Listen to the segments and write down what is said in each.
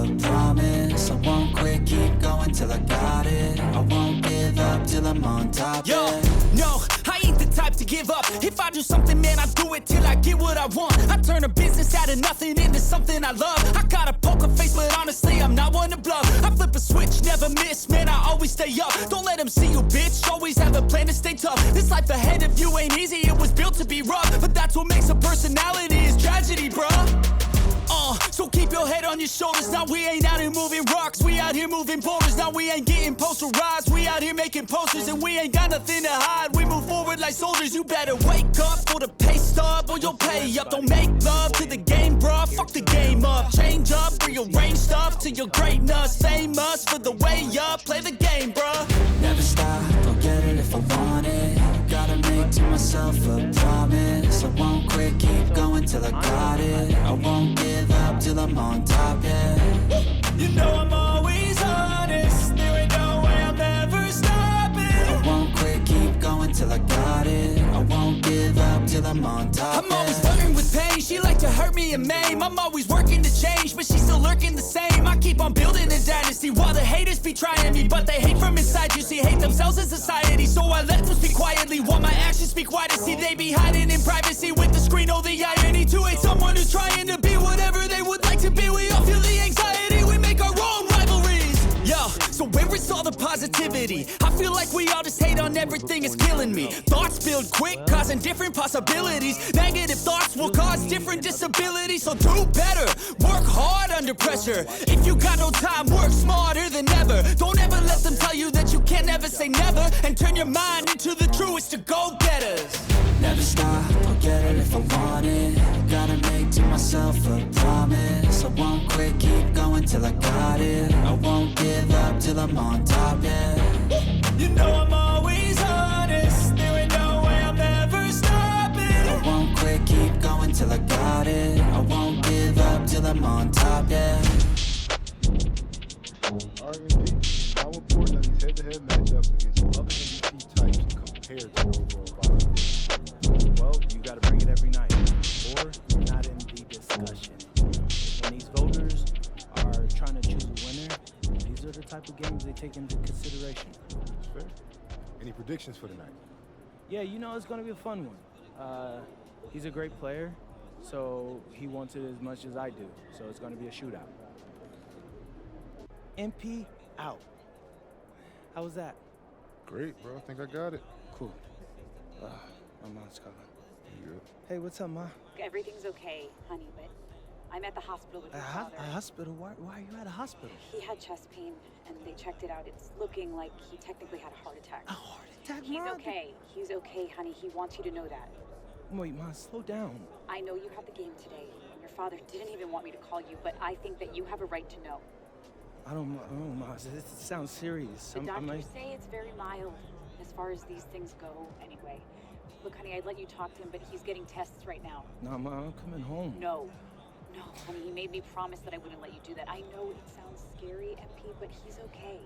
a promise. I won't quit, keep going till I got it. I won't give up till I'm on top. Yo, no, I ain't the type to give up. If I do something, man, I do it till I get what I want. I turn a business out of nothing into something I love. I got a poker face, but honestly, I'm not one to bluff. I flip a switch, never miss, man, I always stay up. Don't let them see you, bitch, always have a plan to stay tough. This life ahead of you ain't easy, it was built to be rough. But that's what makes a personality, is tragedy, bruh. So keep your head on your shoulders. Now we ain't out here moving rocks, we out here moving boulders. Now we ain't getting posterized, we out here making posters. And we ain't got nothing to hide, we move forward like soldiers. You better wake up for the pay stub or you'll pay up. Don't make love to the game, bruh, fuck the game up. Change up, rearrange stuff to your greatness. Famous for the way up, play the game, bruh. Never stop, I'll get it if I want it. Gotta make to myself a promise. I won't quit, keep going till I got it. I won't give up till I'm on top, yeah. You know I'm always honest, there ain't no way I'm ever stopping. I won't quit, keep going till I got it. I won't give up till I'm on top, I'm always flirting with pain, she like to hurt me and maim. I'm always working to change, but she's still lurking the same. I keep on building a dynasty while the haters be trying me. But they hate from inside, you see, hate themselves in society. So I let them speak quietly while my actions speak wider. See, they be hiding in privacy with the screen, oh the irony. To hate someone who's trying to be whatever they would like to be. We all feel the anxiety, we make our own rivalries. Yo, so where is all the positivity? I feel like we all just hate on everything, it's killing me. Thoughts build quick, causing different possibilities. Negative thoughts will cause different disabilities. So do better, work hard under pressure. If you got no time, work smarter than ever. Don't ever let them tell you that you can't never say never. And turn your mind into the truest of go-getters. Never stop, I'll get it if I want it. Gotta make to myself a promise. I won't quit, keep going till I got it. I won't give up till I'm on top, yeah. You know I'm always honest, there ain't no way I'm ever stopping. I won't quit, keep going till I got it. I won't give up till I'm on top, yeah. R&D, how important are these head-to-head matchups against other MVP types compared to your overall body? Well, you gotta bring it every night, or you're not in the discussion. When these voters are trying to choose a winner, these are the type of games they take into consideration. That's fair. Any predictions for tonight? Yeah, you know it's gonna be a fun one. He's a great player, so he wants it as much as I do, so it's gonna be a shootout. MP out. How was that? Great, bro. I think I got it. Cool. My mom's calling. You good? Hey, what's up, Ma? Everything's okay, honey, but I'm at the hospital with your father. A hospital? Why are you at a hospital? He had chest pain, and they checked it out. It's looking like he technically had a heart attack. A heart attack, He's Ma? okay. He's okay, honey. He wants you to know that. Wait, Ma, slow down. I know you have the game today, and your father didn't even want me to call you, but I think that you have a right to know. I don't know, Ma. This sounds serious. The doctors say it's very mild, as far as these things go, anyway. Look, honey, I'd let you talk to him, but he's getting tests right now. No, Ma, I'm coming home. No, honey, he made me promise that I wouldn't let you do that. I know it sounds scary, MP, but he's okay.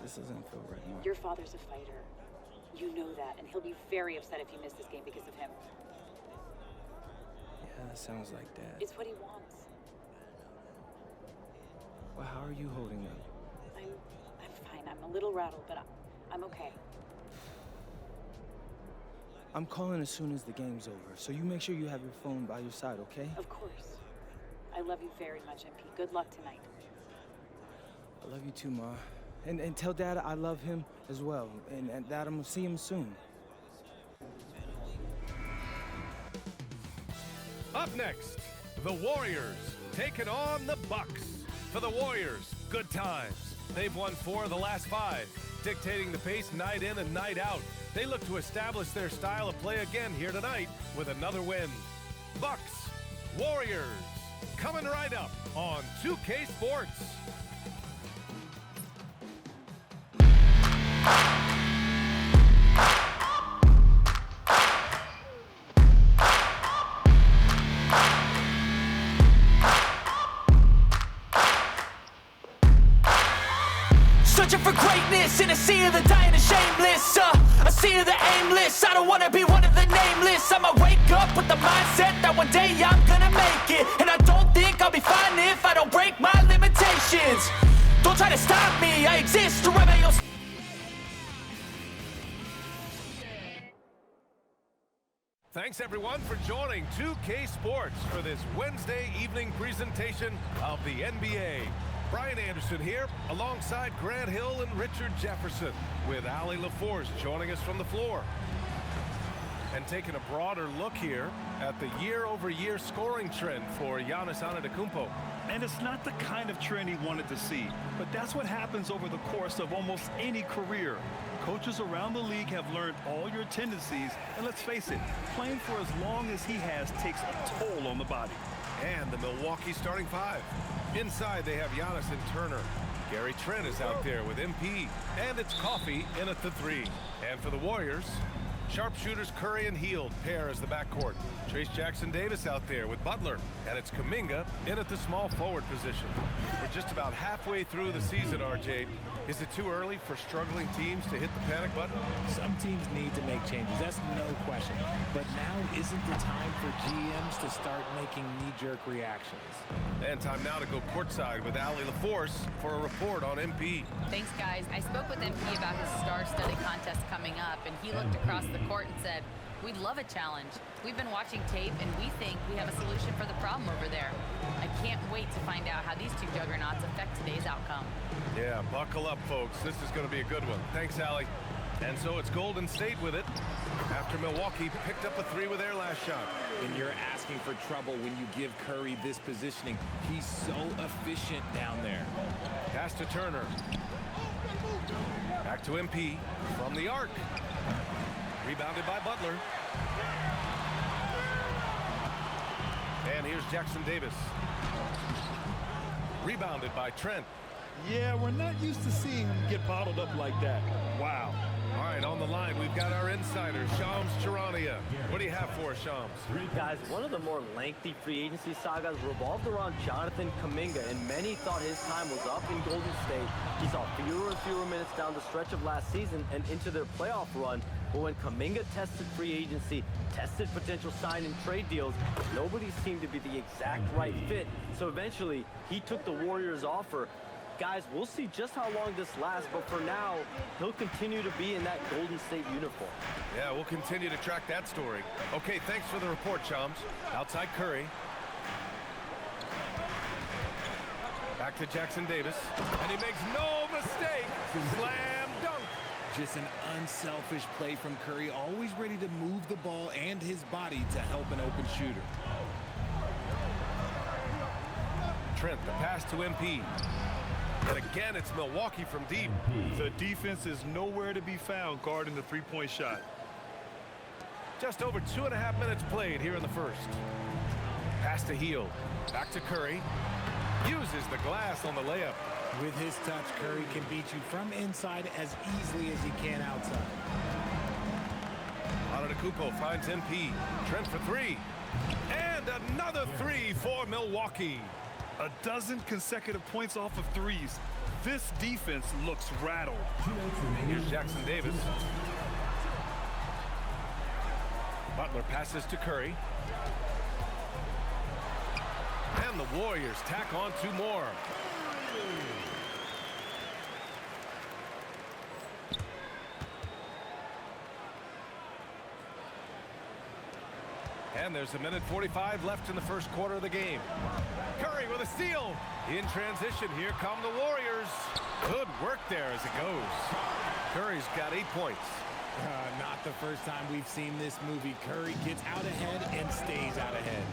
This doesn't feel right, Ma. Your father's a fighter. You know that, and he'll be very upset if you miss this game because of him. Yeah, that sounds like Dad. It's what he wants. Well, how are you holding up? I'm fine. I'm a little rattled, but I'm okay. I'm calling as soon as the game's over, so you make sure you have your phone by your side, okay? Of course. I love you very much, MP. Good luck tonight. I love you too, Ma. And tell Dad I love him as well, and that I'm gonna see him soon. Up next, the Warriors taking on the Bucks. For the Warriors, good times. They've won 4 of the last 5, dictating the pace night in and night out. They look to establish their style of play again here tonight with another win. Bucks, Warriors, coming right up on 2K Sports. Searching for greatness in a sea of the dying and shameless. A sea of the aimless. I don't wanna be one of the nameless. I'ma wake up with the mindset that one day I'm gonna make it. And I don't think don't break my limitations. Don't try to stop me, I exist to rebel your... Thanks everyone for joining 2K Sports for this Wednesday evening presentation of the NBA. Brian Anderson here alongside Grant Hill and Richard Jefferson, with Ali LaForce joining us from the floor. And taking a broader look here at the year-over-year scoring trend for Giannis Antetokounmpo. And it's not the kind of trend he wanted to see, but that's what happens over the course of almost any career. Coaches around the league have learned all your tendencies, and let's face it, playing for as long as he has takes a toll on the body. And the Milwaukee starting five. Inside they have Giannis and Turner. Gary Trent is out there with MP, and it's Coffee in at the three. And for the Warriors, sharpshooters Curry and Hield pair as the backcourt. Trace Jackson-Davis out there with Butler, and it's Kuminga in at the small forward position. We're just about halfway through the season, RJ. Is it too early for struggling teams to hit the panic button? Some teams need to make changes, that's no question. But now isn't the time for GMs to start making knee-jerk reactions. And time now to go courtside with Ali LaForce for a report on MP. Thanks, guys. I spoke with MP about his star-studded contest coming up, and he looked across the court and said, "We'd love a challenge. We've been watching tape, and we think we have a solution for the problem over there." I can't wait to find out how these two juggernauts affect today's outcome. Yeah, buckle up, folks. This is going to be a good one. Thanks, Ali. And so it's Golden State with it after Milwaukee picked up a three with their last shot. And you're asking for trouble when you give Curry this positioning. He's so efficient down there. Pass to Turner. Back to MP from the arc. Rebounded by Butler. And here's Jackson-Davis. Rebounded by Trent. Yeah, we're not used to seeing him get bottled up like that. Wow. All right, on the line, we've got our insider, Shams Charania. What do you have for us, Shams? Guys, one of the more lengthy free agency sagas revolved around Jonathan Kuminga, and many thought his time was up in Golden State. He saw fewer and fewer minutes down the stretch of last season and into their playoff run. But when Kuminga tested free agency, tested potential sign and trade deals, nobody seemed to be the exact right fit. So eventually, he took the Warriors' offer. Guys, we'll see just how long this lasts, but for now, he'll continue to be in that Golden State uniform. Yeah, we'll continue to track that story. Okay, thanks for the report, Shams. Outside Curry. Back to Jackson-Davis, and he makes no mistake. Slam dunk. Just an unselfish play from Curry, always ready to move the ball and his body to help an open shooter. Trent, the pass to MP. And again, it's Milwaukee from deep. The defense is nowhere to be found guarding the three-point shot. Just over 2.5 minutes played here in the first. Pass to Hield. Back to Curry. Uses the glass on the layup. With his touch, Curry can beat you from inside as easily as he can outside. Antetokounmpo finds MP. Trent for three. And another three for Milwaukee. A dozen consecutive points off of threes. This defense looks rattled. Here's Jackson-Davis. Butler passes to Curry. And the Warriors tack on two more. And there's 1:45 left in the first quarter of the game. Curry with a steal. In transition, here come the Warriors. Good work there as it goes. Curry's got 8 points. Not the first time we've seen this movie. Curry gets out ahead and stays out ahead.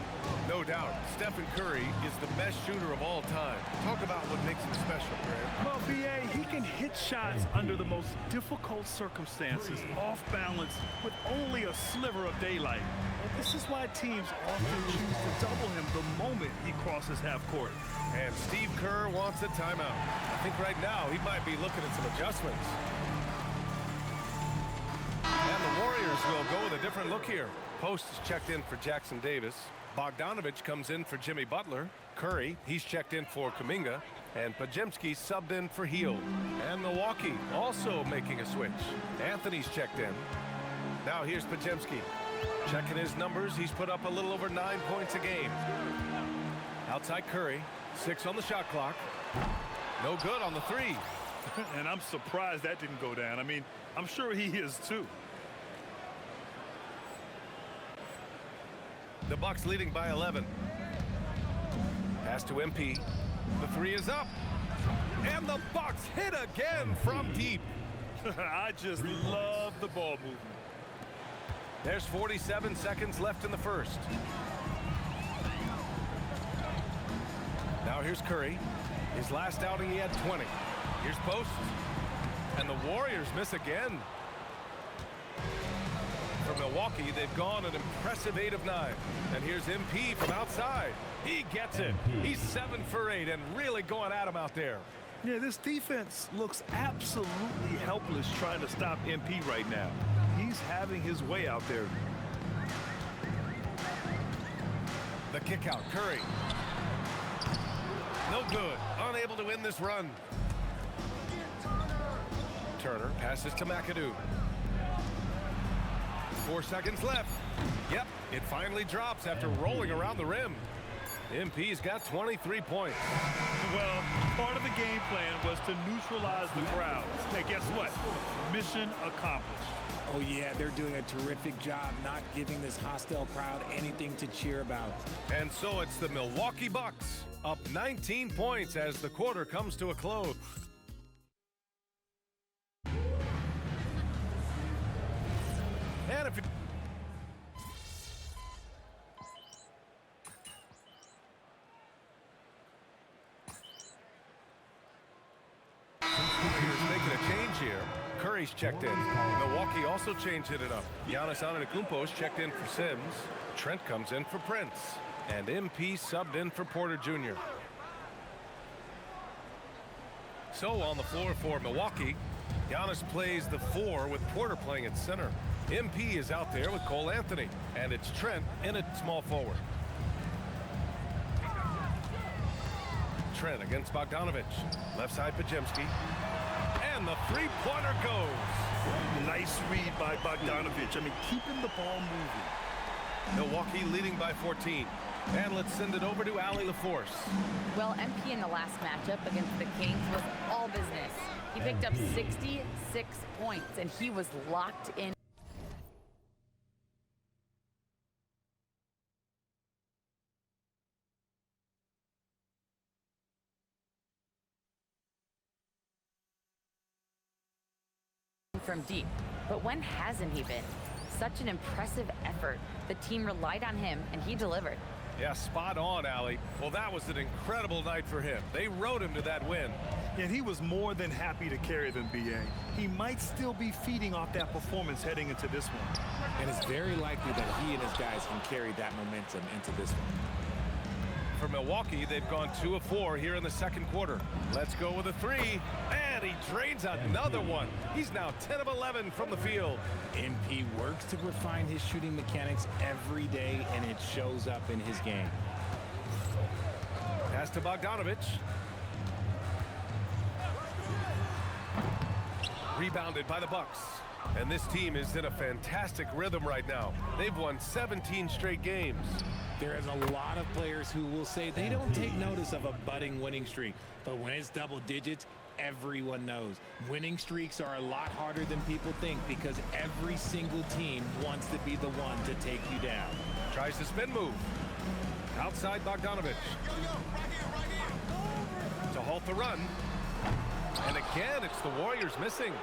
No doubt, Stephen Curry is the best shooter of all time. Talk about what makes him special, Grant. Well, B.A., he can hit shots under the most difficult circumstances, off balance, with only a sliver of daylight. And this is why teams often choose to double him the moment he crosses half court. And Steve Kerr wants a timeout. I think right now he might be looking at some adjustments. And the Warriors will go with a different look here. Post is checked in for Jackson-Davis. Bogdanovich comes in for Jimmy Butler. Curry, he's checked in for Kuminga. And Podziemski subbed in for Hield. And Milwaukee also making a switch. Anthony's checked in. Now here's Podziemski. Checking his numbers, he's put up a little over 9 points a game. Outside Curry, 6 on the shot clock. No good on the 3. And I'm surprised that didn't go down. I mean, I'm sure he is too. The Bucks leading by 11. Pass to MP. The 3 is up. And the Bucks hit again from deep. I just love the ball movement. There's 47 seconds left in the first. Now here's Curry. His last outing, he had 20. Here's Post. And the Warriors miss again. For Milwaukee, they've gone an impressive 8 of 9. And here's MP from outside. He gets it. He's 7 for 8 and really going at him out there. Yeah, this defense looks absolutely helpless trying to stop MP right now. He's having his way out there. The kick out, Curry. No good. Unable to win this run. Turner passes to McAdoo. 4 seconds left. Yep, it finally drops after rolling around the rim. MP's got 23 points. Well, part of the game plan was to neutralize the crowd. Hey, guess what? Mission accomplished. Oh, yeah, they're doing a terrific job not giving this hostile crowd anything to cheer about. And so it's the Milwaukee Bucks up 19 points as the quarter comes to a close. And if it making a change here. Curry's checked in. Milwaukee also changed it up. Giannis Antetokounmpo's checked in for Sims. Trent comes in for Prince. And MP subbed in for Porter Jr. So on the floor for Milwaukee, Giannis plays the 4 with Porter playing at center. MP is out there with Cole Anthony. And it's Trent in at small forward. Trent against Bogdanovich. Left side Pajemski. And the 3-pointer goes. Nice read by Bogdanovich. I mean, keeping the ball moving. Milwaukee leading by 14. And let's send it over to Allie LaForce. Well, MP in the last matchup against the Kings was all business. He picked up 66 points, and he was locked in. From deep. But when hasn't he been? Such an impressive effort. The team relied on him, and he delivered. Yeah, spot on, Allie. Well, that was an incredible night for him. They rode him to that win. And he was more than happy to carry them, B.A. He might still be feeding off that performance heading into this one. And it's very likely that he and his guys can carry that momentum into this one. For Milwaukee, they've gone 2 of 4 here in the second quarter. Let's go with a 3. And he drains another one. He's now 10 of 11 from the field. MP works to refine his shooting mechanics every day, and it shows up in his game. Pass to Bogdanovich. Rebounded by the Bucks. And this team is in a fantastic rhythm right now. They've won 17 straight games. There is a lot of players who will say they don't take notice of a budding winning streak. But when it's double digits, everyone knows. Winning streaks are a lot harder than people think because every single team wants to be the one to take you down. Tries the spin move. Outside Bogdanovich. To halt the run. And again, it's the Warriors missing.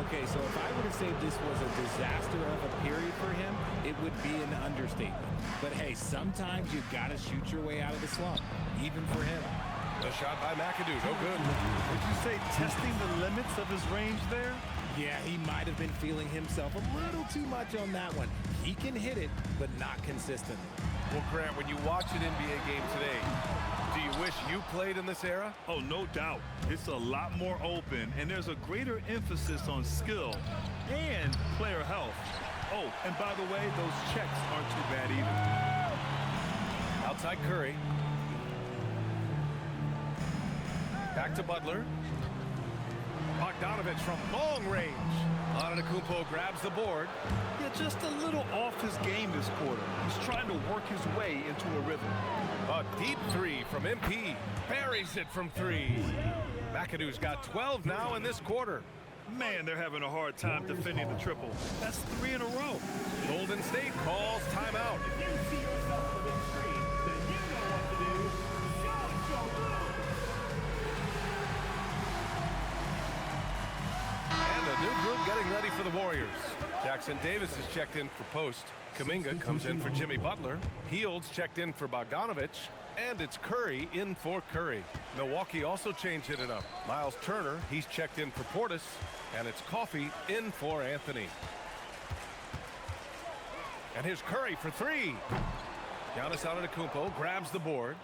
Okay, so if I were to say this was a disaster of a period for him, it would be an understatement. But hey, sometimes you've got to shoot your way out of the slump, even for him. The shot by McAdoo, no good. Would you say testing the limits of his range there? Yeah, he might have been feeling himself a little too much on that one. He can hit it, but not consistently. Well, Grant, when you watch an NBA game today, do you wish you played in this era? Oh, no doubt. It's a lot more open, and there's a greater emphasis on skill and player health. Oh, and by the way, those checks aren't too bad either. Outside Curry. Back to Butler. Bogdanovich from long range. Antetokounmpo grabs the board. Yeah, just a little off his game this quarter. He's trying to work his way into a rhythm. A deep three from MP. Buries it from three. McAdoo's got 12 now in this quarter. Man, they're having a hard time defending the triple. That's 3 in a row. Golden State calls timeout. If you see yourself on the big screen, then you know what to do. And a new group getting ready for the Warriors. Jackson Davis is checked in for post. Kuminga comes in for Jimmy Butler. Hields checked in for Bogdanovich. And it's Curry in for Curry. Milwaukee also changed it up. Miles Turner, he's checked in for Portis. And it's Coffey in for Anthony. And here's Curry for three. Giannis Antetokounmpo grabs the board.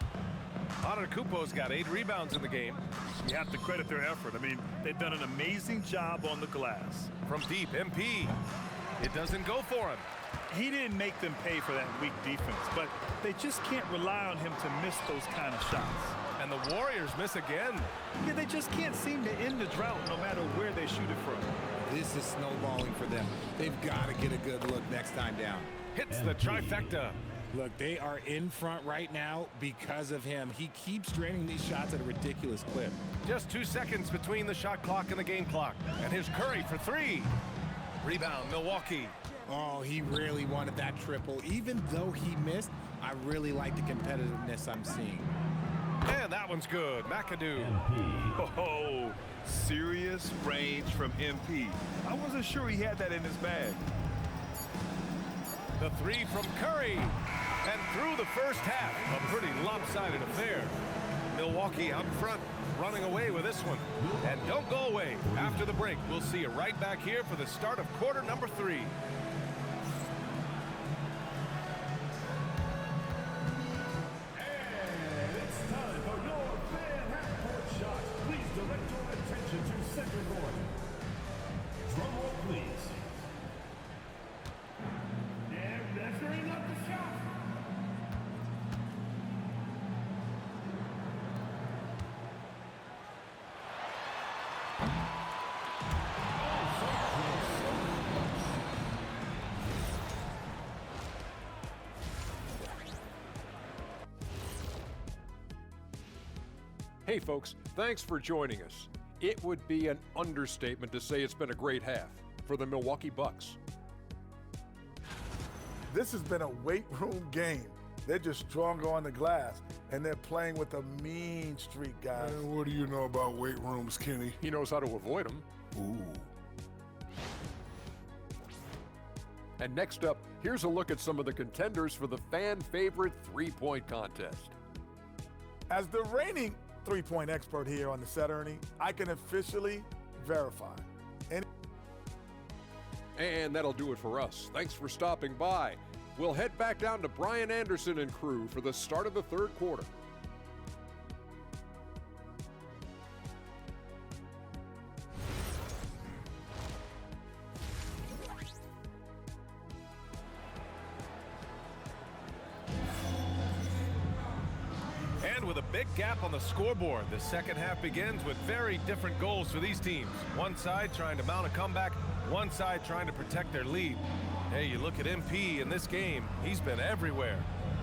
Antetokounmpo's got 8 rebounds in the game. You have to credit their effort. I mean, they've done an amazing job on the glass. From deep, MP. It doesn't go for him. He didn't make them pay for that weak defense, but they just can't rely on him to miss those kind of shots. And the Warriors miss again. Yeah, they just can't seem to end the drought no matter where they shoot it from. This is snowballing for them. They've got to get a good look next time down. Hits the trifecta. Look, they are in front right now because of him. He keeps draining these shots at a ridiculous clip. Just 2 seconds between the shot clock and the game clock. And here's Curry for three. Rebound, Milwaukee. Oh, he really wanted that triple. Even though he missed, I really like the competitiveness I'm seeing. And that one's good. McAdoo. Oh, serious range from MP. I wasn't sure he had that in his bag. The three from Curry. And through the first half, a pretty lopsided affair. Milwaukee out front, running away with this one. And don't go away. After the break, we'll see you right back here for the start of quarter number 3. Hey folks, thanks for joining us. It would be an understatement to say it's been a great half for the Milwaukee Bucks. This has been a weight room game. They're just stronger on the glass, and they're playing with a mean streak, guys. What do you know about weight rooms, Kenny? He knows how to avoid them. Ooh. And next up, here's a look at some of the contenders for the fan-favorite three-point contest. As the reigning three-point expert here on the set, Ernie, I can officially verify. And that'll do it for us. Thanks for stopping by. We'll head back down to Brian Anderson and crew for the start of the third quarter. And with a big gap on the scoreboard, the second half begins with very different goals for these teams. One side trying to mount a comeback, one side trying to protect their lead. Hey, you look at MP in this game, he's been everywhere.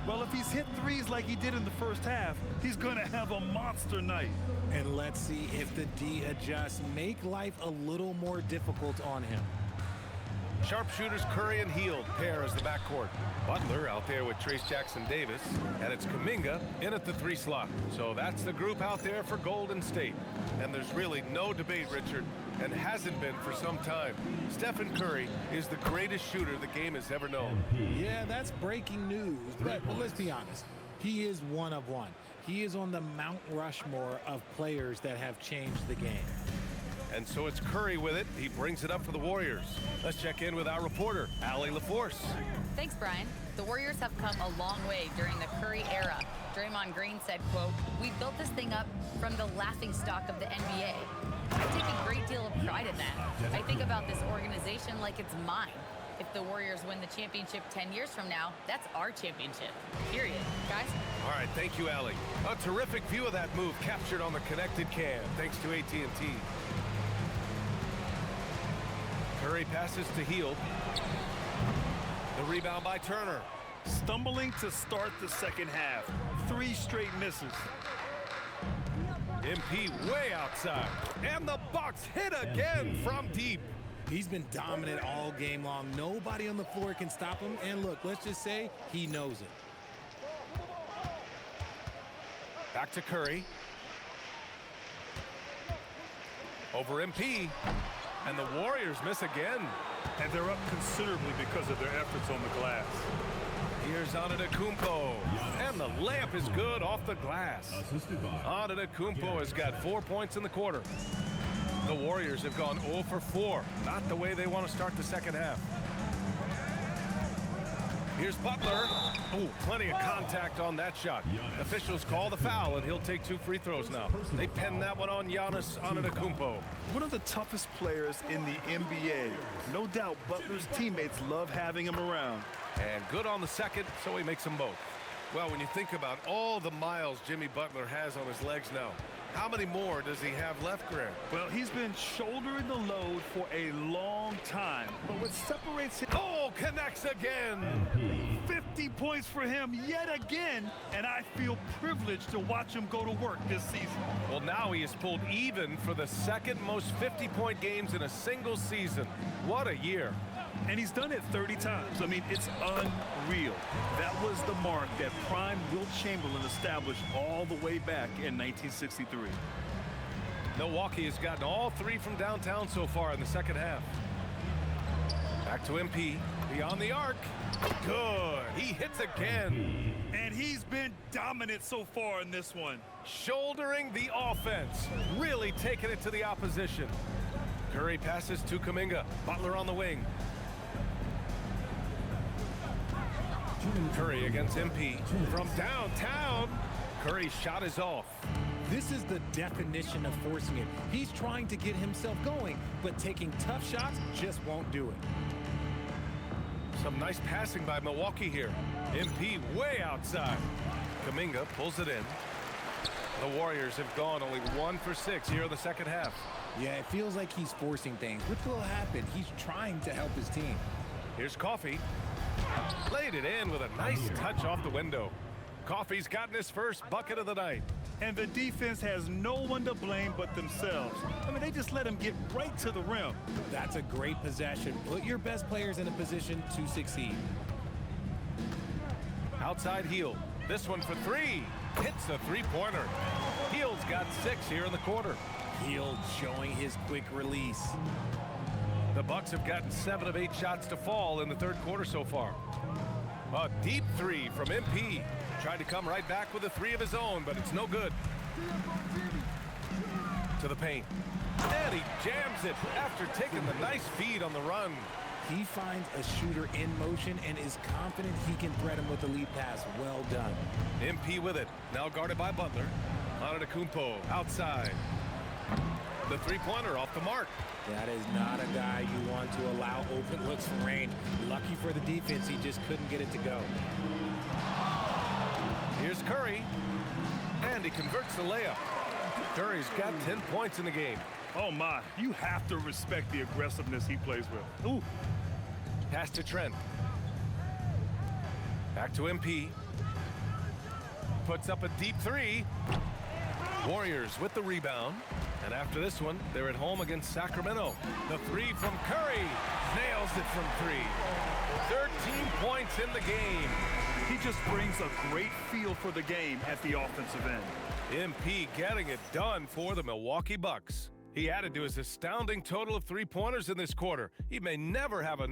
Well, if he's hit threes like he did in the first half, he's going to have a monster night. And let's see if the D adjusts, make life a little more difficult on him. Sharpshooters Curry and Hield pair as the backcourt. Butler out there with Trace Jackson-Davis, and it's Kuminga in at the 3 slot. So that's the group out there for Golden State. And there's really no debate, Richard, and hasn't been for some time. Stephen Curry is the greatest shooter the game has ever known. Yeah, that's breaking news, but let's be honest. He is one of one. He is on the Mount Rushmore of players that have changed the game. And so it's Curry with it. He brings it up for the Warriors. Let's check in with our reporter, Allie LaForce. Thanks, Brian. The Warriors have come a long way during the Curry era. Draymond Green said, quote, "We built this thing up from the laughingstock of the NBA. I take a great deal of pride in that. I think about this organization like it's mine. If the Warriors win the championship 10 years from now, that's our championship, period." Guys? All right, thank you, Allie. A terrific view of that move captured on the connected cam, thanks to AT&T. Curry passes to Hield. The rebound by Turner. Stumbling to start the second half. 3 straight misses. MP way outside. And the Bucks hit again from deep. He's been dominant all game long. Nobody on the floor can stop him. And look, let's just say he knows it. Back to Curry. Over MP. And the Warriors miss again. And they're up considerably because of their efforts on the glass. Here's Antetokounmpo. And the layup is good off the glass. Antetokounmpo has got 4 points in the quarter. The Warriors have gone 0 for 4. Not the way they want to start the second half. Here's Butler. Oh, plenty of contact on that shot. Officials call the foul, and he'll take 2 free throws now. They pin that one on Giannis Antetokounmpo. One of the toughest players in the NBA. No doubt Butler's teammates love having him around. And good on the second, so he makes them both. Well, when you think about all the miles Jimmy Butler has on his legs now, how many more does he have left, Graham? Well, he's been shouldering the load for a long time. But what separates him... Oh, connects again! 50 points for him yet again, and I feel privileged to watch him go to work this season. Well, now he has pulled even for the second most 50-point games in a single season. What a year. And he's done it 30 times. I mean, it's unreal. That was the mark that prime Wilt Chamberlain established all the way back in 1963. Milwaukee has gotten all 3 from downtown so far in the second half. Back to MP. Beyond the arc. Good. He hits again. And he's been dominant so far in this one. Shouldering the offense. Really taking it to the opposition. Curry passes to Kuminga. Butler on the wing. Curry against MP. From downtown. Curry's shot is off. This is the definition of forcing it. He's trying to get himself going, but taking tough shots just won't do it. Some nice passing by Milwaukee here. MP way outside. Kuminga pulls it in. The Warriors have gone only 1 for 6 here in the second half. Yeah, it feels like he's forcing things, which will happen. He's trying to help his team. Here's Coffey. Laid it in with a nice touch off the window. Coffey's gotten his first bucket of the night. And the defense has no one to blame but themselves. I mean, they just let him get right to the rim. That's a great possession. Put your best players in a position to succeed. Outside Hield. This one for 3. Hits a 3-pointer. Hield's got 6 here in the quarter. Hield showing his quick release. The Bucks have gotten 7 of 8 shots to fall in the third quarter so far. A deep 3 from MP. Tried to come right back with a 3 of his own, but it's no good. To the paint. And he jams it after taking the nice feed on the run. He finds a shooter in motion and is confident he can thread him with the lead pass. Well done. MP with it. Now guarded by Butler. Antetokounmpo outside. The 3-pointer off the mark. That is not a guy you want to allow open looks from range. Lucky for the defense, he just couldn't get it to go. Here's Curry. And he converts the layup. Curry's got 10 points in the game. Oh, my. You have to respect the aggressiveness he plays with. Ooh. Pass to Trent. Back to MP. Puts up a deep 3. Warriors with the rebound. And after this one, they're at home against Sacramento. The 3 from Curry. Nails it from 3. 13 points in the game. He just brings a great feel for the game at the offensive end. MP getting it done for the Milwaukee Bucks. He added to his astounding total of 3-pointers in this quarter. He may never have a...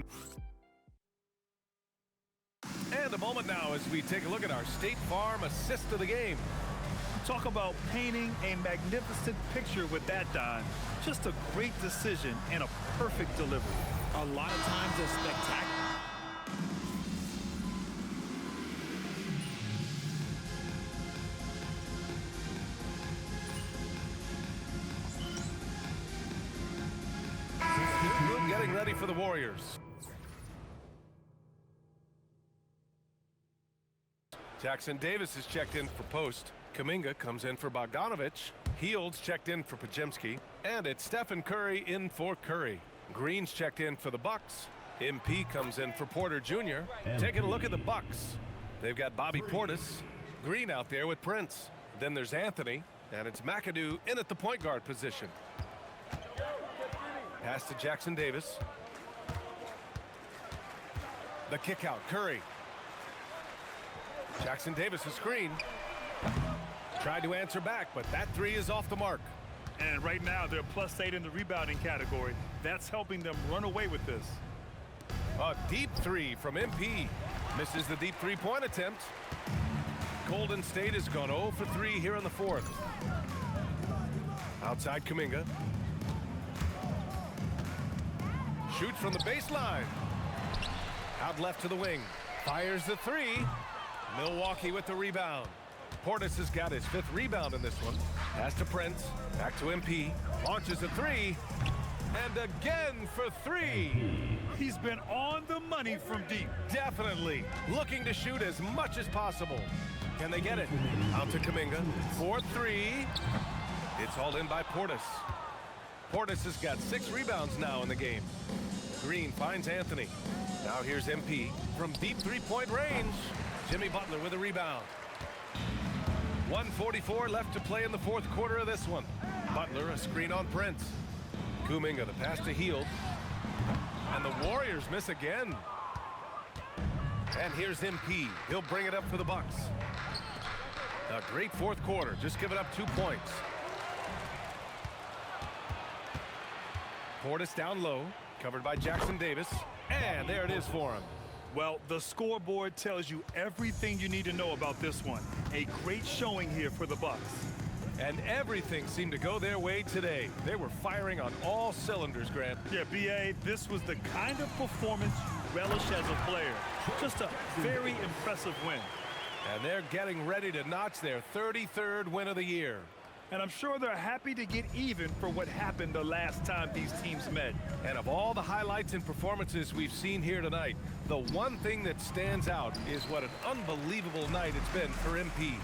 And a moment now as we take a look at our State Farm assist of the game. Talk about painting a magnificent picture with that dime. Just a great decision and a perfect delivery. A lot of times a spectacular... Getting ready for the Warriors. Jackson Davis is checked in for post. Kuminga comes in for Bogdanovich. Hield's checked in for Podziemski. And it's Stephen Curry in for Curry. Green's checked in for the Bucks. MP comes in for Porter Jr. Taking a look at the Bucks. They've got Bobby Portis. Green out there with Prince. Then there's Anthony. And it's McAdoo in at the point guard position. Pass to Jackson Davis. The kick out, Curry. Jackson Davis, a screen. Tried to answer back, but that three is off the mark. And right now, they're +8 in the rebounding category. That's helping them run away with this. A deep three from MP. Misses the deep three-point attempt. Golden State has gone 0 for 3 here in the fourth. Outside Kuminga. Shoots from the baseline. Out left to the wing. Fires the three. Milwaukee with the rebound. Portis has got his 5th rebound in this one. Pass to Prince. Back to MP. Launches a three. And again for 3. He's been on the money from deep. Definitely. Looking to shoot as much as possible. Can they get it? Out to Kuminga. 4-3. It's hauled in by Portis. Portis has got 6 rebounds now in the game. Green finds Anthony. Now here's MP from deep three-point range. Jimmy Butler with a rebound. 1:44 left to play in the fourth quarter of this one. Butler a screen on Prince. Kuminga the pass to Hield. And the Warriors miss again. And here's MP. He'll bring it up for the Bucks. A great fourth quarter. Just giving up 2 points. Portis down low. Covered by Jackson Davis. And there it is for him. Well, the scoreboard tells you everything you need to know about this one. A great showing here for the Bucks. And everything seemed to go their way today. They were firing on all cylinders, Grant. Yeah, B.A., this was the kind of performance you relish as a player. Just a very impressive win. And they're getting ready to notch their 33rd win of the year. And I'm sure they're happy to get even for what happened the last time these teams met. And of all the highlights and performances we've seen here tonight, the one thing that stands out is what an unbelievable night it's been for MP.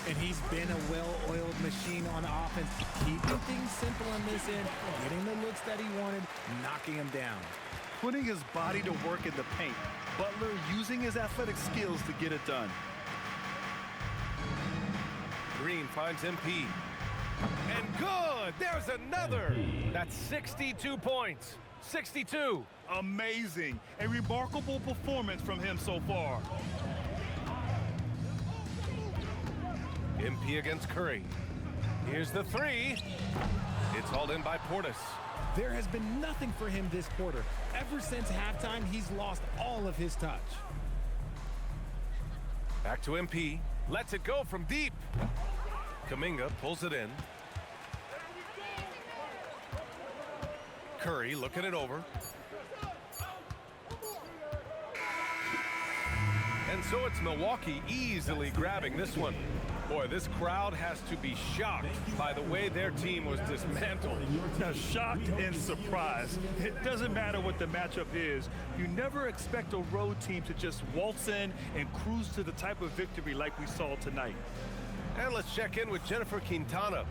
And he's been a well-oiled machine on offense, keeping things simple on this end, getting the looks that he wanted, knocking them down. Putting his body to work in the paint. Butler using his athletic skills to get it done. Green finds MP. And good! There's another! That's 62 points. 62. Amazing. A remarkable performance from him so far. MP against Curry. Here's the three. It's hauled in by Portis. There has been nothing for him this quarter. Ever since halftime, he's lost all of his touch. Back to MP. Lets it go from deep. Kuminga pulls it in. Curry looking it over. And so it's Milwaukee easily grabbing this one. Boy, this crowd has to be shocked by the way their team was dismantled. Now, shocked and surprised. It doesn't matter what the matchup is. You never expect a road team to just waltz in and cruise to the type of victory like we saw tonight. And let's check in with Jennifer Quintana.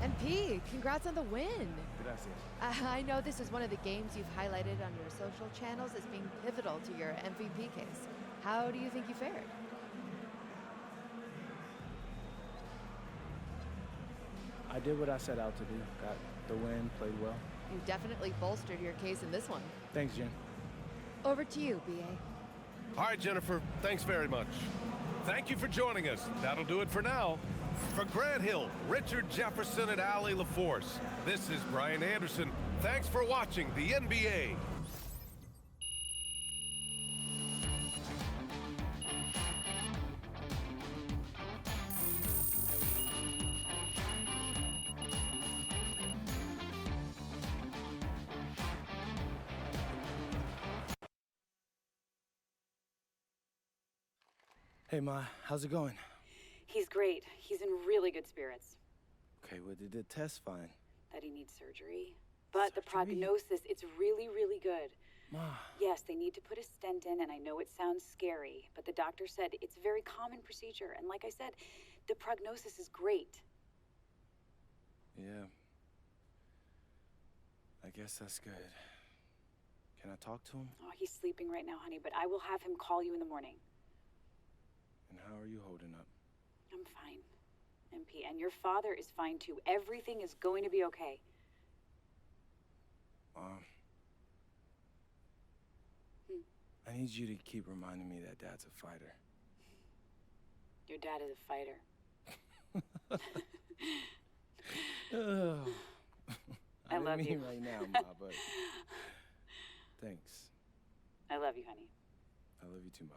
MP, congrats on the win. Gracias. I know this is one of the games you've highlighted on your social channels as being pivotal to your MVP case. How do you think you fared? I did what I set out to do. Got the win, played well. You definitely bolstered your case in this one. Thanks, Jen. Over to you, B.A. All right, Jennifer, thanks very much. Thank you for joining us. That'll do it for now. For Grant Hill, Richard Jefferson, and Allie LaForce, this is Brian Anderson. Thanks for watching the NBA. Hey, Ma, how's it going? He's great. He's in really good spirits. Okay, well, they did test fine. That he needs surgery. But the prognosis, it's really, really good. Ma. Yes, they need to put a stent in, and I know it sounds scary, but the doctor said it's a very common procedure. And like I said, the prognosis is great. Yeah. I guess that's good. Can I talk to him? Oh, he's sleeping right now, honey, but I will have him call you in the morning. And how are you holding up? I'm fine, MP, and your father is fine too. Everything is going to be okay. I need you to keep reminding me that Dad's a fighter. Your dad is a fighter. I love you right now, Ma, but thanks. I love you, honey. I love you too, Ma.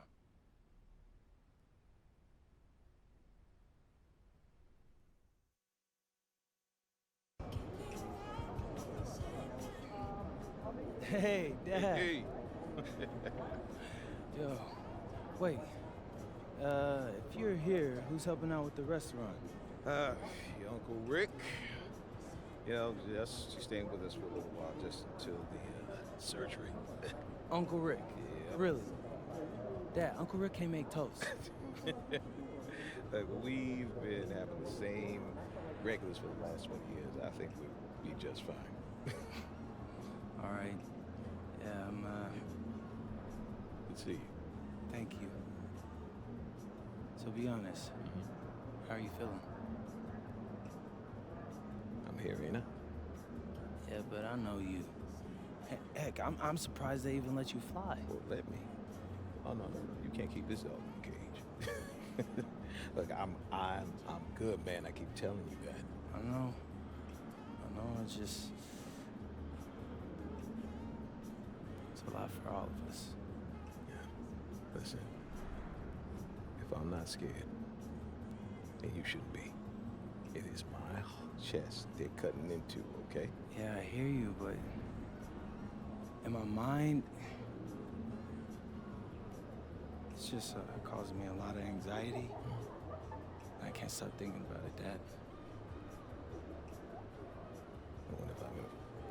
Hey, Dad. Hey. Yo, wait. If you're here, who's helping out with the restaurant? Your Uncle Rick. You know, she's staying with us for a little while, just until the surgery. Uncle Rick? Yeah. Really? Dad, Uncle Rick can't make toast. Look, we've been having the same regulars for the last 20 years. I think we'll be just fine. All right. Yeah, Good to see you. Thank you. So be honest. How are you feeling? I'm here, ain't I? Yeah, but I know you. Heck, I'm surprised they even let you fly. Well, let me. Oh, no. You can't keep this dog in the cage. Look, I'm good, man. I keep telling you that. I know, it's just... It's a lot for all of us. Yeah. Listen, if I'm not scared, then you shouldn't be. It is my chest they're cutting into, okay? Yeah, I hear you, but... in my mind... it's just causing me a lot of anxiety. I can't stop thinking about it, Dad.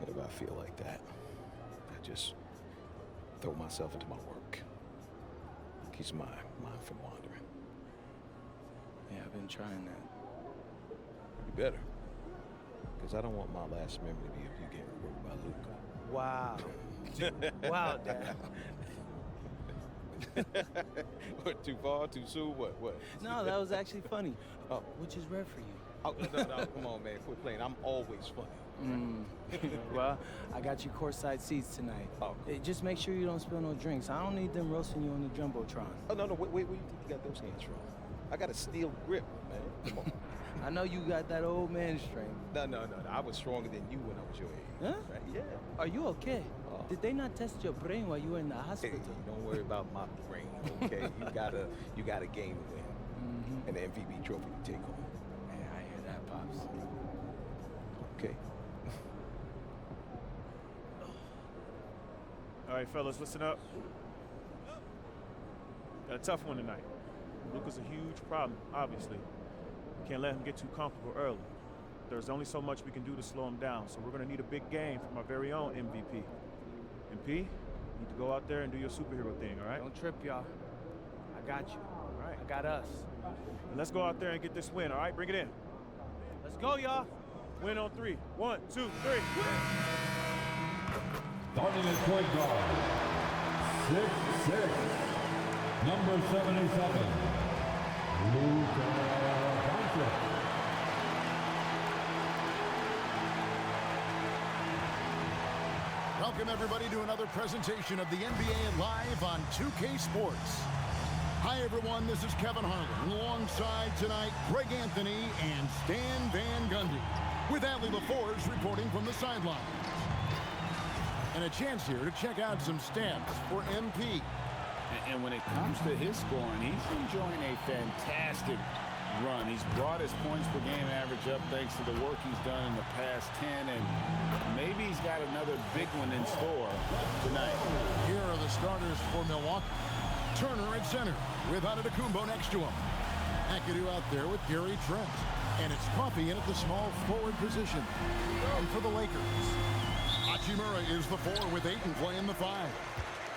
Whenever I feel like that, I just throw myself into my work. Keeps my mind from wandering. Yeah, I've been trying that. You better. Because I don't want my last memory to be of you getting worked by Luca. Wow. Wow, Dad. What, too far, too soon, what? No, that was actually funny. Oh. Which is rare for you. Oh, no, come on, man, quit playing. I'm always funny. Well, I got you courtside seats tonight. Oh, cool. Hey, just make sure you don't spill no drinks. I don't need them roasting you on the Jumbotron. Oh, no, wait, where you think you got those hands from? I got a steel grip, man. Come on. I know you got that old man strength. No. I was stronger than you when I was your age. Huh? Right? Yeah. Are you okay? Did they not test your brain while you were in the hospital? Hey, don't worry about my brain, okay? you got a game to win. And the MVP trophy to take home. Man, I hear that, Pops. Okay. All right, fellas, listen up. Got a tough one tonight. Luka's a huge problem, obviously. We can't let him get too comfortable early. There's only so much we can do to slow him down, so we're going to need a big game from our very own MVP. MP, you need to go out there and do your superhero thing, all right? Don't trip, y'all. I got you. All right. I got us. And let's go out there and get this win, all right? Bring it in. Let's go, y'all. Win on 3. 1, 2, 3. Starting at point guard, 6'6", number 77, Luka Doncic. Welcome, everybody, to another presentation of the NBA Live on 2K Sports. Hi, everyone. This is Kevin Harlan, alongside tonight Greg Anthony and Stan Van Gundy, with Allie LaForge reporting from the sideline. And a chance here to check out some stats for MP. And when it comes to his scoring, he's enjoying a fantastic run. He's brought his points per game average up thanks to the work he's done in the past 10, and maybe he's got another big one in store tonight. Here are the starters for Milwaukee. Turner at center with Antetokounmpo next to him. McAdoo out there with Gary Trent. And it's Coffey in at the small forward position. And for the Lakers, Hachimura is the 4 with Ayton playing the 5.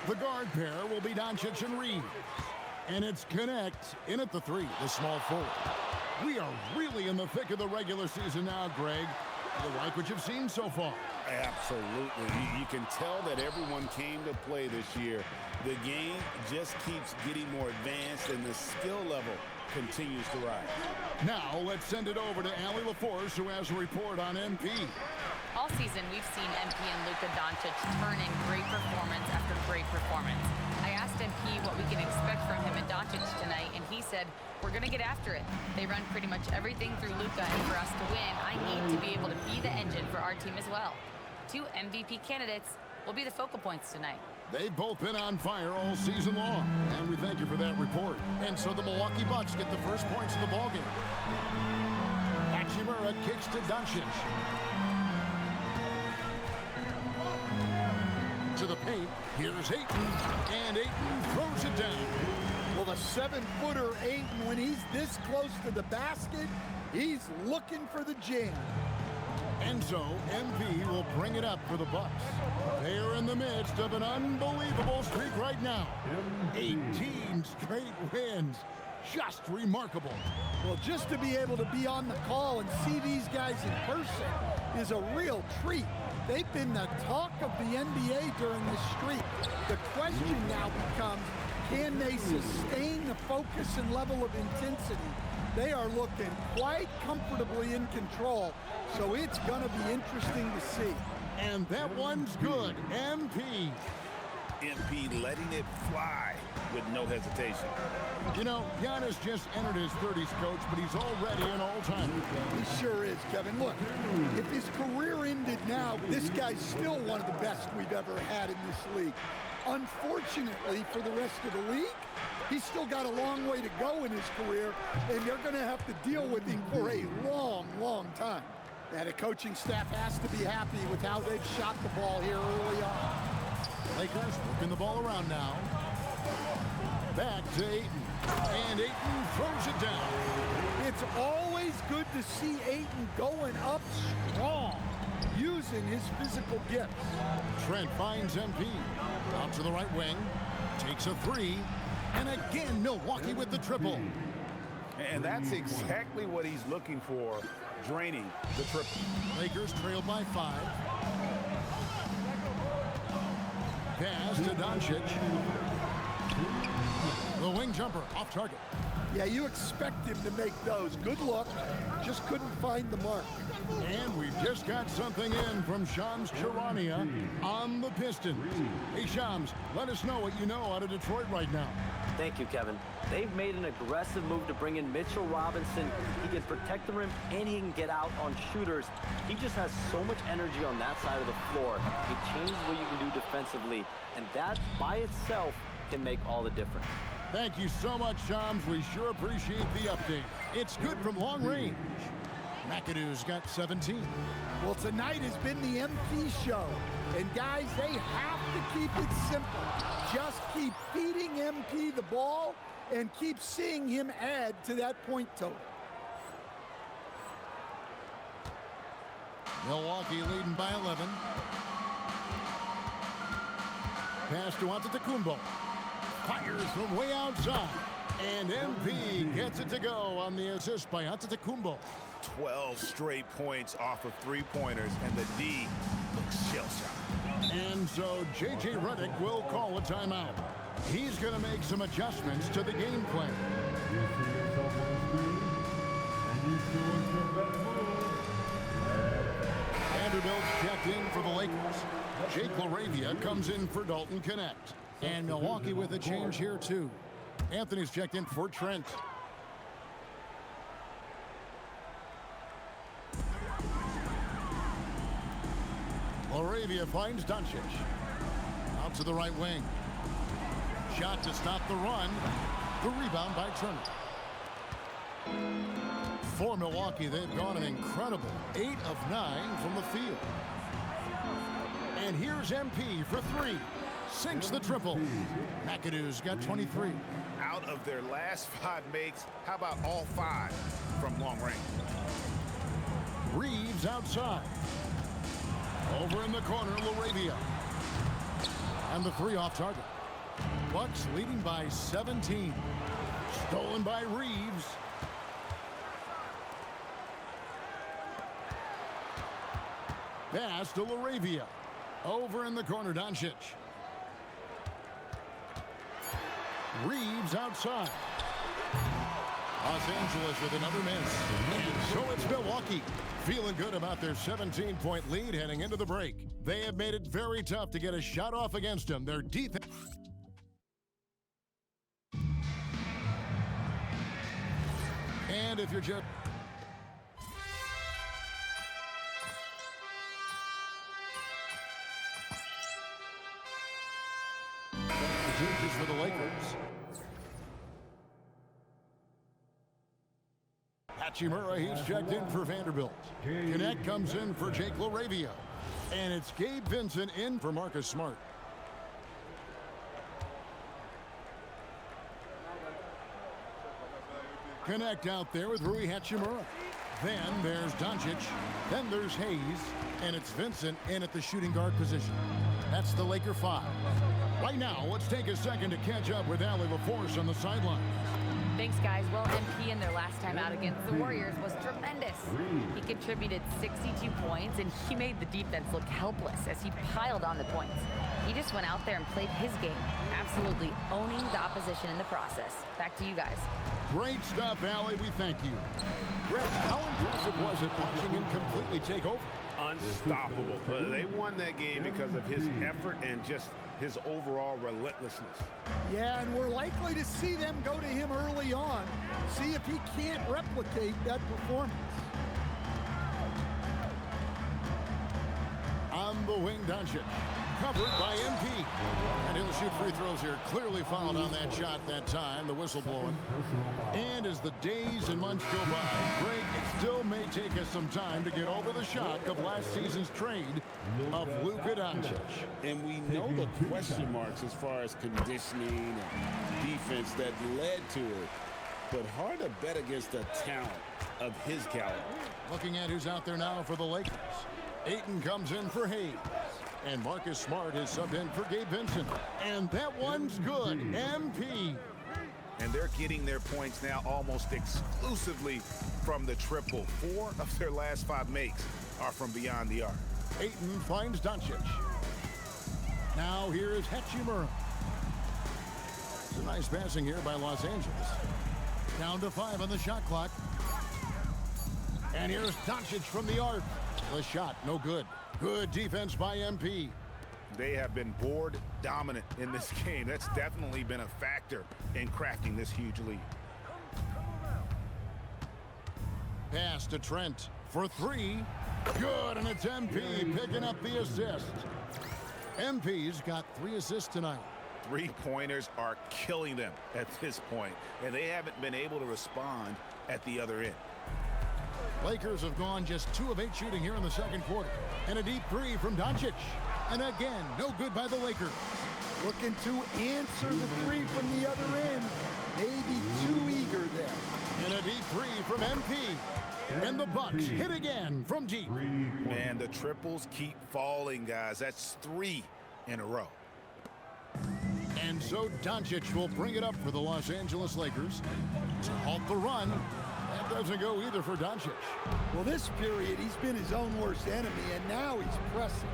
The guard pair will be Doncic and Reed. And it's Connect in at the 3, the small forward. We are really in the thick of the regular season now, Greg. You like what you've seen so far? Absolutely. You can tell that everyone came to play this year. The game just keeps getting more advanced, and the skill level continues to rise. Now let's send it over to Allie LaForce, who has a report on MP. All season, we've seen MP and Luka Doncic turn in great performance after great performance. I asked MP what we can expect from him and Doncic tonight, and he said, we're going to get after it. They run pretty much everything through Luka, and for us to win, I need to be able to be the engine for our team as well. 2 MVP candidates will be the focal points tonight. They've both been on fire all season long, and we thank you for that report. And so the Milwaukee Bucks get the first points of the ballgame. Hachimura kicks to Doncic. To the paint, here's Ayton, and Ayton throws it down. Well, the 7-footer Ayton, when he's this close to the basket, he's looking for the jam. And so MP will bring it up for the Bucks. They're in the midst of an unbelievable streak right now. 18 straight wins. Just remarkable. Well, just to be able to be on the call and see these guys in person is a real treat. They've been the talk of the NBA during this streak. The question now becomes, can they sustain the focus and level of intensity? They are looking quite comfortably in control, so it's going to be interesting to see. And that one's good. MP. MP letting it fly with no hesitation. You know, Giannis just entered his 30s, coach, but he's already an all-timer. He sure is, Kevin. Look, if his career ended now, this guy's still one of the best we've ever had in this league. Unfortunately for the rest of the league, he's still got a long way to go in his career, and they're going to have to deal with him for a long, long time. And the coaching staff has to be happy with how they've shot the ball here early on. Lakers working the ball around now. Back to Ayton. And Ayton throws it down. It's always good to see Ayton going up strong, using his physical gifts. Trent finds MP. Out to the right wing. Takes a 3. And again, Milwaukee with the triple. And that's exactly what he's looking for, draining the triple. Lakers trailed by 5. Pass to Doncic. The wing jumper off target. Yeah, you expect him to make those. Good luck. Just couldn't find the mark. And we've just got something in from Shams Charania on the Pistons. Hey, Shams, let us know what you know out of Detroit right now. Thank you, Kevin. They've made an aggressive move to bring in Mitchell Robinson. He can protect the rim and he can get out on shooters. He just has so much energy on that side of the floor. He changes what you can do defensively, and that by itself can make all the difference. Thank you so much, Shams. We sure appreciate the update. It's good from long range. McAdoo's got 17. Well, tonight has been the MP show. And guys, they have to keep it simple. Just keep feeding MP the ball and keep seeing him add to that point total. Milwaukee leading by 11. Pass to Antetokounmpo. Fires from way outside. And MP gets it to go on the assist by Antetokounmpo. 12 straight points off of 3-pointers, and the D looks shell-shocked. And so J.J. Redick will call a timeout. He's going to make some adjustments to the game plan. Vanderbilt's checked in for the Lakers. Jake LaRavia comes in for Dalton Connect. And Milwaukee with a change here, too. Anthony's checked in for Trent. LaRavia finds Doncic. Out to the right wing. Shot to stop the run. The rebound by Turner. For Milwaukee, they've gone an incredible 8 of 9 from the field. And here's MP for 3. Sinks the triple. McAdoo's got 23. Out of their last 5 makes, how about all 5 from long range? Reeves outside. Over in the corner, LaRavia. And the 3 off target. Bucks leading by 17. Stolen by Reeves. Pass to Laravia. Over in the corner, Doncic. Reeves outside. Los Angeles with another miss. And so it's Milwaukee. Feeling good about their 17-point lead heading into the break. They have made it very tough to get a shot off against them. Their defense. And if you're just... This for the Lakers. Hachimura, he's checked in for Vanderbilt. Connect comes in for Jake Laravia. And it's Gabe Vincent in for Marcus Smart. Connect out there with Rui Hachimura. Then there's Doncic. Then there's Hayes. And it's Vincent in at the shooting guard position. That's the Laker 5. Right now, let's take a second to catch up with Allie LaForce on the sideline. Thanks, guys. Well, MP in their last time out against the Warriors was tremendous. He contributed 62 points, and he made the defense look helpless as he piled on the points. He just went out there and played his game, absolutely owning the opposition in the process. Back to you guys. Great stuff, Allie. We thank you. Brett, how impressive was it watching him completely take over? Unstoppable. They won that game because of his effort and just his overall relentlessness. Yeah, and we're likely to see them go to him early on. See if he can't replicate that performance. On the wing, Doncic. Covered by MP. And he'll shoot free throws here. Clearly fouled on that shot that time. The whistle blowing. And as the days and months go by, Greg, it still may take us some time to get over the shock of last season's trade of Luka Doncic. And we know the question marks as far as conditioning and defense that led to it. But hard to bet against the talent of his caliber. Looking at who's out there now for the Lakers. Ayton comes in for Hayes. And Marcus Smart is subbed in for Gabe Vincent. And that one's good. MP. And they're getting their points now almost exclusively from the triple. 4 of their last 5 makes are from beyond the arc. Ayton finds Doncic. Now here is Hachimura. It's a nice passing here by Los Angeles. Down to 5 on the shot clock. And here's Doncic from the arc. The shot, no good. Good defense by MP. They have been board dominant in this game. That's definitely been a factor in crafting this huge lead. Pass to Trent for 3. Good, and it's MP picking up the assist. MP's got 3 assists tonight. 3-pointers are killing them at this point, and they haven't been able to respond at the other end. Lakers have gone just 2 of 8 shooting here in the second quarter. And a deep 3 from Doncic. And again, no good by the Lakers. Looking to answer the 3 from the other end. Maybe too eager there. And a deep 3 from MP. And the Bucks hit again from deep. Man, the triples keep falling, guys. That's 3 in a row. And so Doncic will bring it up for the Los Angeles Lakers to halt the run. That doesn't go either for Doncic. Well, this period, he's been his own worst enemy, and now he's pressing.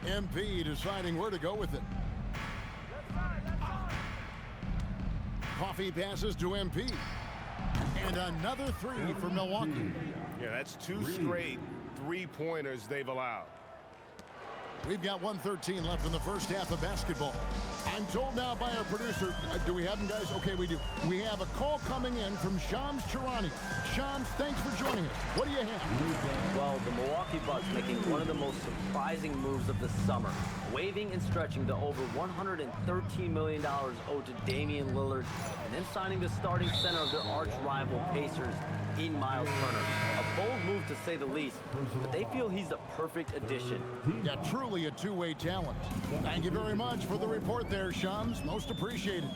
MP deciding where to go with it. Coffee passes to MP. And another 3 for Milwaukee. Yeah, that's 2 straight 3-pointers they've allowed. We've got 1:13 left in the first half of basketball. I'm told now by our producer, do we have him, guys? Okay, we do. We have a call coming in from Shams Charania. Shams, thanks for joining us. What do you have? Well, the Milwaukee Bucks making one of the most surprising moves of the summer, waiving and stretching the over $113 million owed to Damian Lillard, and then signing the starting center of their arch-rival Pacers in Miles Turner. A bold move to say the least, but they feel he's the perfect addition. Yeah, truly a two-way talent. Thank you very much for the report there, Shams. Most appreciated.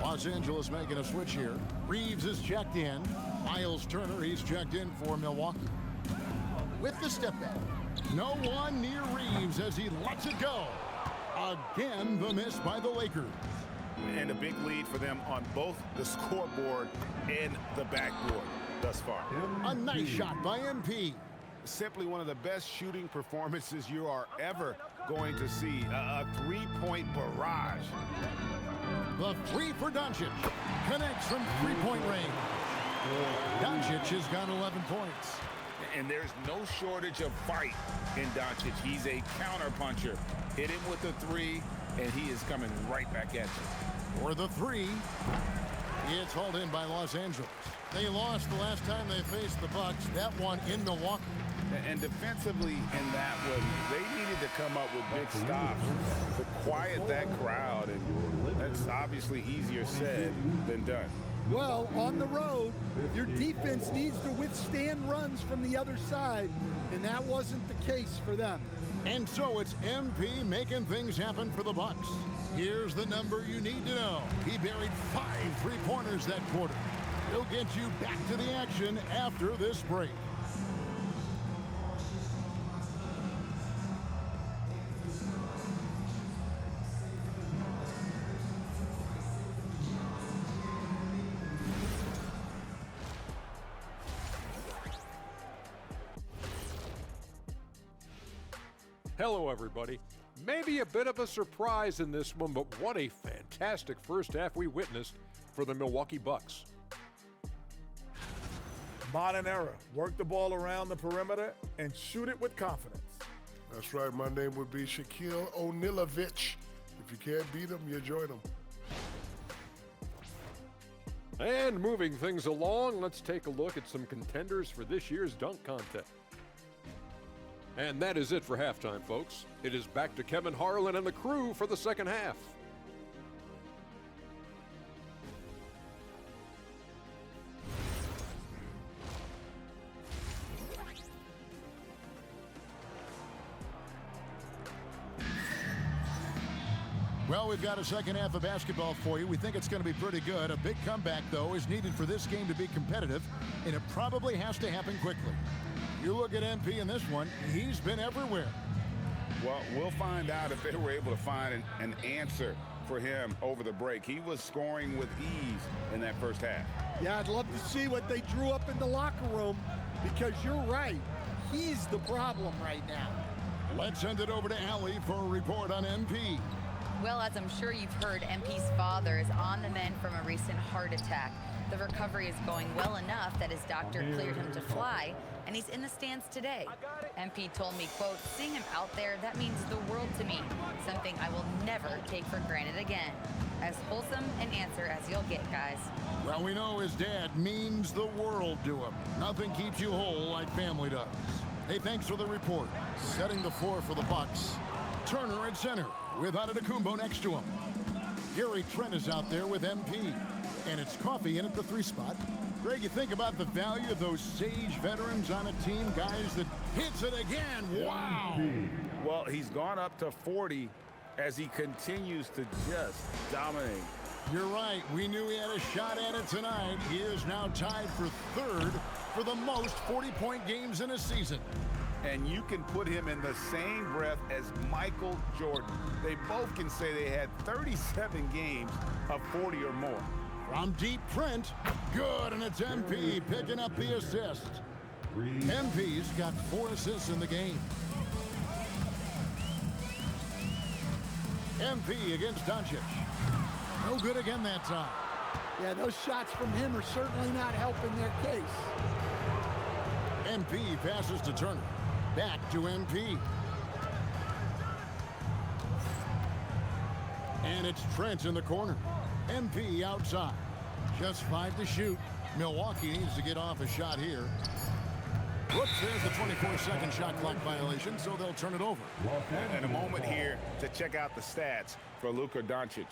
Los Angeles making a switch here. Reeves is checked in. Miles Turner, he's checked in for Milwaukee. With the step back. No one near Reeves as he lets it go. Again, the miss by the Lakers. And a big lead for them on both the scoreboard and the backboard. thus far. A nice shot by MP. Simply one of the best shooting performances you are ever going to see. A three-point barrage. The three for Doncic. Connects from three-point range. Doncic has got 11 points. And there's no shortage of fight in Doncic. He's a counterpuncher. Hit him with the three, and he is coming right back at you. For the three, it's hauled in by Los Angeles. They lost the last time they faced the Bucks, that one in Milwaukee. And defensively in that one, they needed to come up with big stops to quiet that crowd, and that's obviously easier said than done. Well, on the road, your defense needs to withstand runs from the other side, and that wasn't the case for them. And so it's MP making things happen for the Bucks. Here's the number you need to know. He buried 5 three-pointers that quarter. He'll get you back to the action after this break. Hello, everybody. Maybe a bit of a surprise in this one, but what a fantastic first half we witnessed for the Milwaukee Bucks. Modern era. Work the ball around the perimeter and shoot it with confidence. That's right. My name would be Shaquille O'Nealovich. If you can't beat him, you join him. And moving things along, let's take a look at some contenders for this year's dunk contest. And that is it for halftime, folks. It is back to Kevin Harlan and the crew for the second half. Well, we've got a second half of basketball for you. We think it's going to be pretty good. A big comeback, though, is needed for this game to be competitive, and it probably has to happen quickly. You look at MP in this one, he's been everywhere. Well, we'll find out if they were able to find an answer for him over the break. He was scoring with ease in that first half. Yeah, I'd love to see what they drew up in the locker room, because you're right. He's the problem right now. Let's send it over to Allie for a report on MP. Well, as I'm sure you've heard, MP's father is on the mend from a recent heart attack. The recovery is going well enough that his doctor cleared him to fly, and he's in the stands today. MP told me, quote, "Seeing him out there, that means the world to me, something I will never take for granted again." As wholesome an answer as you'll get, guys. Well, we know his dad means the world to him. Nothing keeps you whole like family does. Hey, thanks for the report. Setting the floor for the Bucks. Turner at center with Antetokounmpo next to him. Gary Trent is out there with MP. And it's Coffee in at the 3 spot. Greg, you think about the value of those sage veterans on a team, guys that hits it again. Wow. Well, he's gone up to 40 as he continues to just dominate. You're right. We knew he had a shot at it tonight. He is now tied for 3rd for the most 40-point games in a season. And you can put him in the same breath as Michael Jordan. They both can say they had 37 games of 40 or more. From deep, Trent, good, and it's MP picking up the assist. MP's got 4 assists in the game. MP against Doncic. No good again that time. Yeah, those shots from him are certainly not helping their case. MP passes to Turner. Back to MP. And it's Trent in the corner. MP outside. Just 5 to shoot. Milwaukee needs to get off a shot here. Whoops, there's the 24-second shot clock violation, so they'll turn it over. And a moment here to check out the stats for Luka Doncic.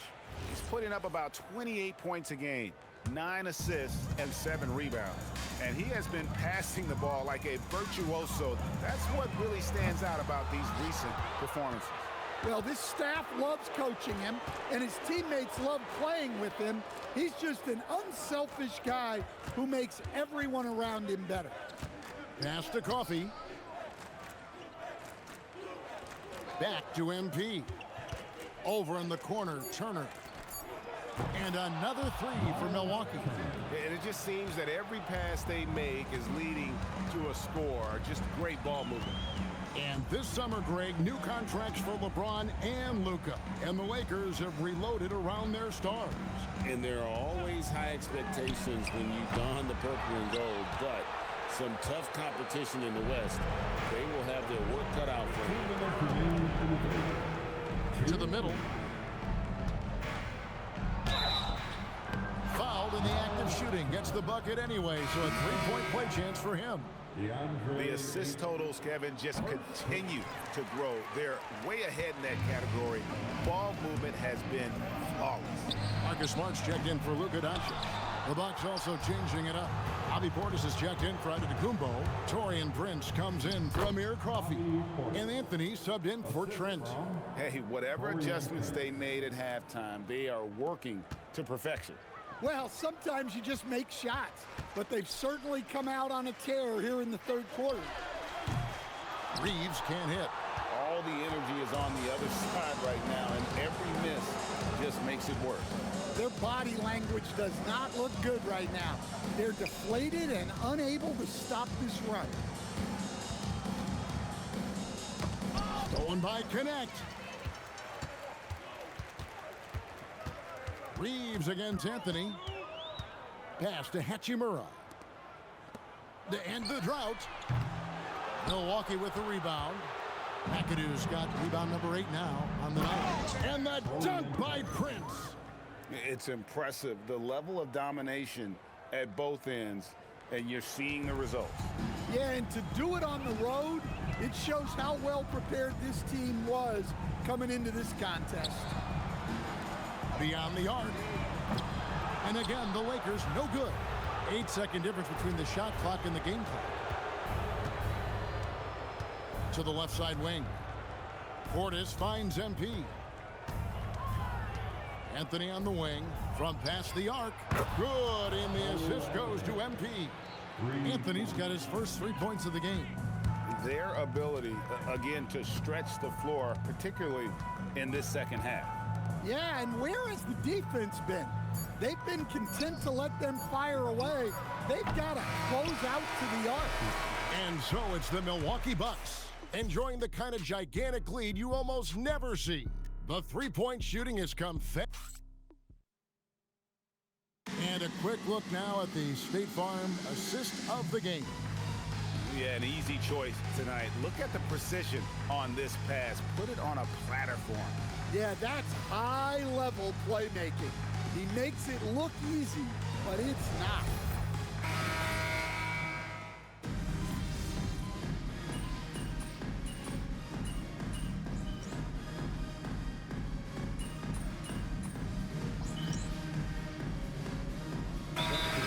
He's putting up about 28 points a game, 9 assists, and 7 rebounds. And he has been passing the ball like a virtuoso. That's what really stands out about these recent performances. Well, this staff loves coaching him, and his teammates love playing with him. He's just an unselfish guy who makes everyone around him better. Pass to Coffee. Back to MP. Over in the corner, Turner. And another three for Milwaukee. And it just seems that every pass they make is leading to a score. Just great ball movement. And this summer, Greg, new contracts for LeBron and Luka. And the Lakers have reloaded around their stars. And there are always high expectations when you don the purple and gold, but some tough competition in the West. They will have their work cut out for them. To the middle. Fouled in the act of shooting. Gets the bucket anyway, so a three-point play chance for him. The assist totals, Kevin, just continue to grow. They're way ahead in that category. Ball movement has been flawless. Marcus Smart's checked in for Luka Doncic. The Bucks also changing it up. Bobby Portis is checked in for Antetokounmpo. Taurean Prince comes in for Amir Coffey. And Anthony subbed in for Trent. Hey, whatever adjustments they made at halftime, they are working to perfection. Well, sometimes you just make shots, but they've certainly come out on a tear here in the third quarter. Reeves can't hit. All the energy is on the other side right now, and every miss just makes it worse. Their body language does not look good right now. They're deflated and unable to stop this run. Stolen by Connect. Reeves against Anthony. Pass to Hachimura. To end the drought. Milwaukee with the rebound. McAdoo's got rebound number 8 now on the night. And the dunk by Prince. It's impressive, the level of domination at both ends, and you're seeing the results. Yeah, and to do it on the road, it shows how well prepared this team was coming into this contest. Beyond the arc. And again, the Lakers no good. 8-second difference between the shot clock and the game clock. To the left side wing. Portis finds MP. Anthony on the wing from past the arc. Good, and the assist goes to MP. Anthony's got his first 3 points of the game. Their ability, again, to stretch the floor, particularly in this second half. Yeah, and where has the defense been? They've been content to let them fire away. They've got to close out to the arc. And so it's the Milwaukee Bucks enjoying the kind of gigantic lead you almost never see. The three-point shooting has come fast. And a quick look now at the State Farm assist of the game. Yeah, an easy choice tonight. Look at the precision on this pass. Put it on a platter for him. Yeah, that's high-level playmaking. He makes it look easy, but it's not.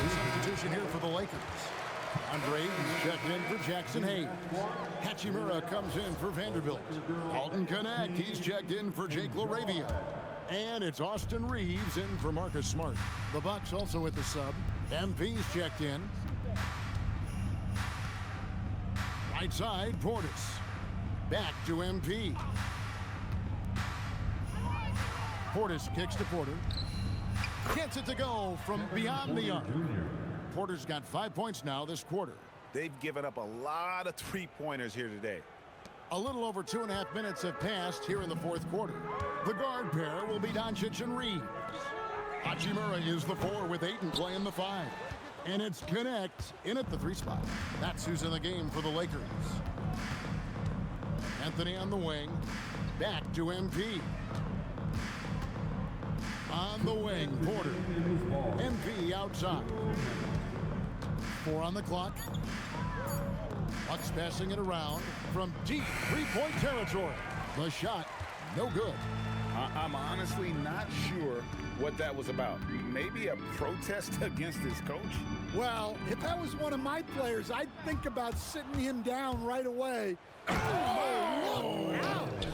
Substitution here for the Lakers. Andre is checked in for Jackson Hayes. Hachimura comes in for Vanderbilt. Alton Connect, he's checked in for Jake LaRavia. And it's Austin Reeves in for Marcus Smart. The Bucks also with the sub. MP's checked in. Right side, Portis. Back to MP. Portis kicks to Porter. Gets it to go from beyond the arc. Porter's got 5 points now this quarter. They've given up a lot of three-pointers here today. A little over 2.5 minutes have passed here in the fourth quarter. The guard pair will be Doncic and Reeves. Hachimura is the 4 with 8 and play in the 5. And it's Connect in at the 3 spot. That's who's in the game for the Lakers. Anthony on the wing. Back to MP. On the wing, Porter. MP outside. 4 on the clock. Bucks passing it around from deep three-point territory. The shot, no good. I'm honestly not sure what that was about. Maybe a protest against his coach? Well, if that was one of my players, I'd think about sitting him down right away. Oh, look out!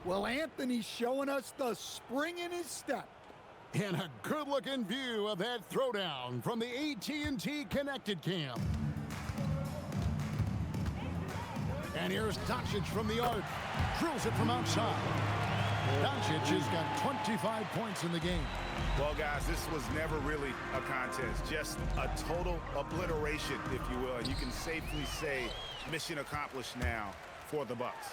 Well, Anthony's showing us the spring in his step. And a good-looking view of that throwdown from the AT&T Connected Cam. And here's Doncic from the arc. Drills it from outside. Doncic has got 25 points in the game. Well, guys, this was never really a contest, just a total obliteration, if you will. And you can safely say mission accomplished now for the Bucks.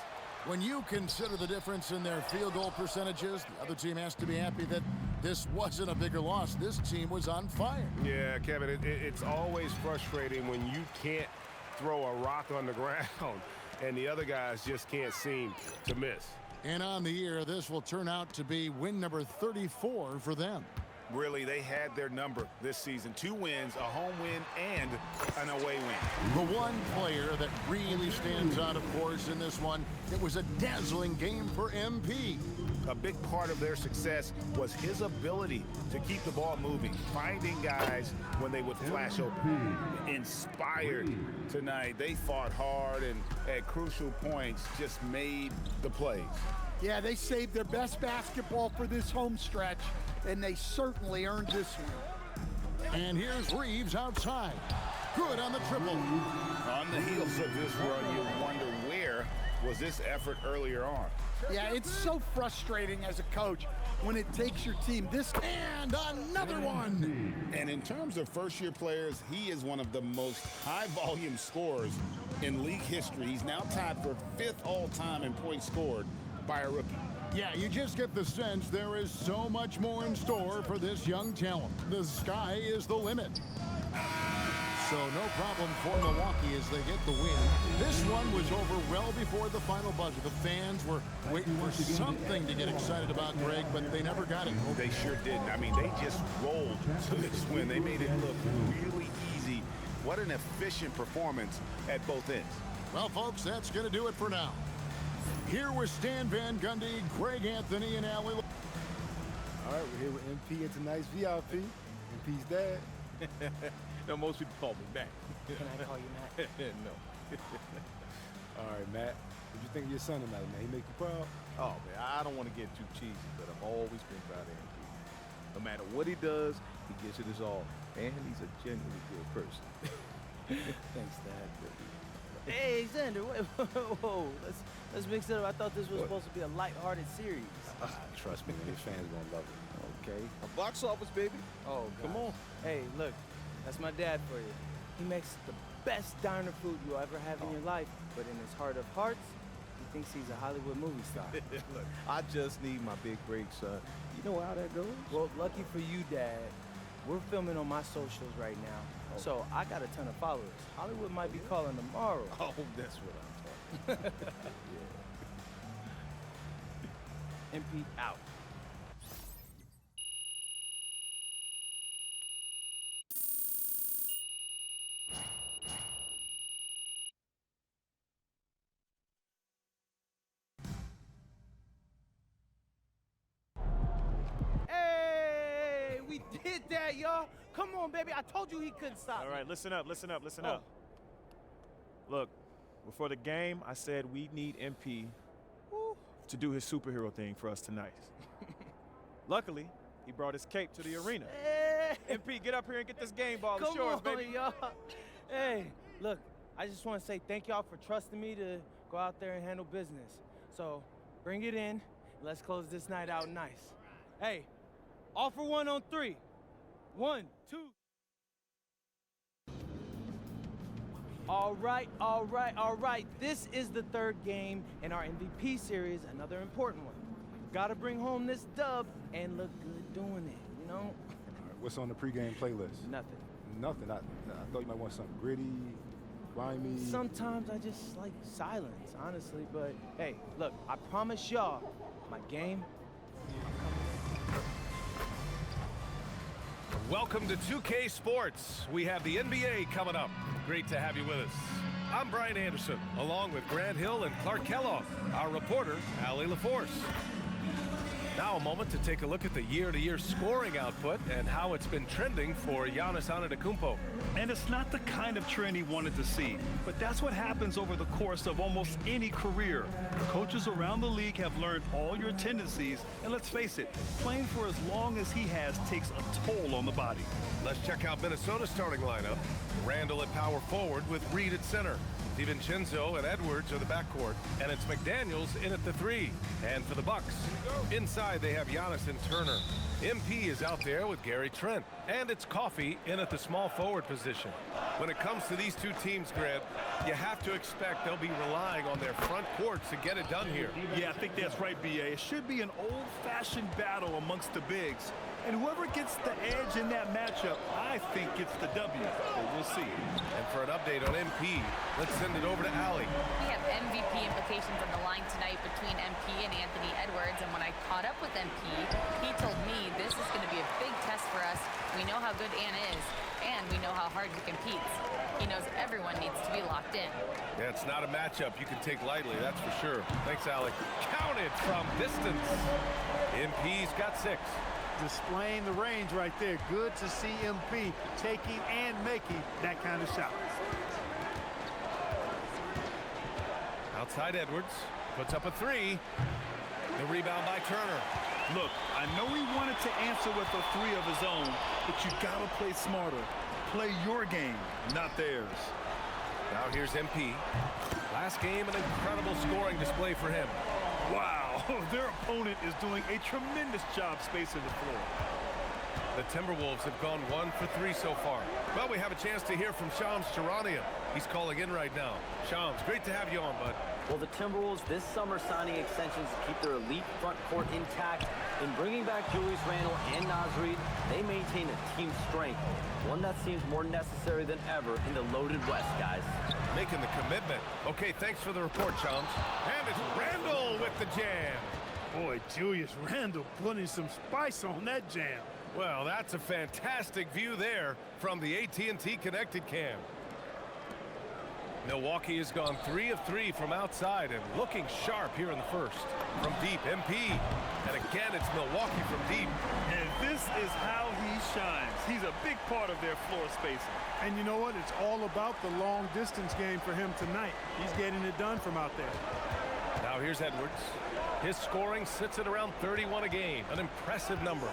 When you consider the difference in their field goal percentages, the other team has to be happy that this wasn't a bigger loss. This team was on fire. Yeah, Kevin, it's always frustrating when you can't throw a rock on the ground and the other guys just can't seem to miss. And on the year, this will turn out to be win number 34 for them. Really, they had their number this season. 2 wins, a home win, and an away win. The one player that really stands out, of course, in this one, it was a dazzling game for MP. A big part of their success was his ability to keep the ball moving, finding guys when they would flash open. Inspired tonight. They fought hard and at crucial points just made the plays. Yeah, they saved their best basketball for this home stretch, and they certainly earned this one. And here's Reeves outside. Good on the triple. On the heels of this run, you wonder where was this effort earlier on. Yeah, it's so frustrating as a coach when it takes your team this. And another one. And in terms of first-year players, he is one of the most high-volume scorers in league history. He's now tied for 5th all-time in points scored by a rookie. Yeah, you just get the sense there is so much more in store for this young talent. The sky is the limit. So no problem for Milwaukee as they get the win. This one was over well before the final buzzer. The fans were waiting for something to get excited about, Greg, but they never got it. They sure didn't. I mean, they just rolled to this win. They made it look really easy. What an efficient performance at both ends. Well, folks, that's going to do it for now. Here with Stan Van Gundy, Greg Anthony, and Allie. All right, we're here with MP and tonight's VIP. MP's dad. No, most people call me Matt. Can I call you Matt? No. All right, Matt. What you think of your son tonight, man? He make you proud? Oh, man, I don't want to get too cheesy, but I've always been proud of him. No matter what he does, he gives it his all. And he's a genuinely good person. Thanks, Dad. Hey, Xander, wait, whoa. Let's mix it up. I thought this was supposed to be a lighthearted series. Trust me, man, his fans gonna love it. Okay. A box office, baby. Oh, God. Come on. Hey, look, that's my dad for you. He makes the best diner food you'll ever have in your life, but in his heart of hearts, he thinks he's a Hollywood movie star. Look, I just need my big break, son. You know how that goes? Well, lucky for you, Dad, we're filming on my socials right now, so I got a ton of followers. Hollywood might be calling tomorrow. Oh, that's what I'm talking about. Yeah. MP out. Hey, we did that, y'all. Come on, baby. I told you he couldn't stop. All right, listen up, listen up, listen up. Look, before the game, I said we need MP to do his superhero thing for us tonight. Luckily, he brought his cape to the arena. Hey. MP, get up here and get this game ball. Come It's yours, on, baby. y'all. Hey, look, I just want to say thank y'all for trusting me to go out there and handle business. So bring it in. Let's close this night out nice. Hey, all for one on 3. 1, 2. All right. This is the 3rd game in our MVP series, another important one. Gotta bring home this dub and look good doing it, you know? All right, what's on the pregame playlist? Nothing. Nothing. I thought you might want something gritty, grimy. Sometimes I just like silence, honestly, but hey, look, I promise y'all, my game. Welcome to 2K Sports. We have the NBA coming up. Great to have you with us. I'm Brian Anderson, along with Grant Hill and Clark Kellogg, our reporter, Allie LaForce. Now a moment to take a look at the year-to-year scoring output and how it's been trending for Giannis Antetokounmpo. And it's not the kind of trend he wanted to see, but that's what happens over the course of almost any career. Coaches around the league have learned all your tendencies, and let's face it, playing for as long as he has takes a toll on the body. Let's check out Minnesota's starting lineup. Randall at power forward with Reed at center. DiVincenzo and Edwards are the backcourt, and it's McDaniels in at the 3. And for the Bucks, inside they have Giannis and Turner. MP is out there with Gary Trent, and it's Coffey in at the small forward position. When it comes to these two teams, Grant, you have to expect they'll be relying on their front courts to get it done here. Yeah, I think that's right, B.A. It should be an old-fashioned battle amongst the bigs. And whoever gets the edge in that matchup, I think gets the W. But we'll see. And for an update on MP, let's send it over to Allie. We have MVP implications on the line tonight between MP and Anthony Edwards, and when I caught up with MP, he told me this is going to be a big test for us. We know how good Ann is, and we know how hard he competes. He knows everyone needs to be locked in. Yeah, it's not a matchup you can take lightly, that's for sure. Thanks, Allie. Counted from distance. MP's got 6. Displaying the range right there. Good to see MP taking and making that kind of shot. Outside Edwards, puts up a 3. The rebound by Turner. Look, I know he wanted to answer with a 3 of his own, but you gotta play smarter. Play your game, not theirs. Now here's MP. Last game, an incredible scoring display for him. Wow, their opponent is doing a tremendous job spacing the floor. The Timberwolves have gone 1 for 3 so far. Well, we have a chance to hear from Shams Charania. He's calling in right now. Shams, great to have you on, bud. Well, the Timberwolves this summer signing extensions to keep their elite front court intact. In bringing back Julius Randle and Naz Reid, they maintain a team strength, one that seems more necessary than ever in the loaded West, guys. Making the commitment. Okay, thanks for the report, Shams. And it's Randle with the jam. Boy, Julius Randle putting some spice on that jam. Well, that's a fantastic view there from the AT&T Connected Cam. Milwaukee has gone 3 of 3 from outside and looking sharp here in the first. From deep, MP. And again, it's Milwaukee from deep. And this is how he shines. He's a big part of their floor spacing. And you know what? It's all about the long distance game for him tonight. He's getting it done from out there. Now here's Edwards. His scoring sits at around 31 a game. An impressive number.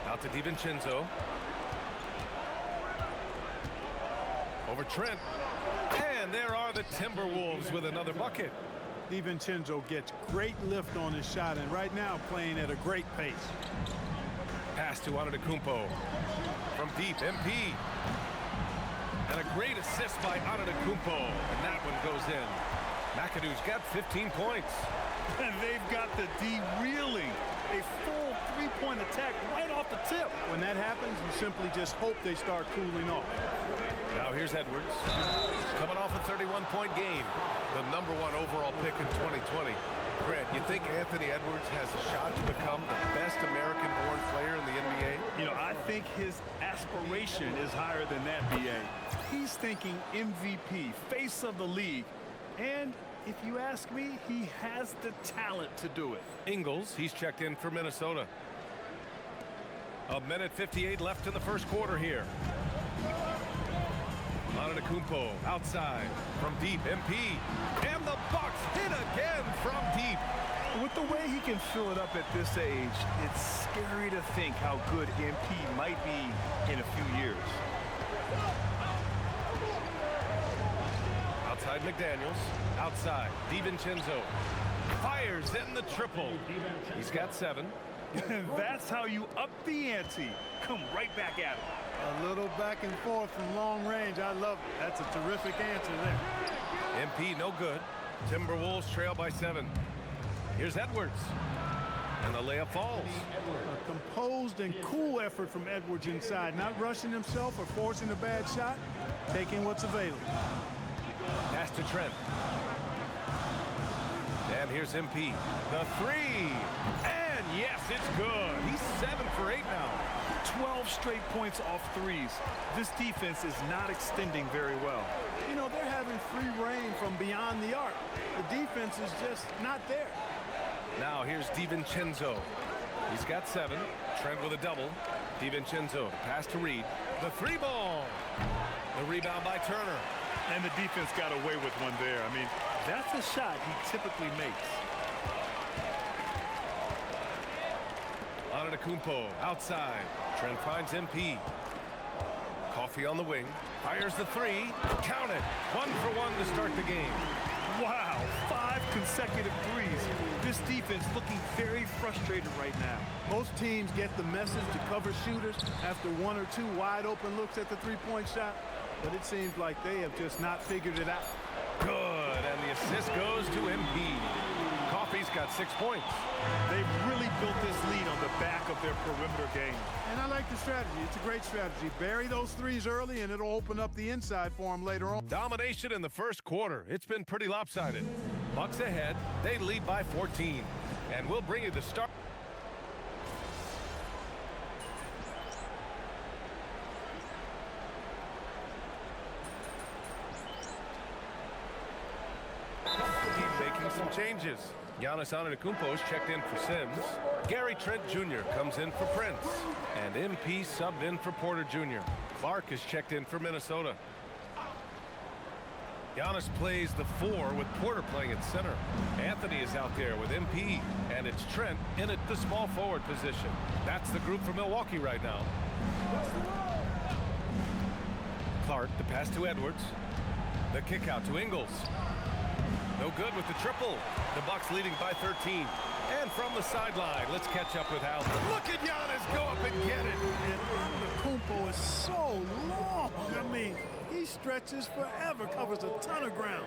Out to DiVincenzo. Over Trent. And there are the Timberwolves with another bucket. DiVincenzo gets great lift on his shot, and right now playing at a great pace. Pass to Antetokounmpo. From deep, MP. And a great assist by Antetokounmpo. And that one goes in. McAdoo's got 15 points. And they've got the D reeling. A full three-point attack right off the tip. When that happens, you simply just hope they start cooling off. Now here's Edwards. Coming off a 31-point game. The #1 overall pick in 2020. Grant, you think Anthony Edwards has a shot to become the best American-born player in the NBA? You know, I think his aspiration is higher than that, B.A. He's thinking MVP, face of the league. And if you ask me, he has the talent to do it. Ingles, he's checked in for Minnesota. 1:58 left in the first quarter here. Antetokounmpo outside from deep, MP. And the Bucks hit again from deep. With the way he can fill it up at this age, it's scary to think how good MP might be in a few years. Outside McDaniels. Outside DiVincenzo. Fires in the triple. He's got 7. And that's how you up the ante. Come right back at him. A little back and forth from long range. I love it. That's a terrific answer there. MP no good. Timberwolves trail by 7. Here's Edwards. And the layup falls. A composed and cool effort from Edwards inside. Not rushing himself or forcing a bad shot. Taking what's available. Pass to Trent. And here's MP. The 3. And yes, it's good. He's 7 for 8 now. 12 straight points off threes. This defense is not extending very well. You know, they're having free reign from beyond the arc. The defense is just not there. Now here's DiVincenzo. He's got 7. Trent with a double. DiVincenzo, pass to Reid. The 3 ball. The rebound by Turner. And the defense got away with one there. I mean, that's a shot he typically makes. Antetokounmpo outside. Trent finds MP. Coffee on the wing. Fires the three. Count it. 1 for 1 to start the game. Wow, 5 consecutive threes. This defense looking very frustrated right now. Most teams get the message to cover shooters after 1 or 2 wide open looks at the three-point shot, but it seems like they have just not figured it out. Good, and the assist goes to MP. Coffee's got 6 points. They've really built this lead on the back of their perimeter game. And I like the strategy. It's a great strategy. Bury those threes early, and it'll open up the inside for them later on. Domination in the first quarter. It's been pretty lopsided. Bucks ahead. They lead by 14. And we'll bring you the start. Making some changes. Giannis Antetokounmpo's checked in for Sims. Gary Trent Jr. comes in for Prince. And MP subbed in for Porter Jr. Clark is checked in for Minnesota. Giannis plays the 4 with Porter playing at center. Anthony is out there with MP. And it's Trent in at the small forward position. That's the group for Milwaukee right now. Clark, the pass to Edwards. The kick out to Ingles. No good with the triple. The Bucks leading by 13. And from the sideline, let's catch up with Al. Look at Giannis go up and get it. And Antetokounmpo is so long. I mean, he stretches forever, covers a ton of ground.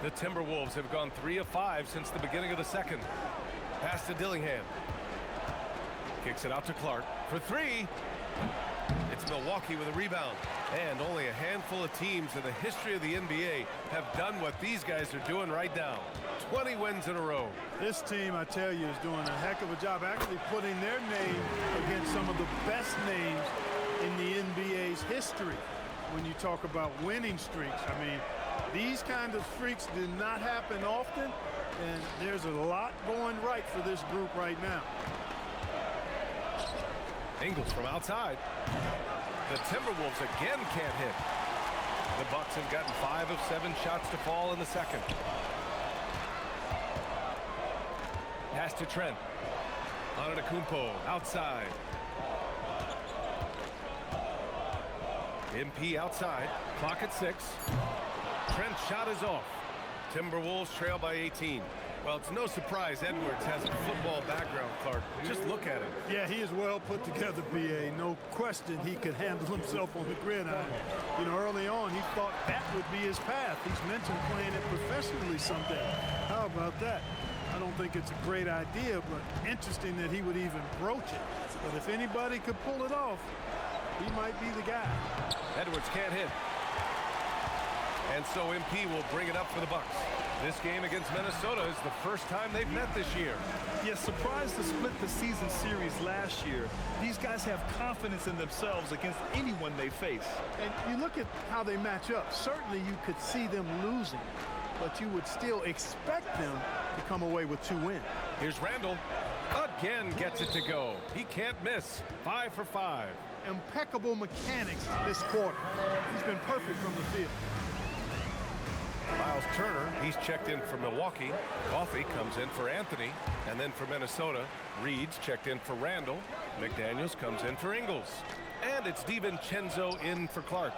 The Timberwolves have gone 3 of 5 since the beginning of the second. Pass to Dillingham. Kicks it out to Clark for 3. It's Milwaukee with a rebound. And only a handful of teams in the history of the NBA have done what these guys are doing right now. 20 wins in a row. This team, I tell you, is doing a heck of a job actually putting their name against some of the best names in the NBA's history. When you talk about winning streaks, I mean, these kind of streaks do not happen often, and there's a lot going right for this group right now. Ingles from outside. The Timberwolves again can't hit. The Bucks have gotten 5 of 7 shots to fall in the second. Pass to Trent. Antetokounmpo outside. MP outside. Clock at 6. Trent's shot is off. Timberwolves trail by 18. Well, it's no surprise Edwards has a football background, Clark. Just look at him. Yeah, he is well put together, B.A. No question he could handle himself on the gridiron. You know, early on, he thought that would be his path. He's mentioned playing it professionally someday. How about that? I don't think it's a great idea, but interesting that he would even broach it. But if anybody could pull it off, he might be the guy. Edwards can't hit. And so MP will bring it up for the Bucks. This game against Minnesota is the first time they've met this year. Yeah, surprised to split the season series last year. These guys have confidence in themselves against anyone they face. And you look at how they match up. Certainly you could see them losing, but you would still expect them to come away with 2 wins. Here's Randall. Again gets it to go. He can't miss. 5 for 5. Impeccable mechanics this quarter. He's been perfect from the field. Miles Turner, he's checked in for Milwaukee. Coffee comes in for Anthony. And then for Minnesota, Reed's checked in for Randall. McDaniels comes in for Ingles. And it's DiVincenzo in for Clark.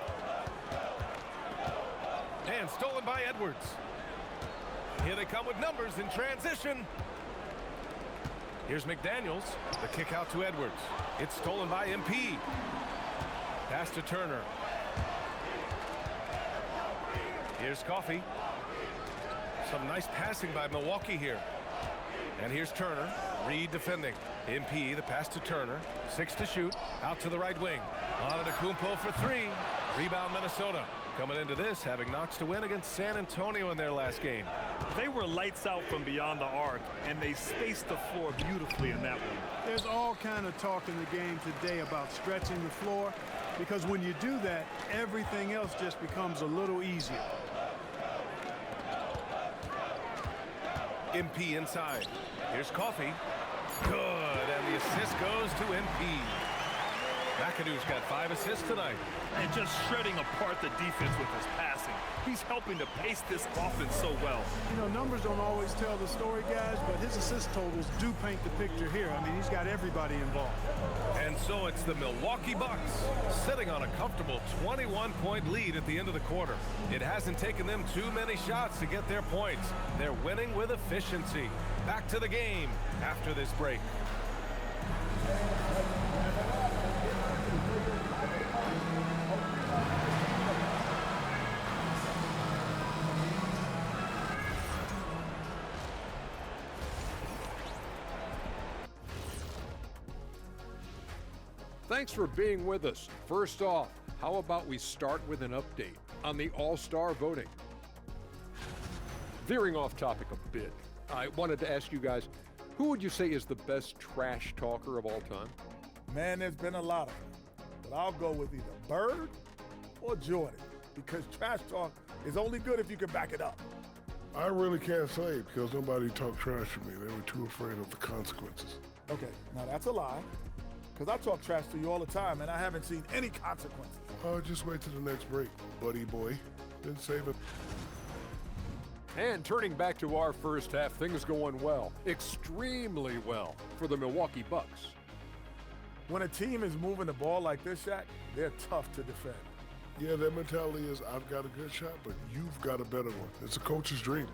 And stolen by Edwards. Here they come with numbers in transition. Here's McDaniels. The kick out to Edwards. It's stolen by MP. Pass to Turner. Here's Coffee. Some nice passing by Milwaukee here. And here's Turner. Reed defending. MP, the pass to Turner. 6 to shoot. Out to the right wing. Antetokounmpo for 3. Rebound Minnesota. Coming into this, having knocks to win against San Antonio in their last game. They were lights out from beyond the arc, and they spaced the floor beautifully in that one. There's all kind of talk in the game today about stretching the floor, because when you do that, everything else just becomes a little easier. MP inside. Here's Coffee. Good, and the assist goes to MP. McAdoo's got 5 assists tonight. And just shredding apart the defense with his passing. He's helping to pace this offense so well. You know, numbers don't always tell the story, guys, but his assist totals do paint the picture here. I mean, he's got everybody involved. And so it's the Milwaukee Bucks sitting on a comfortable 21-point lead at the end of the quarter. It hasn't taken them too many shots to get their points. They're winning with efficiency. Back to the game after this break. Thanks for being with us. First off, how about we start with an update on the All-Star voting? Veering off topic a bit, I wanted to ask you guys, who would you say is the best trash talker of all time? Man, there's been a lot of them, but I'll go with either Bird or Jordan, because trash talk is only good if you can back it up. I really can't say because nobody talked trash to me. They were too afraid of the consequences. Okay, now that's a lie, because I talk trash to you all the time, and I haven't seen any consequences. Just wait till the next break, buddy boy. Then save it. And turning back to our first half, things going well, extremely well for the Milwaukee Bucks. When a team is moving the ball like this, Shaq, they're tough to defend. Yeah, their mentality is, I've got a good shot, but you've got a better one. It's a coach's dream.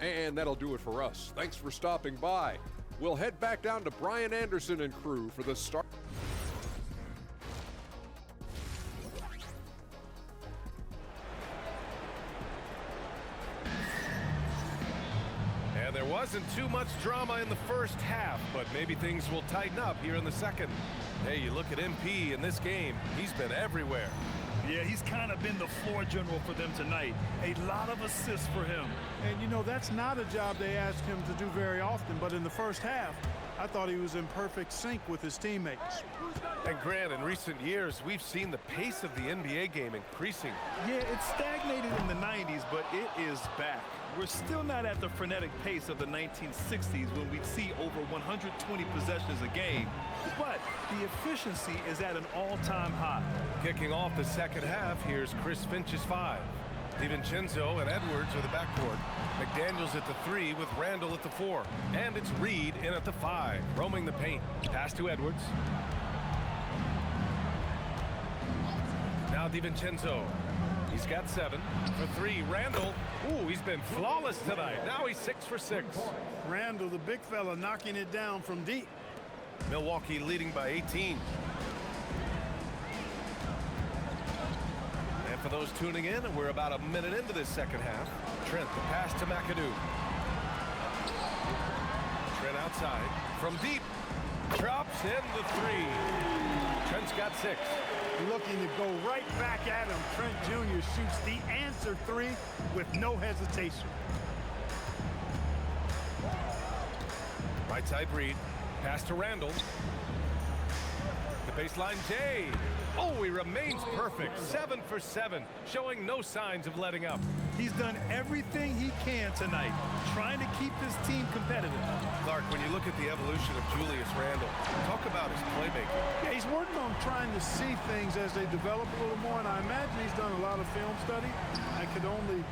And that'll do it for us. Thanks for stopping by. We'll head back down to Brian Anderson and crew for the start. And there wasn't too much drama in the first half, but maybe things will tighten up here in the second. Hey, you look at MP in this game, he's been everywhere. Yeah, he's kind of been the floor general for them tonight. A lot of assists for him. And, you know, that's not a job they ask him to do very often, but in the first half, I thought he was in perfect sync with his teammates. And Grant, in recent years, we've seen the pace of the NBA game increasing. Yeah, it stagnated in the 90s, but it is back. We're still not at the frenetic pace of the 1960s when we'd see over 120 possessions a game, but the efficiency is at an all-time high. Kicking off the second half, here's Chris Finch's 5. DiVincenzo and Edwards are the backcourt. McDaniels at the 3 with Randall at the 4. And it's Reed in at the 5, roaming the paint. Pass to Edwards. Now DiVincenzo. He's got 7. For 3, Randall. Ooh, he's been flawless tonight. Now he's 6 for 6. Randall, the big fella, knocking it down from deep. Milwaukee leading by 18. And for those tuning in, we're about a minute into this second half. Trent, the pass to McAdoo. Trent outside. From deep. Drops in the 3. Trent's got 6. Looking to go right back at him. Trent Jr. shoots the answer 3 with no hesitation. Right side Reed. Pass to Randall. The baseline Jay. Oh, he remains perfect. 7 for 7, showing no signs of letting up. He's done everything he can tonight, trying to keep this team competitive. Clark, when you look at the evolution of Julius Randle, talk about his playmaking. Yeah, he's working on trying to see things as they develop a little more, and I imagine he's done a lot of film study. I could only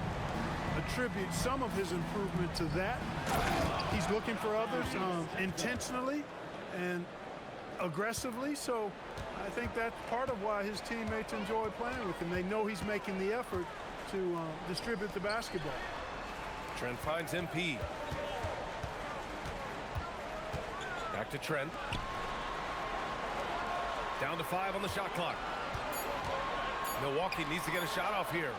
attribute some of his improvement to that. He's looking for others intentionally and aggressively, so I think that's part of why his teammates enjoy playing with him. They know he's making the effort to distribute the basketball. Trent finds MP. Back to Trent. Down to 5 on the shot clock. Milwaukee needs to get a shot off here.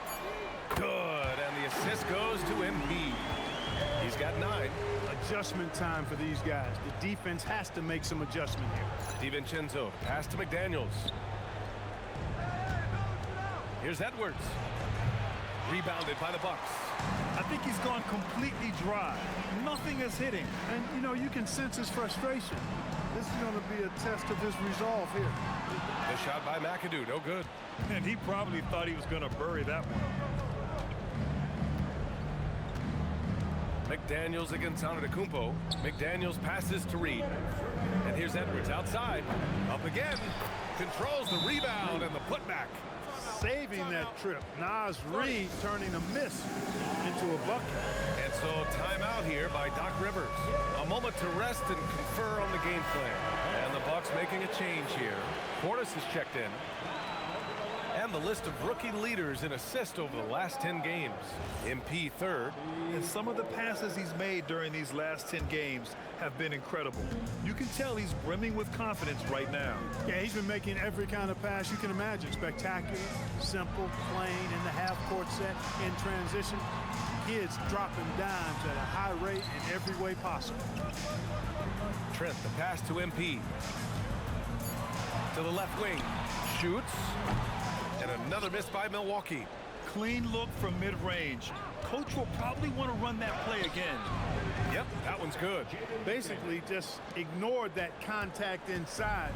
Good, and the assist goes to MP. He's got 9. Adjustment time for these guys. The defense has to make some adjustment here. DiVincenzo, pass to McDaniels. Here's Edwards. Rebounded by the Bucks. I think he's gone completely dry. Nothing is hitting. And, you know, you can sense his frustration. This is going to be a test of his resolve here. The shot by McAdoo, no good. And he probably thought he was going to bury that one. McDaniels against Antetokounmpo. McDaniels passes to Reed. And here's Edwards outside. Up again. Controls the rebound and the putback. Saving that trip. Nas Reed turning a miss into a bucket. And so timeout here by Doc Rivers. A moment to rest and confer on the game plan. And the Bucks making a change here. Portis is checked in. And the list of rookie leaders in assists over the last 10 games. MP third. And some of the passes he's made during these last 10 games have been incredible. You can tell he's brimming with confidence right now. Yeah, he's been making every kind of pass you can imagine. Spectacular, simple, plain, in the half-court set, in transition. Kids dropping dimes at a high rate in every way possible. Trent, the pass to MP. To the left wing. Shoots. And another miss by Milwaukee. Clean look from mid-range. Coach will probably want to run that play again. Yep, that one's good. Basically just ignored that contact inside.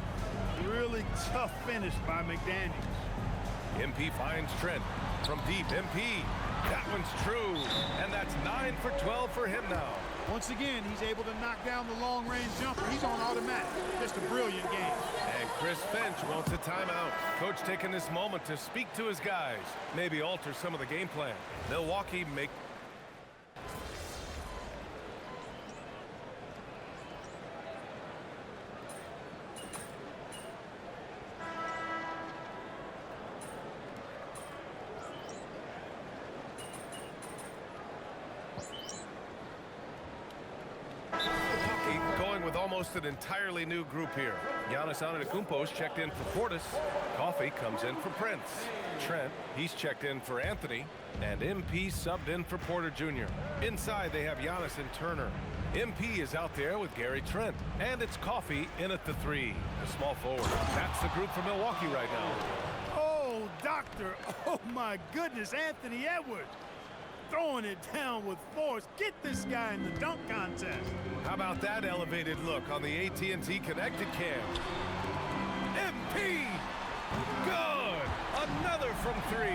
Really tough finish by McDaniels. MP finds Trent from deep. MP, that one's true. And that's 9 for 12 for him now. Once again, he's able to knock down the long-range jumper. He's on automatic. Just a brilliant game. And Chris Finch wants a timeout. Coach taking this moment to speak to his guys. Maybe alter some of the game plan. Milwaukee make... with almost an entirely new group here. Giannis Antetokounmpo's checked in for Portis. Coffee comes in for Prince. Trent, he's checked in for Anthony. And MP subbed in for Porter Jr. Inside, they have Giannis and Turner. MP is out there with Gary Trent. And it's Coffee in at the 3. The small forward. That's the group for Milwaukee right now. Oh, doctor. Oh, my goodness. Anthony Edwards. Throwing it down with force. Get this guy in the dunk contest. How about that elevated look on the AT&T connected cam? MP! Good! Another from 3.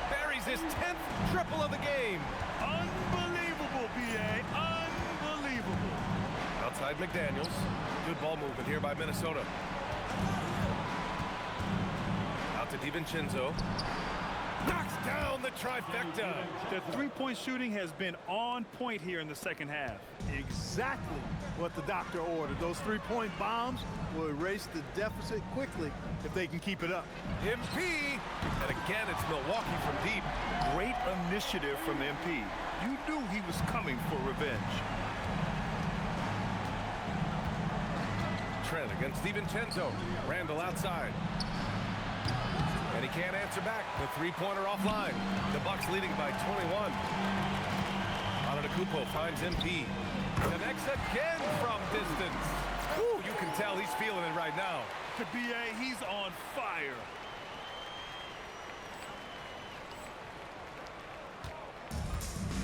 Buries his 10th triple of the game. Unbelievable, B.A. Unbelievable. Outside McDaniels. Good ball movement here by Minnesota. Out to DiVincenzo. Knocks down the trifecta. The three-point shooting has been on point here in the second half. Exactly what the doctor ordered. Those three-point bombs will erase the deficit quickly if they can keep it up. MP! And again, it's Milwaukee from deep. Great initiative from MP. You knew he was coming for revenge. Trent against DiVincenzo. Randall outside. And he can't answer back. The three-pointer offline. The Bucks leading by 21. Antetokounmpo finds MP. Connects again from distance. Ooh, you can tell he's feeling it right now. To BA, he's on fire.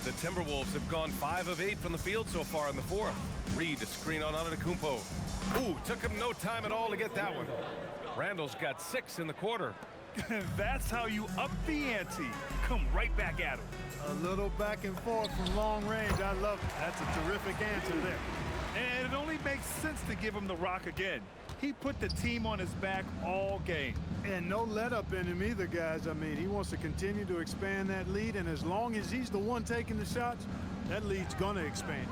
The Timberwolves have gone 5 of 8 from the field so far in the fourth. Reed to screen on Antetokounmpo. Ooh, took him no time at all to get that one. Randall's got 6 in the quarter. That's how you up the ante. Come right back at him. A little back and forth from long range. I love it. That's a terrific answer there. And it only makes sense to give him the rock again. He put the team on his back all game. And no let up in him either, guys. I mean, he wants to continue to expand that lead, and as long as he's the one taking the shots, that lead's going to expand.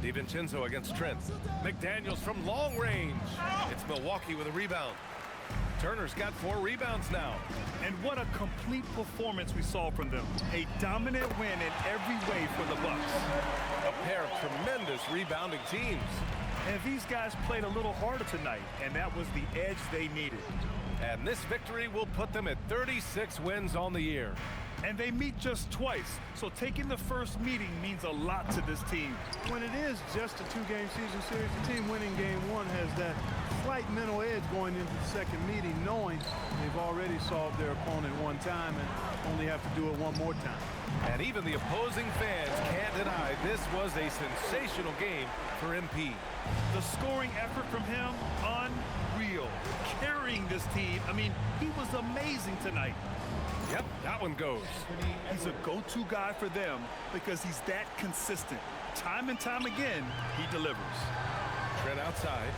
DiVincenzo against Trent. McDaniels from long range. It's Milwaukee with a rebound. Turner's got 4 rebounds now. And what a complete performance we saw from them. A dominant win in every way for the Bucks. A pair of tremendous rebounding teams. And these guys played a little harder tonight, and that was the edge they needed. And this victory will put them at 36 wins on the year. And they meet just twice, so taking the first meeting means a lot to this team. When it is just a 2-game season series, the team winning game 1 has that slight mental edge going into the second meeting, knowing they've already solved their opponent one time and only have to do it one more time. And even the opposing fans can't deny this was a sensational game for MP. The scoring effort from him, unreal. Carrying this team, I mean, he was amazing tonight. Yep, that one goes. He's a go-to guy for them because he's that consistent. Time and time again, he delivers. Trent outside.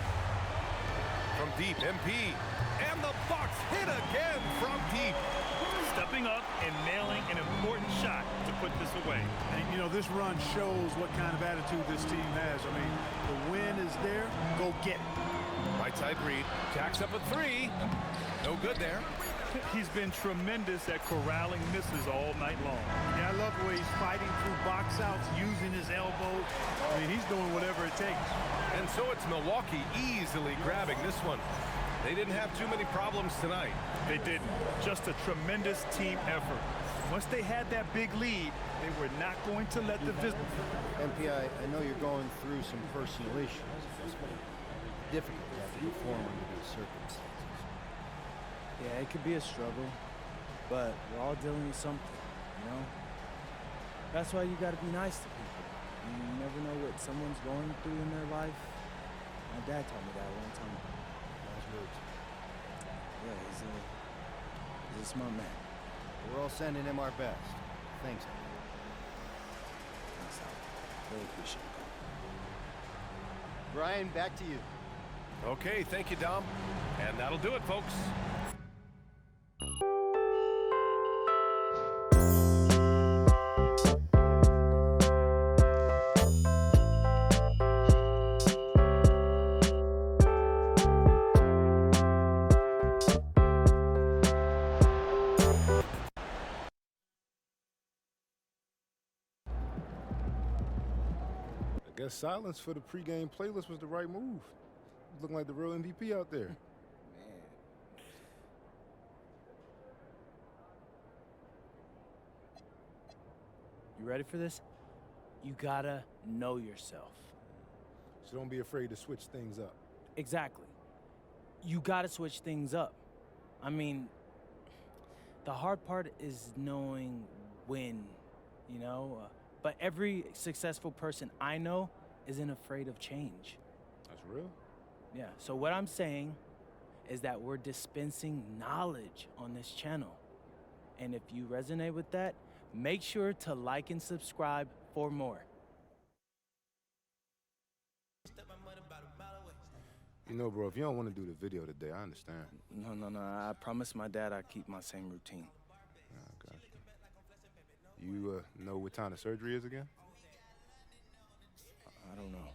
From deep, MP. And the Bucks hit again from deep. Stepping up and nailing an important shot to put this away. And, you know, this run shows what kind of attitude this team has. I mean, the win is there. Go get it. Right side Reed. Jacks up a three. No good there. He's been tremendous at corralling misses all night long. Yeah, I love the way he's fighting through box outs, using his elbows. I mean, he's doing whatever it takes. And so it's Milwaukee easily grabbing this one. They didn't have too many problems tonight. They didn't. Just a tremendous team effort. Once they had that big lead, they were not going to let the visitor. MP, I know you're going through some personal issues. It's difficult to have to perform under these circumstances. Yeah, it could be a struggle, but we're all dealing with something, you know? That's why you gotta be nice to people. You never know what someone's going through in their life. My dad told me that one time. Yeah, he's a smart man. We're all sending him our best. Thanks. Thanks, Al. Really appreciate it. Brian, back to you. Okay, thank you, Dom. And that'll do it, folks. I guess silence for the pregame playlist was the right move. Looking like the real MVP out there. You ready for this? You gotta know yourself. So don't be afraid to switch things up. Exactly. You gotta switch things up. I mean, the hard part is knowing when, you know? But every successful person I know isn't afraid of change. That's real? Yeah, so what I'm saying is that we're dispensing knowledge on this channel. And if you resonate with that, make sure to like and subscribe for more. You know, bro, if you don't want to do the video today, I understand. No. I promised my dad I'd keep my same routine. I got you. You know what time the surgery is again? I don't know.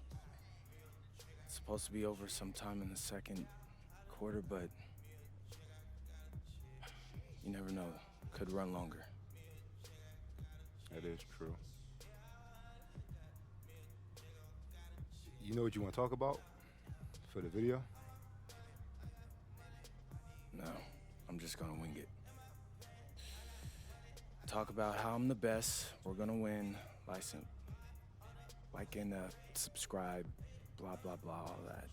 It's supposed to be over sometime in the second quarter, but you never know. Could run longer. That is true. You know what you want to talk about for the video? No, I'm just gonna wing it. Talk about how I'm the best, we're gonna win, like and subscribe, blah, blah, blah, all that.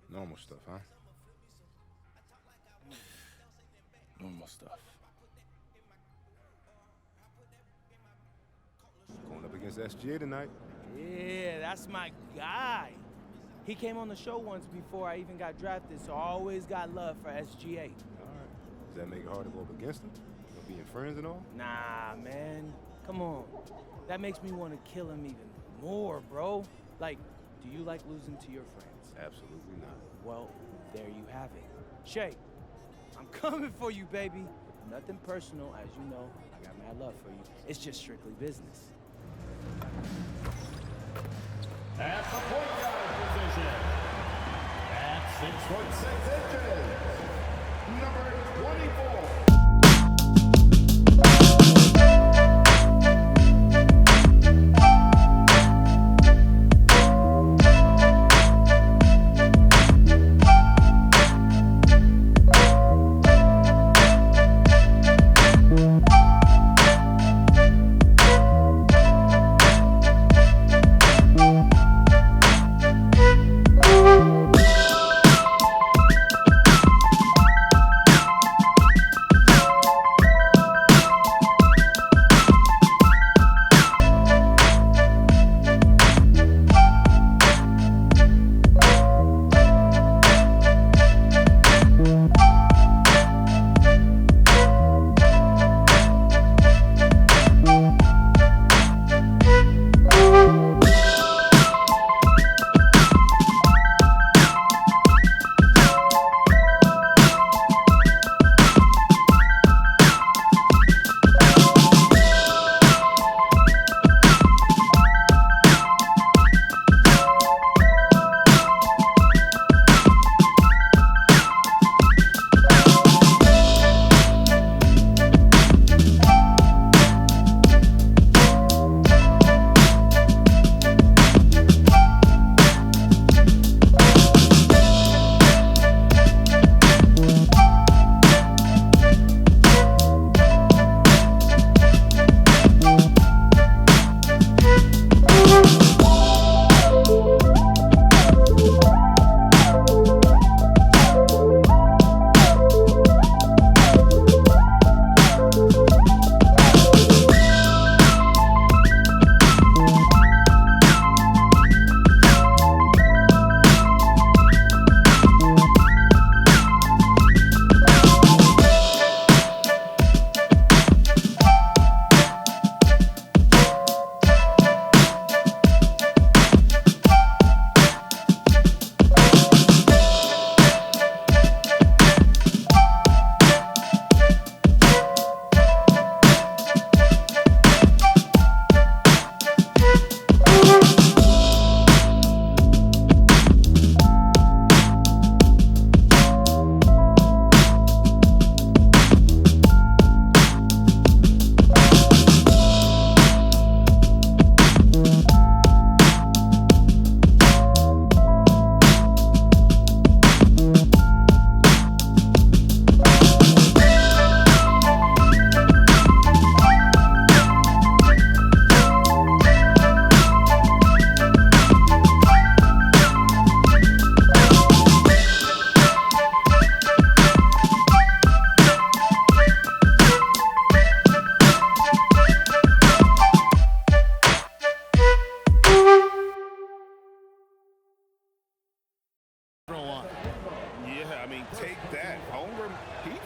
Normal stuff, huh? Normal stuff. Going up against SGA tonight. Yeah, that's my guy. He came on the show once before I even got drafted, so I always got love for SGA. All right. Does that make it hard to go up against him? Being friends and all? Nah, man. Come on. That makes me want to kill him even more, bro. Like, do you like losing to your friends? Absolutely not. Well, there you have it. Shay, I'm coming for you, baby. Nothing personal, as you know. I got mad love for you. It's just strictly business. At the point guard position, at 6'6" inches, number 24.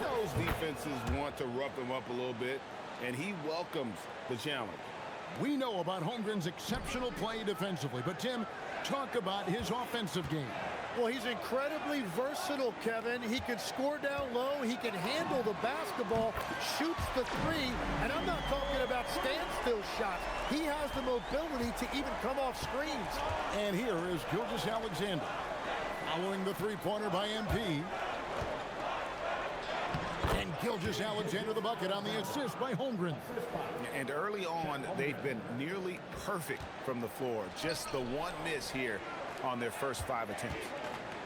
Those defenses want to rough him up a little bit, and he welcomes the challenge. We know about Holmgren's exceptional play defensively, but Tim, talk about his offensive game. Well, he's incredibly versatile, Kevin. He can score down low. He can handle the basketball, shoots the three, and I'm not talking about standstill shots. He has the mobility to even come off screens. And here is Gilgeous-Alexander following the three-pointer by MP. And Gilgeous-Alexander the bucket on the assist by Holmgren. And early on, they've been nearly perfect from the floor. Just the one miss here on their first 5 attempts.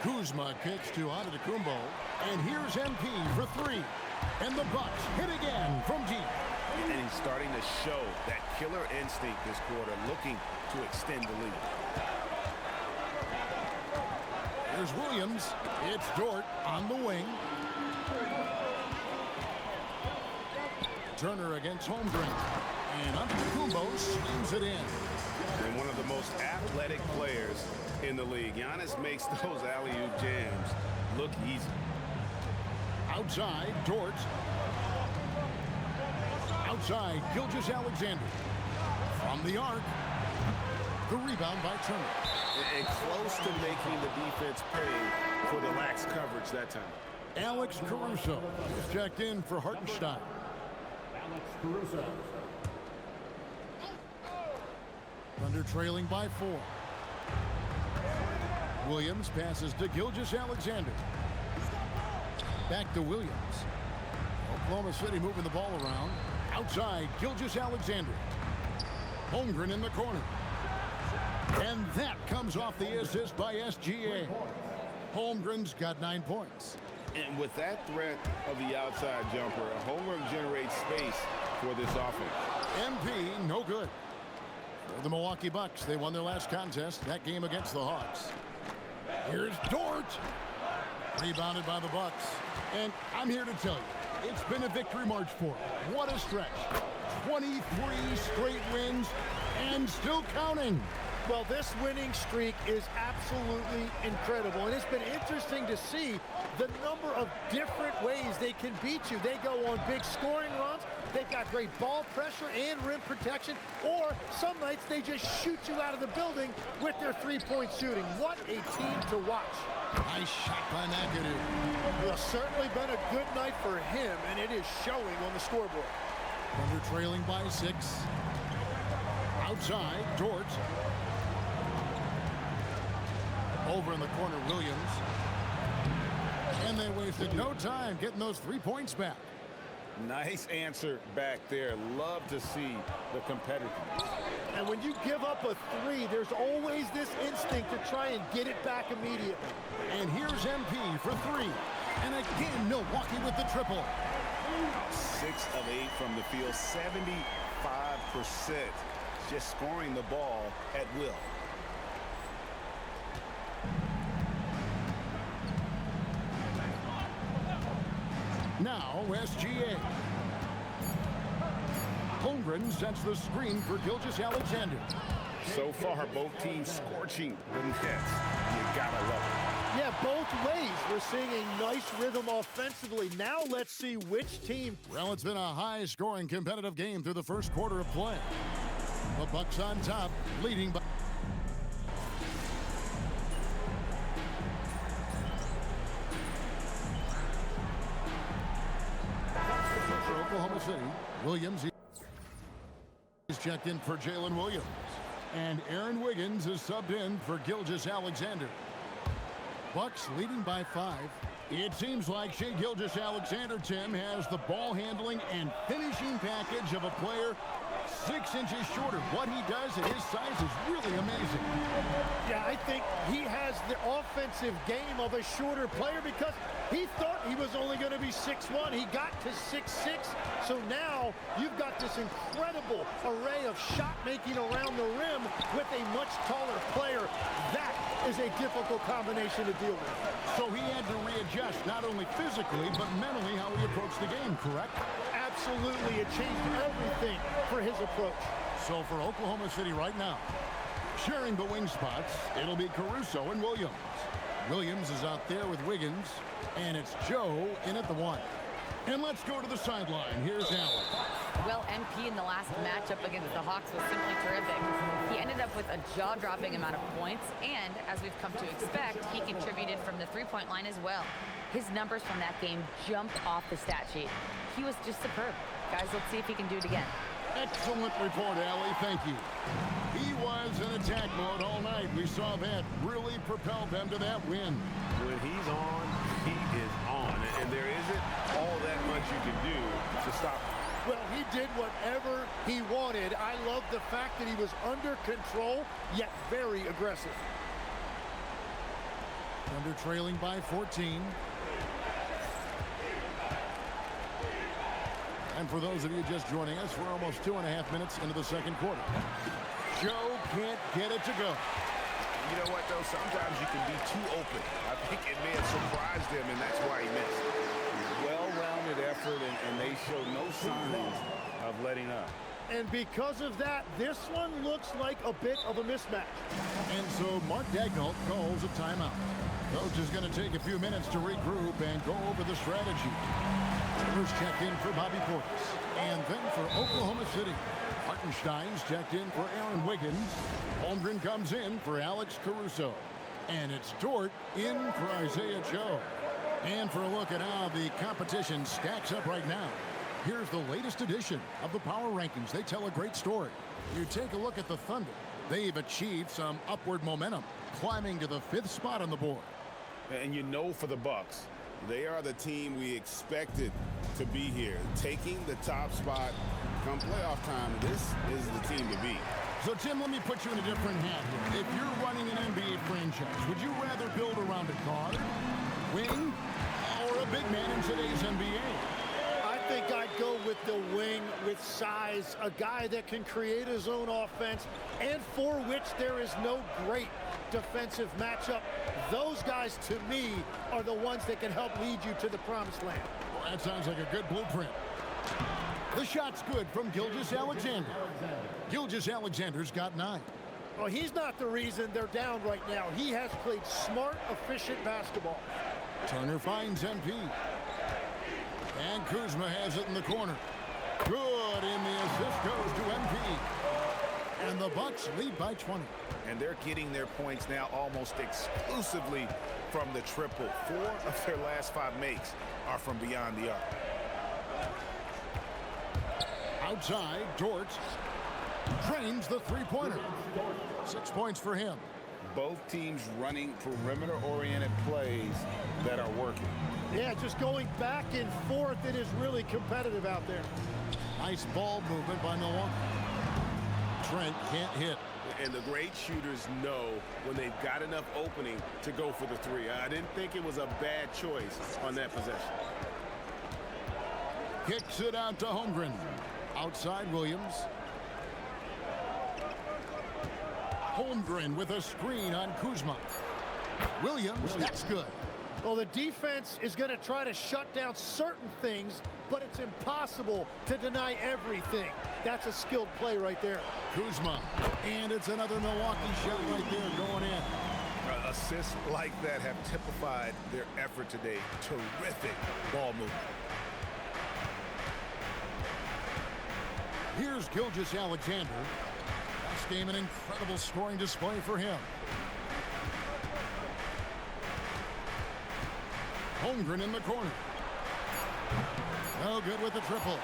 Kuzma kicks to Antetokounmpo, and here's MP for 3. And the Bucks hit again from deep. And he's starting to show that killer instinct this quarter, looking to extend the lead. Here's Williams. It's Dort on the wing. Turner against Holmgren. And Antetokounmpo swings it in. And one of the most athletic players in the league. Giannis makes those alley-oop jams look easy. Outside, Dort. Outside, Gilgeous-Alexander. From the arc. The rebound by Turner. And close to making the defense pay for the lax coverage that time. Alex Caruso is checked in for Hartenstein. Caruso. Thunder trailing by 4. Williams passes to Gilgeous-Alexander. Back to Williams. Oklahoma City moving the ball around. Outside, Gilgeous-Alexander. Holmgren in the corner. And that comes off the assist by SGA. Holmgren's got 9 points. And with that threat of the outside jumper, Holmgren generates space for this offense. MP, no good. For the Milwaukee Bucks, they won their last contest, that game against the Hawks. Here's Dort. Rebounded by the Bucks. And I'm here to tell you, it's been a victory march for them. What a stretch. 23 straight wins and still counting. Well, this winning streak is absolutely incredible, and it's been interesting to see the number of different ways they can beat you. They go on big scoring runs, they've got great ball pressure and rim protection, or some nights they just shoot you out of the building with their three-point shooting. What a team to watch. Nice shot by McAdoo. Well, certainly been a good night for him, and it is showing on the scoreboard. Thunder trailing by 6. Outside, Dort. Over in the corner, Williams. And they wasted no time getting those 3 points back. Nice answer back there. Love to see the competitiveness. And when you give up a 3, there's always this instinct to try and get it back immediately. And here's MP for 3. And again, Milwaukee with the triple. 6 of 8 from the field, 75%. Just scoring the ball at will. Now, SGA. Holmgren sets the screen for Gilgeous-Alexander. So far, both teams scorching the Nets. You gotta love it. Yeah, both ways. We're seeing a nice rhythm offensively. Now let's see which team. Well, it's been a high-scoring competitive game through the first quarter of play. The Bucks on top, leading by... For Oklahoma City, Williams is checked in for Jalen Williams. And Aaron Wiggins is subbed in for Gilgeous-Alexander. Bucks leading by 5. It seems like Shai Gilgeous-Alexander, Tim, has the ball handling and finishing package of a player 6 inches shorter. What he does at his size is really amazing. Yeah, I think he has the offensive game of a shorter player because he thought he was only going to be 6'1". He got to 6'6". So now you've got this incredible array of shot making around the rim with a much taller player. That is a difficult combination to deal with. So he had to readjust not only physically but mentally how he approached the game, correct? Absolutely. It changed everything for his approach. So for Oklahoma City right now, sharing the wing spots, it'll be Caruso and Williams. Williams is out there with Wiggins, and it's Joe in at the 1. And let's go to the sideline. Here's Allen. Well, MP in the last matchup against the Hawks was simply terrific. He ended up with a jaw-dropping amount of points, and as we've come to expect, he contributed from the three-point line as well. His numbers from that game jump off the stat sheet. He was just superb. Guys, let's see if he can do it again. Excellent report, Allie. Thank you. He was in attack mode all night. We saw that really propelled them to that win. When he's on, he is on. And there isn't all that much you can do to stop him. Well, he did whatever he wanted. I love the fact that he was under control, yet very aggressive. Thunder trailing by 14. And for those of you just joining us, we're almost 2.5 minutes into the second quarter. Joe can't get it to go. You know what, though? Sometimes you can be too open. I think it may have surprised him, and that's why he missed. Well-rounded effort, and they show no signs of letting up. And because of that, this one looks like a bit of a mismatch. And so Mark Daignault calls a timeout. Coach is going to take a few minutes to regroup and go over the strategy. Rivers checked in for Bobby Portis. And then for Oklahoma City, Hartenstein's checked in for Aaron Wiggins. Holmgren comes in for Alex Caruso. And it's Dort in for Isaiah Joe. And for a look at how the competition stacks up right now, here's the latest edition of the Power Rankings. They tell a great story. You take a look at the Thunder. They've achieved some upward momentum, climbing to the 5th spot on the board. And you know, for the Bucks, they are the team we expected to be here. Taking the top spot come playoff time, this is the team to beat. So, Tim, let me put you in a different hat here. If you're running an NBA franchise, would you rather build around a guard, wing, or a big man in today's NBA? I think I'd go with the wing with size, a guy that can create his own offense and for which there is no great defensive matchup. Those guys, to me, are the ones that can help lead you to the promised land. Well, that sounds like a good blueprint. The shot's good from Gilgeous-Alexander. Gilgeous-Alexander's got 9. Well, he's not the reason they're down right now. He has played smart, efficient basketball. Turner finds MP. And Kuzma has it in the corner. Good, and the assist goes to MP. And the Bucks lead by 20. And they're getting their points now almost exclusively from the triple. 4 of their last 5 makes are from beyond the arc. Outside, Dort drains the three-pointer. 6 points for him. Both teams running perimeter-oriented plays that are working. Yeah, just going back and forth, it is really competitive out there. Nice ball movement by Milwaukee. Trent can't hit. And the great shooters know when they've got enough opening to go for the 3. I didn't think it was a bad choice on that possession. Kicks it out to Holmgren. Outside Williams. Holmgren with a screen on Kuzma. Williams, that's good. Well, the defense is going to try to shut down certain things, but it's impossible to deny everything. That's a skilled play right there. Kuzma, and it's another Milwaukee shot right there going in. Assists like that have typified their effort today. Terrific ball movement. Here's Gilgeous-Alexander. Last game, an incredible scoring display for him. Holmgren in the corner. No good with the triple.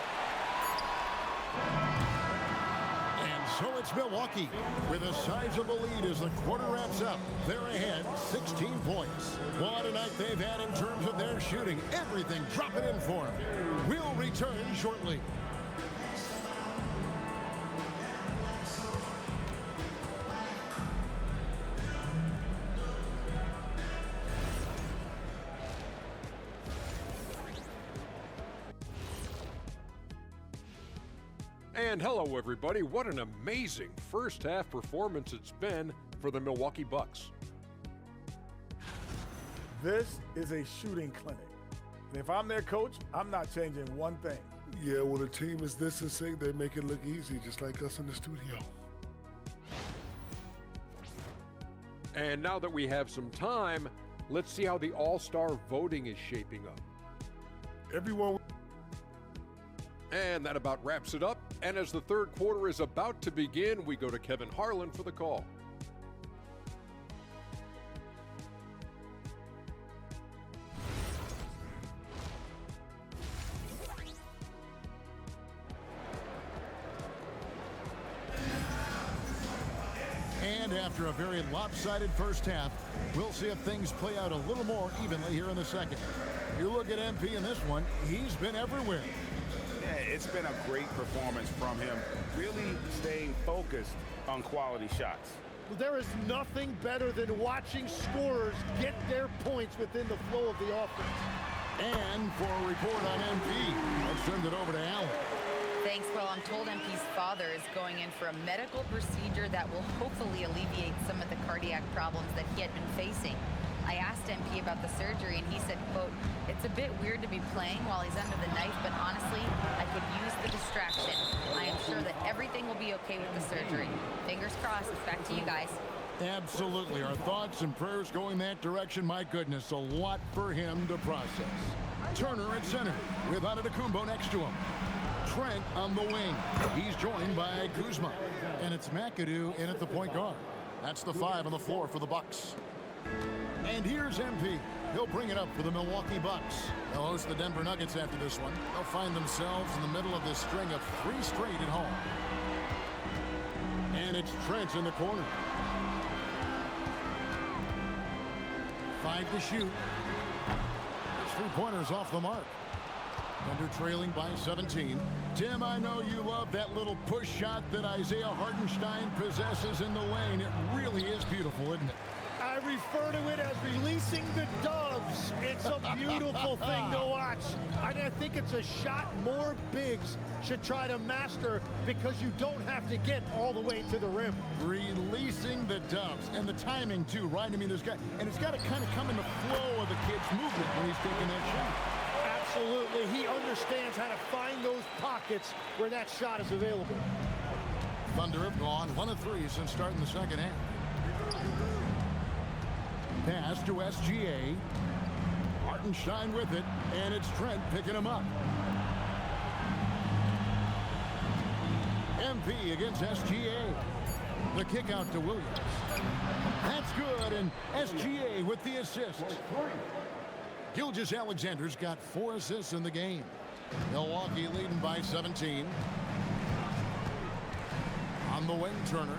And so it's Milwaukee with a sizable lead as the quarter wraps up. They're ahead 16 points. What a night they've had in terms of their shooting. Everything dropping in for them. We'll return shortly. And hello, everybody. What an amazing first half performance it's been for the Milwaukee Bucks. This is a shooting clinic. And if I'm their coach, I'm not changing one thing. Yeah, when a team is this in sync, they make it look easy, just like us in the studio. And now that we have some time, let's see how the All-Star voting is shaping up. Everyone And that about wraps it up. And as the third quarter is about to begin, we go to Kevin Harlan for the call. And after a very lopsided first half, we'll see if things play out a little more evenly here in the second. You look at MP in this one, he's been everywhere. Yeah, it's been a great performance from him, really staying focused on quality shots. There is nothing better than watching scorers get their points within the flow of the offense. And for a report on MP, let's send it over to Alan. Thanks. Well, I'm told MP's father is going in for a medical procedure that will hopefully alleviate some of the cardiac problems that he had been facing. I asked MP about the surgery, and he said, quote, "It's a bit weird to be playing while he's under the knife, but honestly, I could use the distraction. I am sure that everything will be okay with the surgery. Fingers crossed." Back to you guys. Absolutely. Our thoughts and prayers going that direction. My goodness, a lot for him to process. Turner at center with Antetokounmpo next to him. Trent on the wing. He's joined by Kuzma. And it's McAdoo in at the point guard. That's the 5 on the floor for the Bucks. And here's MP. He'll bring it up for the Milwaukee Bucks. They'll host the Denver Nuggets after this one. They'll find themselves in the middle of this string of 3 straight at home. And it's Trent in the corner. 5 to shoot. His 3-pointers off the mark. Thunder trailing by 17. Tim, I know you love that little push shot that Isaiah Hartenstein possesses in the lane. It really is beautiful, isn't it? I refer to it as releasing the doves. It's a beautiful thing to watch. I think it's a shot more bigs should try to master because you don't have to get all the way to the rim. Releasing the doves. And the timing, too, right? I mean, it's got to kind of come in the flow of the kid's movement when he's taking that shot. Absolutely. He understands how to find those pockets where that shot is available. Thunder have gone 1 of 3 since starting the second half. Pass to SGA. Hartenstein with it, and it's Trent picking him up. MP against SGA. The kick out to Williams. That's good, and SGA with the assist. Gilgeous-Alexander's got 4 assists in the game. Milwaukee leading by 17. On the wing, Turner.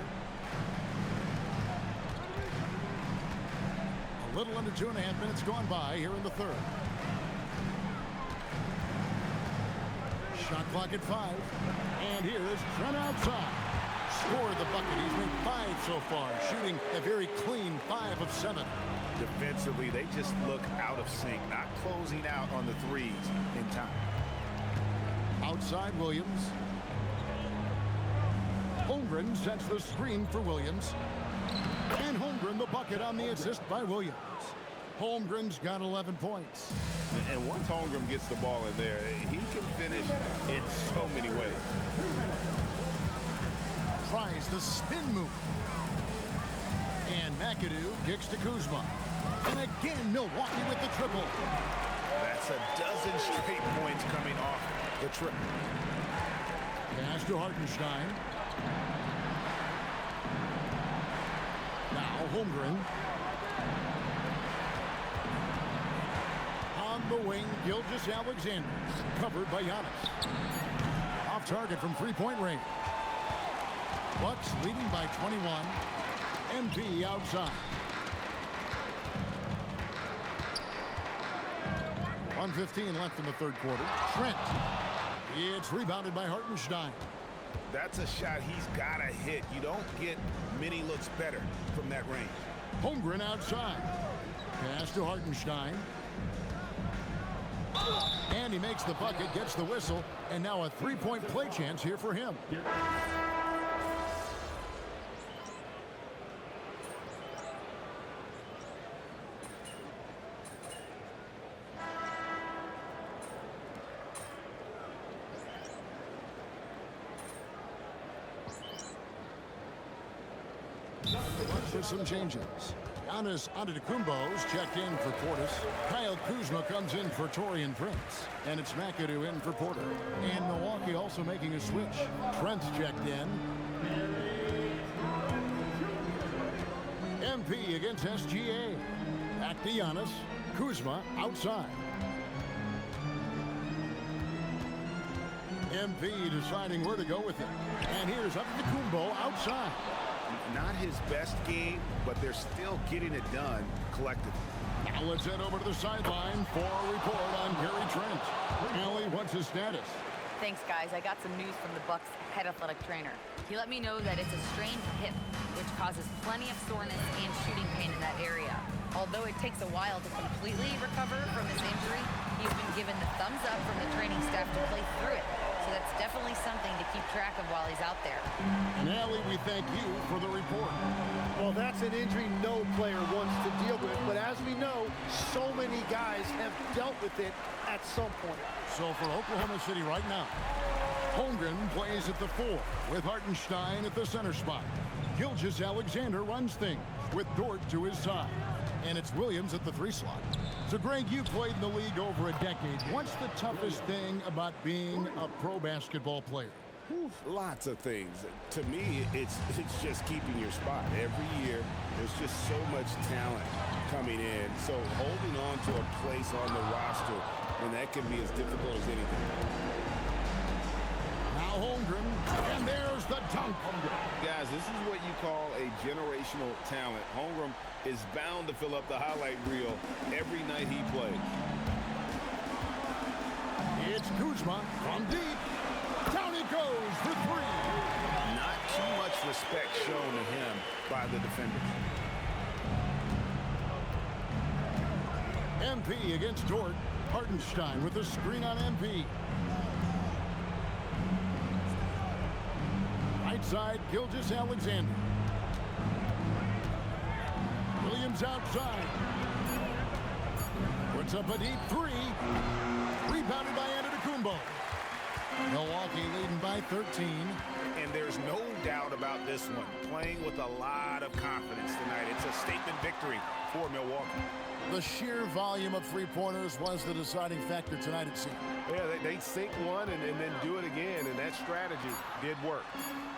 A little under 2.5 minutes gone by here in the third. Shot clock at 5. And here's Trent outside. Scored the bucket. He's made 5 so far, shooting a very clean 5 of 7. Defensively, they just look out of sync, not closing out on the threes in time. Outside Williams. Holmgren sets the screen for Williams. And Holmgren the bucket on the assist by Williams. Holmgren's got 11 points. And once Holmgren gets the ball in there, he can finish in so many ways. Tries the spin move. And McAdoo kicks to Kuzma. And again, Milwaukee with the triple. That's a dozen straight points coming off the triple. Pass to Hartenstein. Now Holmgren. On the wing, Gilgeous-Alexander. Covered by Giannis. Off target from 3-point range. Bucks leading by 21. MP outside. 1:15 left in the third quarter. Trent. It's rebounded by Hartenstein. That's a shot he's got to hit. You don't get many looks better from that range. Holmgren outside. Pass to Hartenstein. And he makes the bucket, gets the whistle, and now a 3-point play chance here for him. With some changes. Giannis Antetokounmpo's checked in for Portis. Kyle Kuzma comes in for Taurean Prince. And it's McAdoo in for Porter. And Milwaukee also making a switch. Trent's checked in. MP against SGA. Back to Giannis. Kuzma outside. MP deciding where to go with it. And here's Antetokounmpo outside. Not his best game, but they're still getting it done collectively. Now let's head over to the sideline for a report on Gary Trent. Allie, what's his status? Thanks, guys. I got some news from the Bucks head athletic trainer. He let me know that it's a strained hip, which causes plenty of soreness and shooting pain in that area. Although it takes a while to completely recover from his injury, he's been given the thumbs up from the training staff to play through it. So that's definitely something to keep track of while he's out there. And Allie, we thank you for the report. Well, that's an injury no player wants to deal with, but as we know, so many guys have dealt with it at some point. So for Oklahoma City right now, Holmgren plays at the 4 with Hartenstein at the center spot. Gilgeous-Alexander runs things with Dort to his side. And it's Williams at the 3 slot. So, Greg, you played in the league over a decade. What's the toughest thing about being a pro basketball player? Lots of things. To me, it's just keeping your spot. Every year, there's just so much talent coming in. So holding on to a place on the roster, and that can be as difficult as anything. Now Holmgren, and there's the dunk. Guys, this is what you call a generational talent. Holmgren is bound to fill up the highlight reel every night he plays. It's Kuzma from deep. Down he goes for 3. Not too much respect shown to him by the defenders. MP against Dort. Hartenstein with the screen on MP. Right side, Gilgeous-Alexander. Williams outside. Puts up a deep 3. Rebounded by Antetokounmpo. Milwaukee leading by 13. And there's no doubt about this one. Playing with a lot of confidence tonight. It's a statement victory for Milwaukee. The sheer volume of three-pointers was the deciding factor tonight, it seemed. Yeah, they sink one and then do it again, and that strategy did work.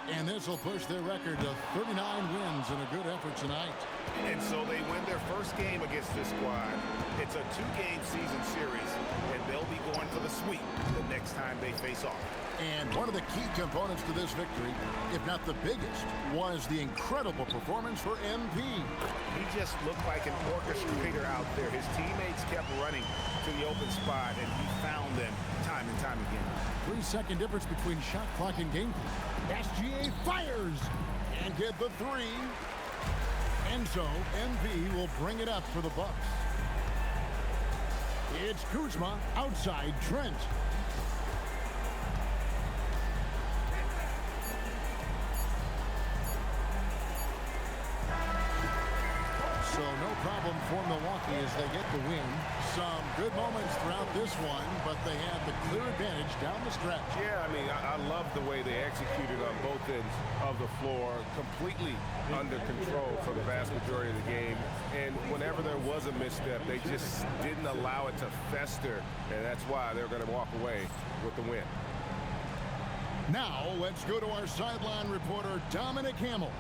And this will push their record to 39 wins in a good effort tonight. And so they win their first game against this squad. It's a 2-game season series, and they'll be going for the sweep the next time they face off. And one of the key components to this victory, if not the biggest, was the incredible performance for MP. He just looked like an orchestrator out there. His teammates kept running to the open spot, and he found them time and time again. 3-second difference between shot clock and game clock. SGA fires and get the 3. And so MP will bring it up for the Bucks. It's Kuzma outside Trent. So no problem for Milwaukee as they get the win. Some good moments throughout this one, but they had the clear advantage down the stretch. Yeah, I mean, I love the way they executed on both ends of the floor, completely under control for the vast majority of the game. And whenever there was a misstep, they just didn't allow it to fester, and that's why they're going to walk away with the win. Now let's go to our sideline reporter, Dominic Hamill.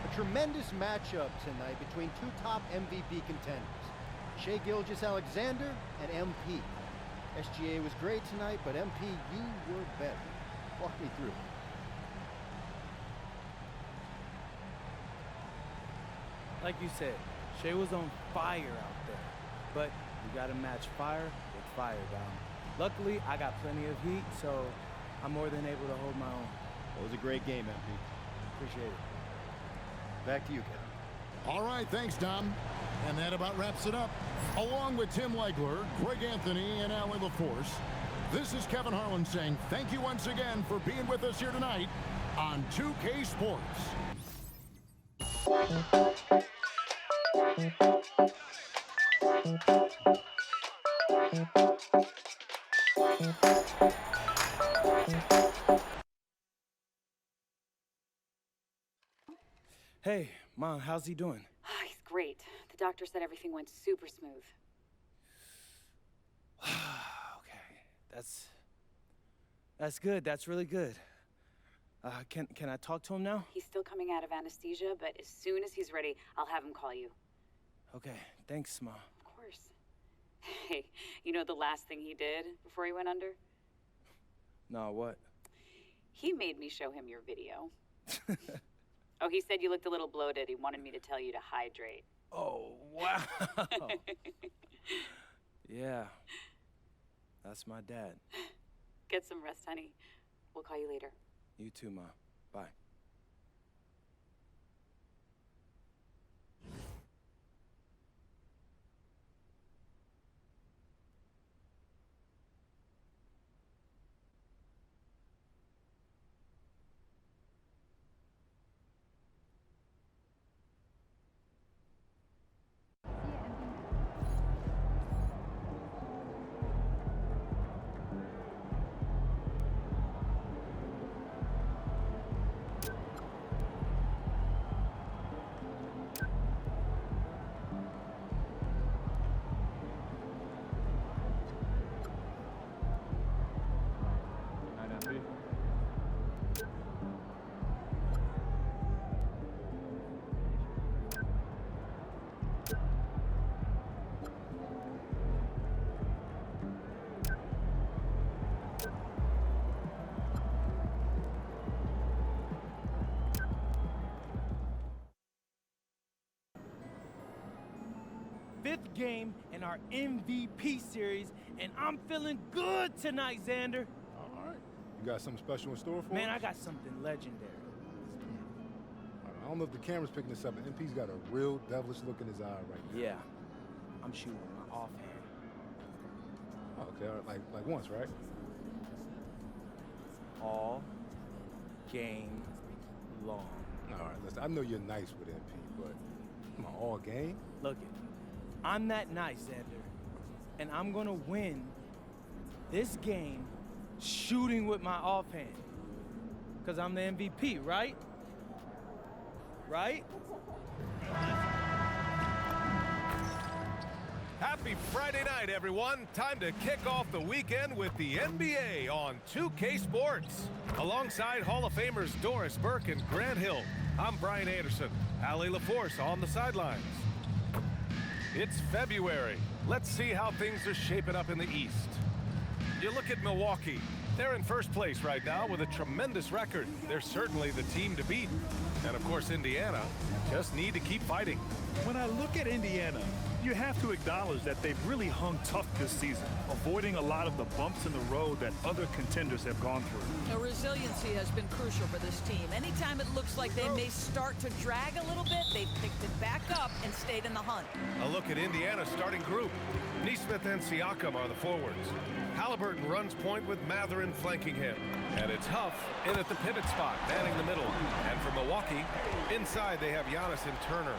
A tremendous matchup tonight between two top MVP contenders, Shai Gilgeous-Alexander and MP. SGA was great tonight, but MP, you were better. Walk me through. Like you said, Shai was on fire out there, but you got to match fire with fire, Dom. Luckily, I got plenty of heat, so I'm more than able to hold my own. It was a great game, MP. Appreciate it. Back to you, Kevin. All right, thanks, Dom. And that about wraps it up. Along with Tim Legler, Greg Anthony, and Allie LaForce, this is Kevin Harlan saying thank you once again for being with us here tonight on 2K Sports. Hey, Mom, how's he doing? He's great. doctor said everything went super smooth. Okay, that's good. That's really good. Can I talk to him now? He's still coming out of anesthesia, but as soon as he's ready, I'll have him call you. Okay, thanks, Ma. Of course. Hey, you know the last thing he did before he went under? No, what? He made me show him your video. Oh, he said you looked a little bloated. He wanted me to tell you to hydrate. Oh, wow. Yeah. That's my dad. Get some rest, honey. We'll call you later. You too, Ma. Bye. Fifth game in our MVP series, and I'm feeling good tonight, Xander. All right. You got something special in store for us? Man, I got something legendary. I don't know if the camera's picking this up, but MP's got a real devilish look in his eye right now. Yeah. I'm shooting with my offhand. Oh, okay, all right. Like once, right? All game long. All right, listen, I know you're nice with MP, but come on, all game? Look it. I'm that nice, Xander. And I'm gonna win this game shooting with my offhand. Because I'm the MVP, right? Right? Happy Friday night, everyone. Time to kick off the weekend with the NBA on 2K Sports. Alongside Hall of Famers Doris Burke and Grant Hill, I'm Brian Anderson. Allie LaForce on the sidelines. It's February. Let's see how things are shaping up in the East. You look at Milwaukee. They're in first place right now with a tremendous record. They're certainly the team to beat. And of course, Indiana just need to keep fighting. When I look at Indiana, you have to acknowledge that they've really hung tough this season, avoiding a lot of the bumps in the road that other contenders have gone through. The resiliency has been crucial for this team. Anytime it looks like they may start to drag a little bit, they've picked it back up and stayed in the hunt. A look at Indiana's starting group. Nesmith and Siakam are the forwards. Halliburton runs point with Matherin flanking him. And it's Huff in at the pivot spot, manning the middle. And for Milwaukee, inside they have Giannis and Turner.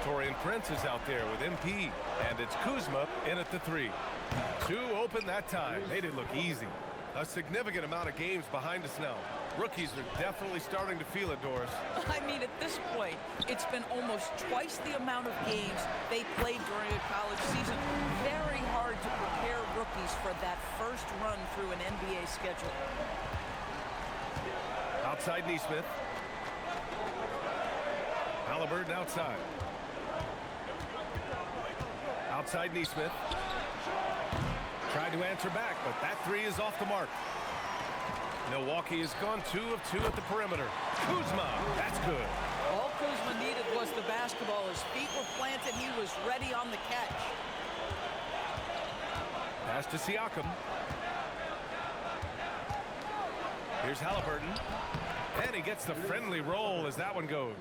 Torian Prince is out there with MP, and it's Kuzma in at the 3. 2 open that time. They didn't look easy. A significant amount of games behind us now. Rookies are definitely starting to feel it, Doris. I mean, at this point, it's been almost twice the amount of games they played during a college season. Very hard to prepare rookies for that first run through an NBA schedule. Outside Nesmith. Halliburton outside. Outside Nesmith. Tried to answer back, but that 3 is off the mark. Milwaukee has gone 2 of 2 at the perimeter. Kuzma, that's good. All Kuzma needed was the basketball. His feet were planted. He was ready on the catch. Pass to Siakam. Here's Halliburton. And he gets the friendly roll as that one goes.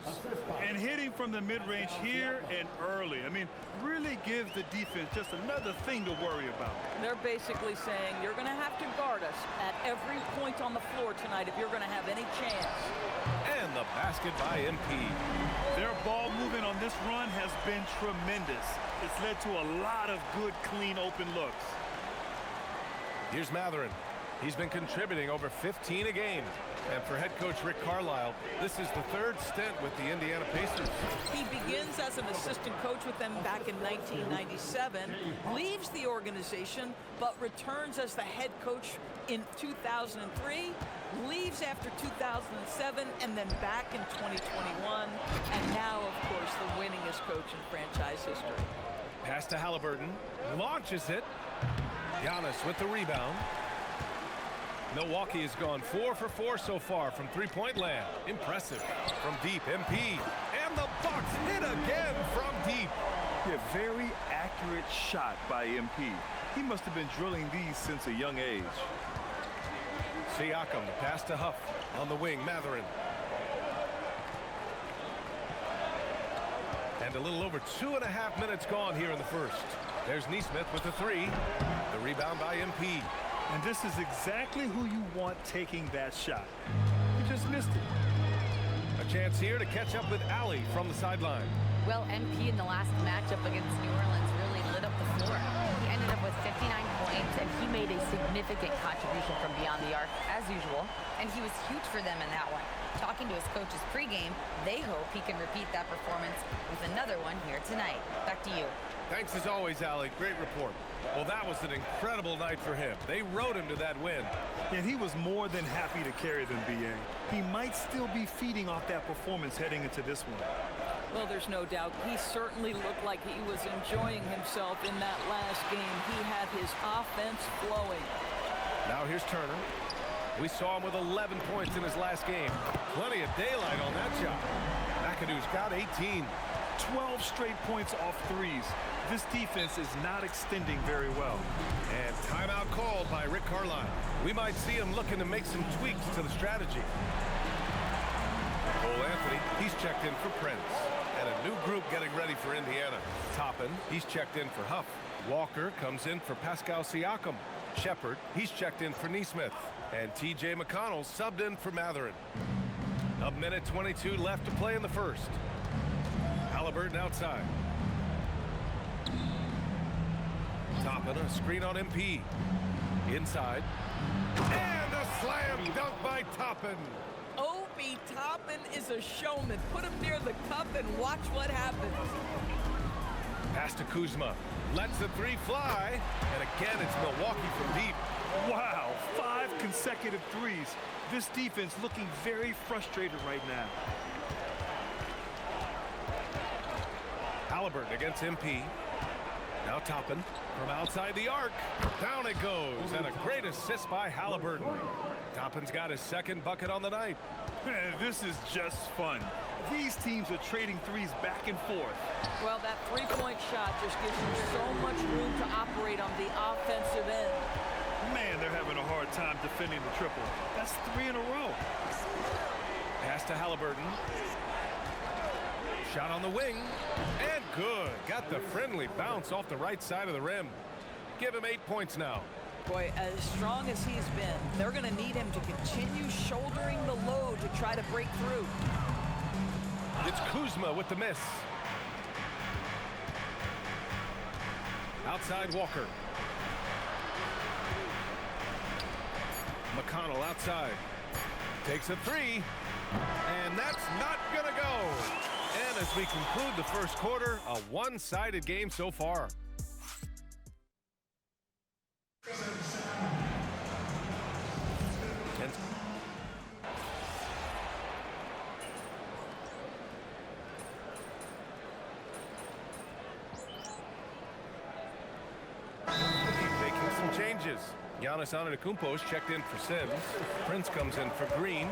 And hitting from the mid-range here and early. I mean, really gives the defense just another thing to worry about. They're basically saying you're going to have to guard us at every point on the floor tonight if you're going to have any chance. And the basket by MP. Their ball movement on this run has been tremendous. It's led to a lot of good, clean, open looks. Here's Matherin. He's been contributing over 15 a game. And for head coach Rick Carlisle, this is the third stint with the Indiana Pacers. He begins as an assistant coach with them back in 1997, leaves the organization, but returns as the head coach in 2003, leaves after 2007, and then back in 2021, and now, of course, the winningest coach in franchise history. Pass to Halliburton, launches it. Giannis with the rebound. Milwaukee has gone 4 for 4 so far from three-point land. Impressive. From deep, MP. And the Bucks hit again from deep. Yeah, very accurate shot by MP. He must have been drilling these since a young age. Siakam, the pass to Huff. On the wing, Matherin. And a little over 2.5 minutes gone here in the first. There's Nesmith with the three. The rebound by MP. And this is exactly who you want taking that shot. He just missed it. A chance here to catch up with Allie from the sideline. Well, MP in the last matchup against New Orleans really lit up the floor. He ended up with 59 points, and he made a significant contribution from beyond the arc, as usual. And he was huge for them in that one. Talking to his coaches pregame, they hope he can repeat that performance with another one here tonight. Back to you. Thanks as always, Allie. Great report. Well, that was an incredible night for him. They rode him to that win. And he was more than happy to carry them, B.A. He might still be feeding off that performance heading into this one. Well, there's no doubt. He certainly looked like he was enjoying himself in that last game. He had his offense flowing. Now here's Turner. We saw him with 11 points in his last game. Plenty of daylight on that shot. McAdoo's got 18. 12 straight points off threes. This defense is not extending very well. And timeout called by Rick Carlisle. We might see him looking to make some tweaks to the strategy. Cole Anthony, he's checked in for Prince. And a new group getting ready for Indiana. Toppin, he's checked in for Huff. Walker comes in for Pascal Siakam. Shepard, he's checked in for Nesmith. And T.J. McConnell subbed in for Matherin. A minute 22 left to play in the first. Halliburton outside. Toppin, a screen on MP. Inside. And a slam dunk by Toppin. Obi Toppin is a showman. Put him near the cup and watch what happens. Pass to Kuzma. Lets the three fly. And again, it's Milwaukee from deep. Wow, 5 consecutive threes. This defense looking very frustrated right now. Halliburton against MP. Now Toppin from outside the arc. Down it goes. And a great assist by Halliburton. Toppin's got his second bucket on the night. This is just fun. These teams are trading threes back and forth. Well, that three-point shot just gives you so much room to operate on the offensive end. Man, they're having a hard time defending the triple. That's 3 in a row. Pass to Halliburton. Shot on the wing. And good. Got the friendly bounce off the right side of the rim. Give him 8 points now. Boy, as strong as he's been, they're going to need him to continue shouldering the load to try to break through. It's Kuzma with the miss. Outside Walker. McConnell outside. Takes a three. And that's not going to go. And as we conclude the first quarter, a one-sided game so far. Making some changes. Giannis Antetokounmpo is checked in for Sims. Prince comes in for Green.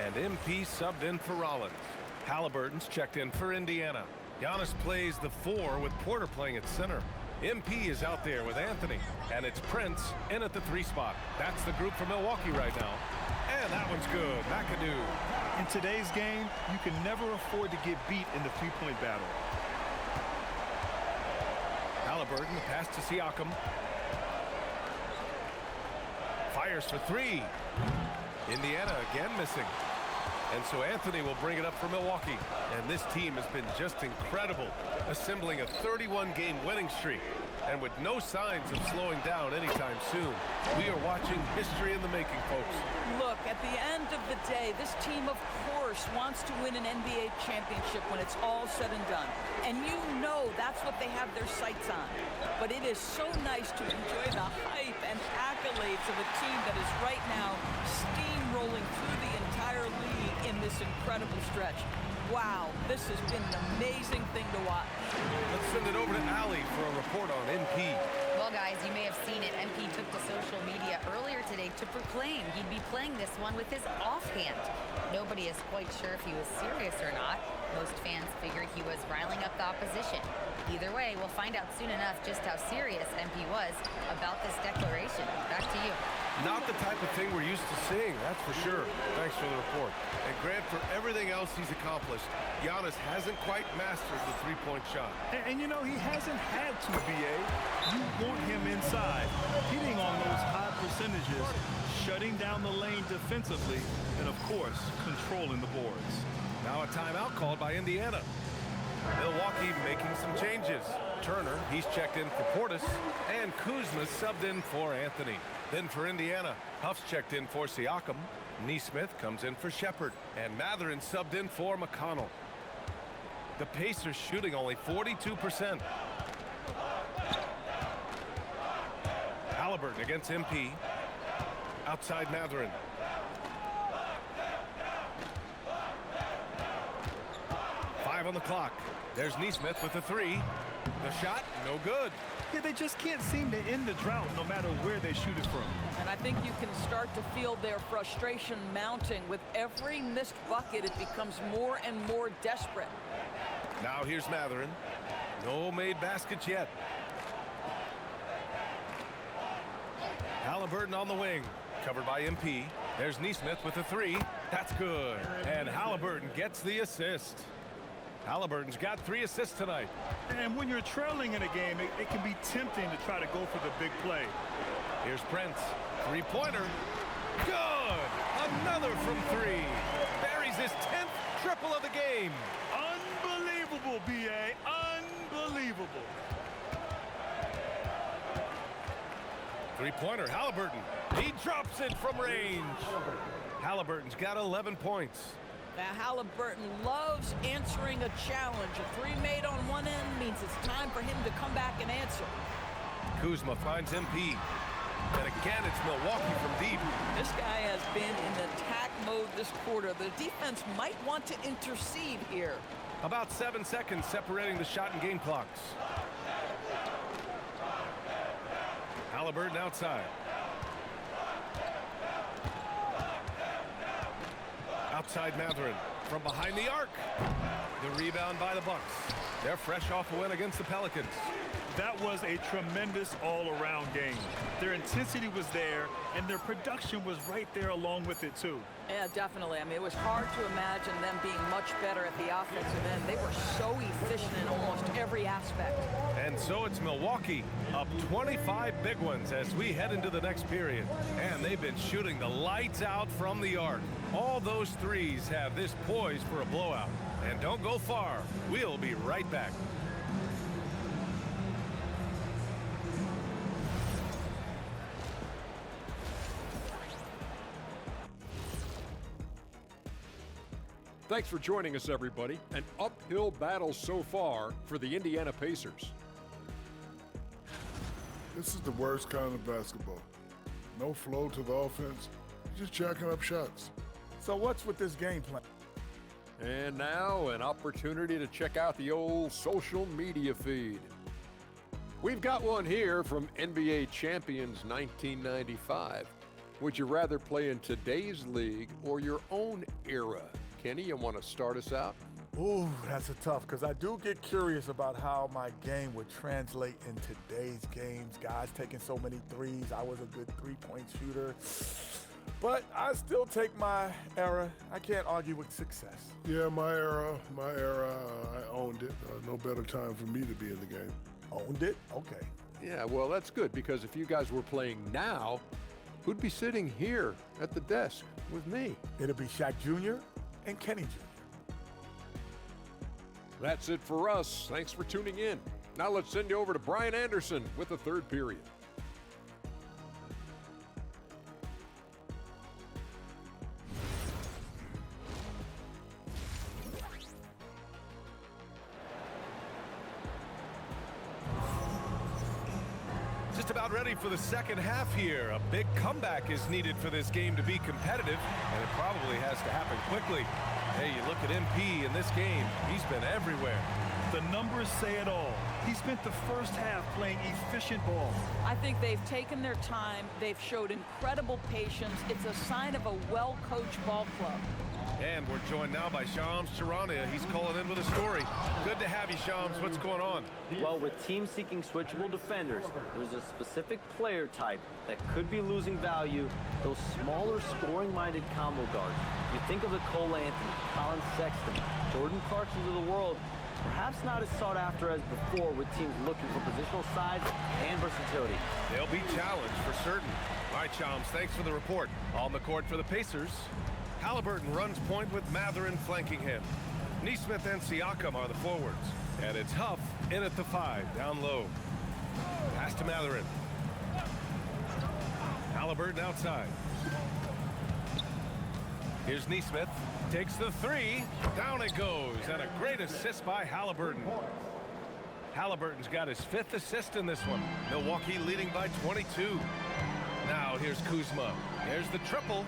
And MP subbed in for Rollins. Halliburton's checked in for Indiana. Giannis plays the 4 with Porter playing at center. MP is out there with Anthony. And it's Prince in at the 3 spot. That's the group for Milwaukee right now. And that one's good. McAdoo. In today's game, you can never afford to get beat in the three-point battle. Halliburton, pass to Siakam. Fires for 3. Indiana again missing. And so Anthony will bring it up for Milwaukee. And this team has been just incredible, assembling a 31-game winning streak. And with no signs of slowing down anytime soon, we are watching history in the making, folks. Look, at the end of the day, this team, of course, wants to win an NBA championship when it's all said and done. And you know that's what they have their sights on. But it is so nice to enjoy the hype and accolades of a team that is right now steamrolling through the entire league in this incredible stretch. Wow, this has been an amazing thing to watch. Let's send it over to Allie for a report on MP. Well, guys, you may have seen it. MP took to social media earlier today to proclaim he'd be playing this one with his offhand. Nobody is quite sure if he was serious or not. Most fans figured he was riling up the opposition. Either way, we'll find out soon enough just how serious MP was about this declaration. Back to you. Not the type of thing we're used to seeing, that's for sure. Thanks for the report. And Grant, for everything else he's accomplished, Giannis hasn't quite mastered the three-point shot. And you know, he hasn't had to, BA. You want him inside, hitting on those high percentages, shutting down the lane defensively, and of course, controlling the boards. Now a timeout called by Indiana. Milwaukee making some changes. Turner, he's checked in for Portis, and Kuzma subbed in for Anthony. Then for Indiana, Huff's checked in for Siakam. Neesmith comes in for Shepard, and Mathurin subbed in for McConnell. The Pacers shooting only 42%. Halliburton against MP. Outside Mathurin. On the clock. There's Neesmith with the three. The shot, no good. Yeah, they just can't seem to end the drought no matter where they shoot it from. And I think you can start to feel their frustration mounting. With every missed bucket, it becomes more and more desperate. Now here's Mathurin. No made baskets yet. Halliburton on the wing. Covered by MP. There's Neesmith with the three. That's good. And Halliburton gets the assist. Halliburton's got 3 assists tonight. And when you're trailing in a game, it can be tempting to try to go for the big play. Here's Prince. Three-pointer. Good! Another from 3. Buries his 10th triple of the game. Unbelievable, B.A. Unbelievable. Three-pointer, Halliburton. He drops it from range. Halliburton's got 11 points. Now, Halliburton loves answering a challenge. A three made on one end means it's time for him to come back and answer. Kuzma finds MP. And again, it's Milwaukee from deep. This guy has been in attack mode this quarter. The defense might want to intercede here. About 7 seconds separating the shot and game clocks. Halliburton outside. Outside Mathurin from behind the arc. The rebound by the Bucks. They're fresh off a win against the Pelicans. That was a tremendous all-around game. Their intensity was there, and their production was right there along with it, too. Yeah, definitely. I mean, it was hard to imagine them being much better at the offensive end. They were so efficient in almost every aspect. And so it's Milwaukee, up 25 big ones as we head into the next period. And they've been shooting the lights out from the arc. All those threes have this poised for a blowout. And don't go far. We'll be right back. Thanks for joining us, everybody. An uphill battle so far for the Indiana Pacers. This is the worst kind of basketball. No flow to the offense, just jacking up shots. So what's with this game plan? And now an opportunity to check out the old social media feed. We've got one here from NBA Champions 1995. Would you rather play in today's league or your own era? Kenny, you want to start us out? Ooh, that's a tough, because I do get curious about how my game would translate in today's games. Guys taking so many threes. I was a good three-point shooter. But I still take my era. I can't argue with success. Yeah, my era, I owned it. No better time for me to be in the game. Owned it? Okay. Yeah, well, that's good, because if you guys were playing now, who'd be sitting here at the desk with me? It'll be Shaq Jr. and Kenny Jr. That's it for us. Thanks for tuning in. Now let's send you over to Brian Anderson with the third period. Just about ready for the second half here. A big comeback is needed for this game to be competitive, and it probably has to happen quickly. Hey, you look at MP in this game. He's been everywhere. The numbers say it all. He spent the first half playing efficient ball. I think they've taken their time. They've showed incredible patience. It's a sign of a well-coached ball club. And we're joined now by Shams Charania. He's calling in with a story. Good to have you, Shams. What's going on? Well, with teams seeking switchable defenders, there's a specific player type that could be losing value, those smaller scoring-minded combo guards. You think of the Cole Anthony, Colin Sexton, Jordan Clarksons of the world, perhaps not as sought after as before with teams looking for positional size and versatility. They'll be challenged for certain. All right, Shams, thanks for the report. On the court for the Pacers, Halliburton runs point with Mathurin flanking him. Nesmith and Siakam are the forwards. And it's Huff in at the 5, down low. Pass to Mathurin. Halliburton outside. Here's Nesmith. Takes the 3. Down it goes. And a great assist by Halliburton. Halliburton's got his 5th assist in this one. Milwaukee leading by 22. Now here's Kuzma. There's the triple.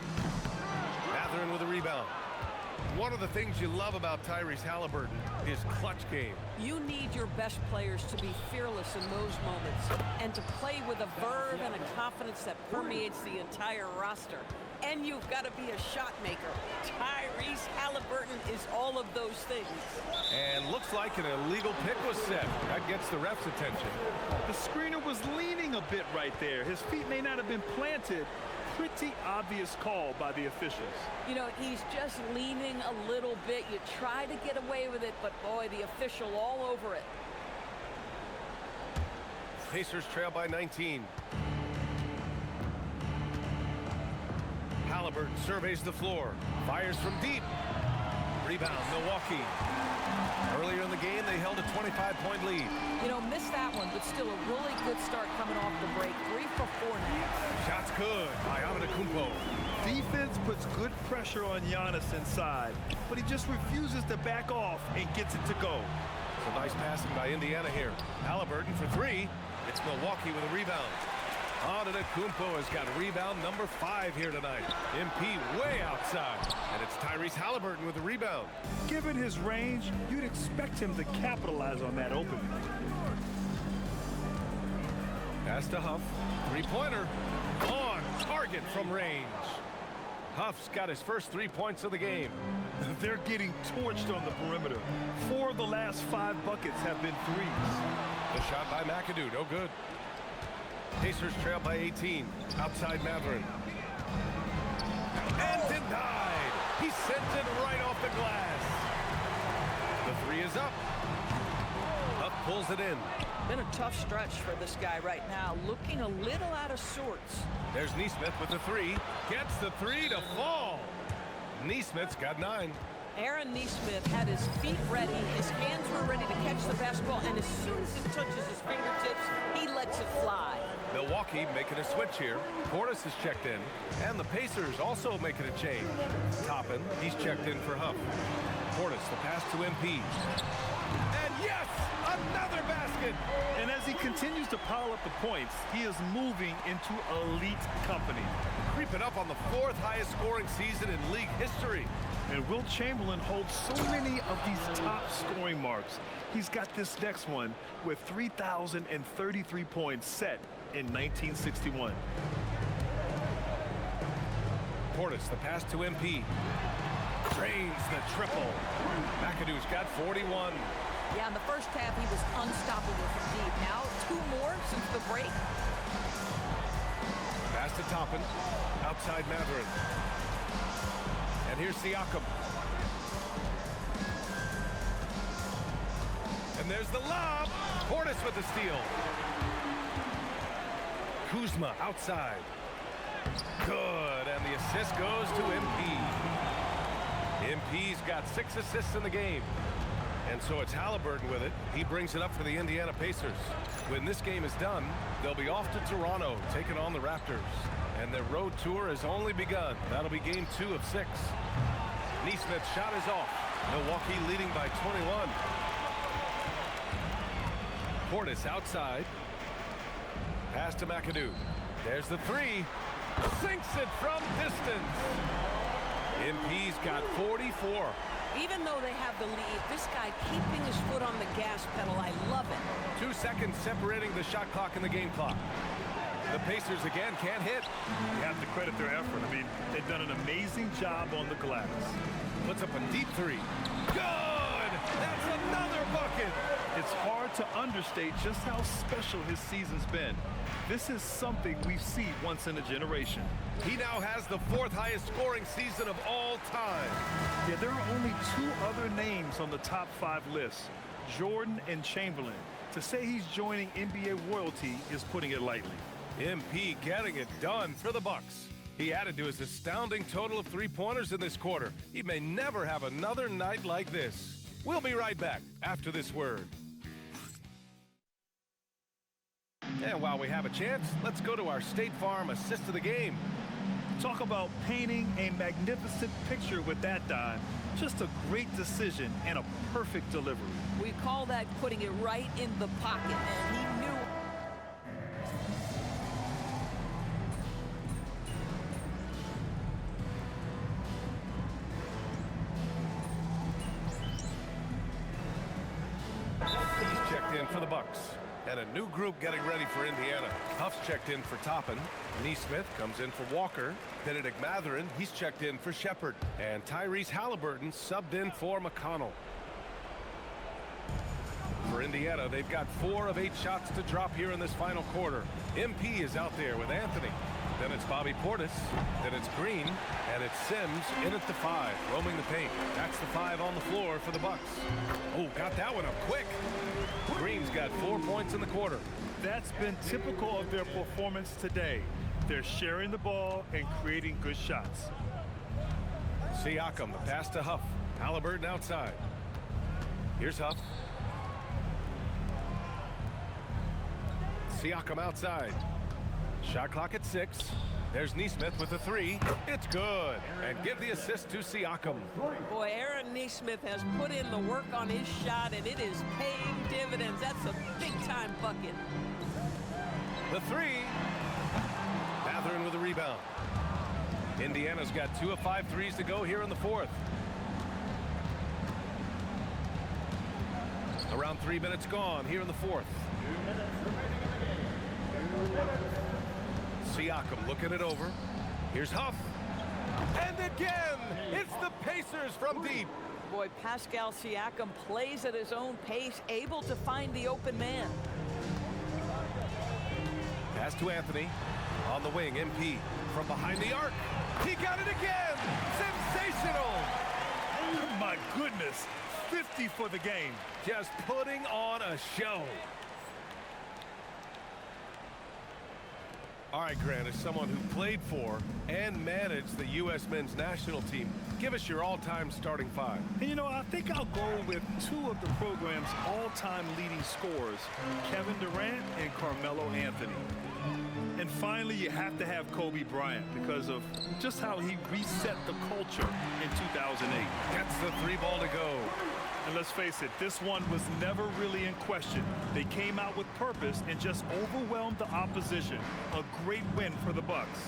Mathurin with a rebound. One of the things you love about Tyrese Halliburton is clutch game. You need your best players to be fearless in those moments and to play with a verve and a confidence that permeates the entire roster. And you've got to be a shot maker. Tyrese Halliburton is all of those things. And looks like an illegal pick was set. That gets the ref's attention. The screener was leaning a bit right there. His feet may not have been planted. Pretty obvious call by the officials. You know, he's just leaning a little bit. You try to get away with it, but boy, the official all over it. Pacers trail by 19. Halliburton surveys the floor. Fires from deep. Rebound, Milwaukee. Earlier in the game, they held a 25-point lead. You know, missed that one, but still a really good start coming off the break. 3 for 4 now. Shots good by Antetokounmpo. Defense puts good pressure on Giannis inside, but he just refuses to back off and gets it to go. So nice passing by Indiana here. Halliburton for 3. It's Milwaukee with a rebound. Antetokounmpo has got rebound number 5 here tonight. MP way outside. And it's Tyrese Halliburton with the rebound. Given his range, you'd expect him to capitalize on that opening. Pass to Huff. 3-pointer. On target from range. Huff's got his first 3 points of the game. They're getting torched on the perimeter. 4 of the last 5 buckets have been threes. The shot by McAdoo, no good. Pacers trail by 18. Outside Mathurin. And denied. He sends it right off the glass. The 3 is up. Huff pulls it in. Been a tough stretch for this guy right now. Looking a little out of sorts. There's Nesmith with the 3. Gets the 3 to fall. Nesmith's got 9. Aaron Nesmith had his feet ready, his hands were ready to catch the basketball, and as soon as it touches his fingertips, he lets it fly. Milwaukee making a switch here. Portis is checked in, and the Pacers also making a change. Toppin, he's checked in for Huff. Portis, the pass to MP. And yes, another basket! And as he continues to pile up the points, he is moving into elite company. Creeping up on the 4th highest scoring season in league history. And Wilt Chamberlain holds so many of these top scoring marks. He's got this next one with 3,033 points set in 1961. Portis, the pass to MP. Drains the triple. McAdoo's got 41. Yeah, in the first half, he was unstoppable from deep. Now, 2 more since the break. Pass to Toppin. Outside Mathurin. And here's Siakam. And there's the lob. Portis with the steal. Kuzma outside. Good. And the assist goes to MP. MP's got 6 assists in the game. And so it's Halliburton with it. He brings it up for the Indiana Pacers. When this game is done, they'll be off to Toronto, taking on the Raptors. And their road tour has only begun. That'll be game 2 of 6. Neesmith's shot is off. Milwaukee leading by 21. Portis outside. Pass to McAdoo. There's the 3. Sinks it from distance. MP's got 44. Even though they have the lead, this guy keeping his foot on the gas pedal, I love it. 2 seconds separating the shot clock and the game clock. The Pacers again can't hit. You have to credit their effort. I mean, they've done an amazing job on the glass. Puts up a deep 3. Good! That's another bucket! It's hard to understate just how special his season's been. This is something we see once in a generation. He now has the 4th highest scoring season of all time. Yeah, there are only 2 other names on the top 5 list, Jordan and Chamberlain. To say he's joining NBA royalty is putting it lightly. MP getting it done for the Bucks. He added to his astounding total of 3-pointers in this quarter. He may never have another night like this. We'll be right back after this word. And while we have a chance, let's go to our State Farm assist of the game. Talk about painting a magnificent picture with that dime. Just a great decision and a perfect delivery. We call that putting it right in the pocket, and he knew. He's checked in for the Bucks. And a new group getting ready for Indiana. Huff's checked in for Toppin. Neesmith comes in for Walker. Benedict Mathurin, he's checked in for Shepard. And Tyrese Halliburton subbed in for McConnell. For Indiana, they've got 4 of 8 shots to drop here in this final quarter. MP is out there with Anthony. Then it's Bobby Portis. Then it's Green. And it's Sims in at the 5, roaming the paint. That's the 5 on the floor for the Bucks. Oh, got that one up quick. Green's got 4 points in the quarter. That's been typical of their performance today. They're sharing the ball and creating good shots. Siakam, the pass to Huff. Halliburton outside. Here's Huff. Siakam outside. Shot clock at 6. There's Neesmith with the 3. It's good. And give the assist to Siakam. Boy, Aaron Neesmith has put in the work on his shot, and it is paying dividends. That's a big-time bucket. The 3. Mathurin with a rebound. Indiana's got 2 of 5 threes to go here in the 4th. Around 3 minutes gone here in the 4th. Siakam looking it over. Here's Huff. And again, it's the Pacers from deep. Boy, Pascal Siakam plays at his own pace, able to find the open man. Pass to Anthony. On the wing, MP from behind the arc. He got it again. Sensational. Oh, my goodness. 50 for the game. Just putting on a show. All right, Grant, as someone who played for and managed the U.S. men's national team, give us your all-time starting 5. And you know, I think I'll go with 2 of the program's all-time leading scorers, Kevin Durant and Carmelo Anthony. And finally, you have to have Kobe Bryant because of just how he reset the culture in 2008. Gets the 3 ball to go. And let's face it, this one was never really in question. They came out with purpose and just overwhelmed the opposition. A great win for the Bucks.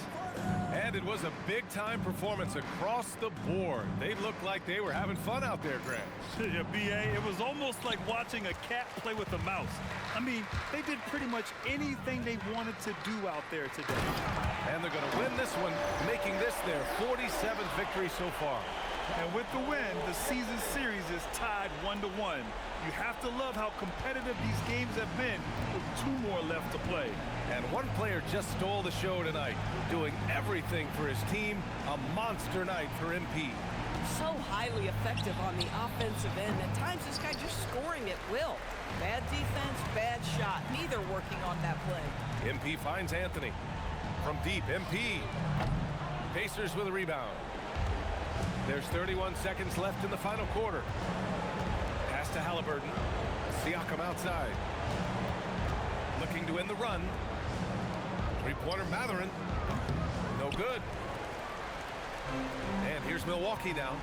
And it was a big-time performance across the board. They looked like they were having fun out there, Grant. Yeah, B.A., it was almost like watching a cat play with a mouse. I mean, they did pretty much anything they wanted to do out there today. And they're going to win this one, making this their 47th victory so far. And with the win, the season series is tied 1-1. You have to love how competitive these games have been with 2 more left to play. And one player just stole the show tonight, doing everything for his team. A monster night for MP. So highly effective on the offensive end. At times, this guy just scoring at will. Bad defense, bad shot. Neither working on that play. MP finds Anthony. From deep, MP. Pacers with a rebound. There's 31 seconds left in the final quarter. Pass to Halliburton. Siakam outside. Looking to win the run. Three-pointer Matherin. No good. And here's Milwaukee now.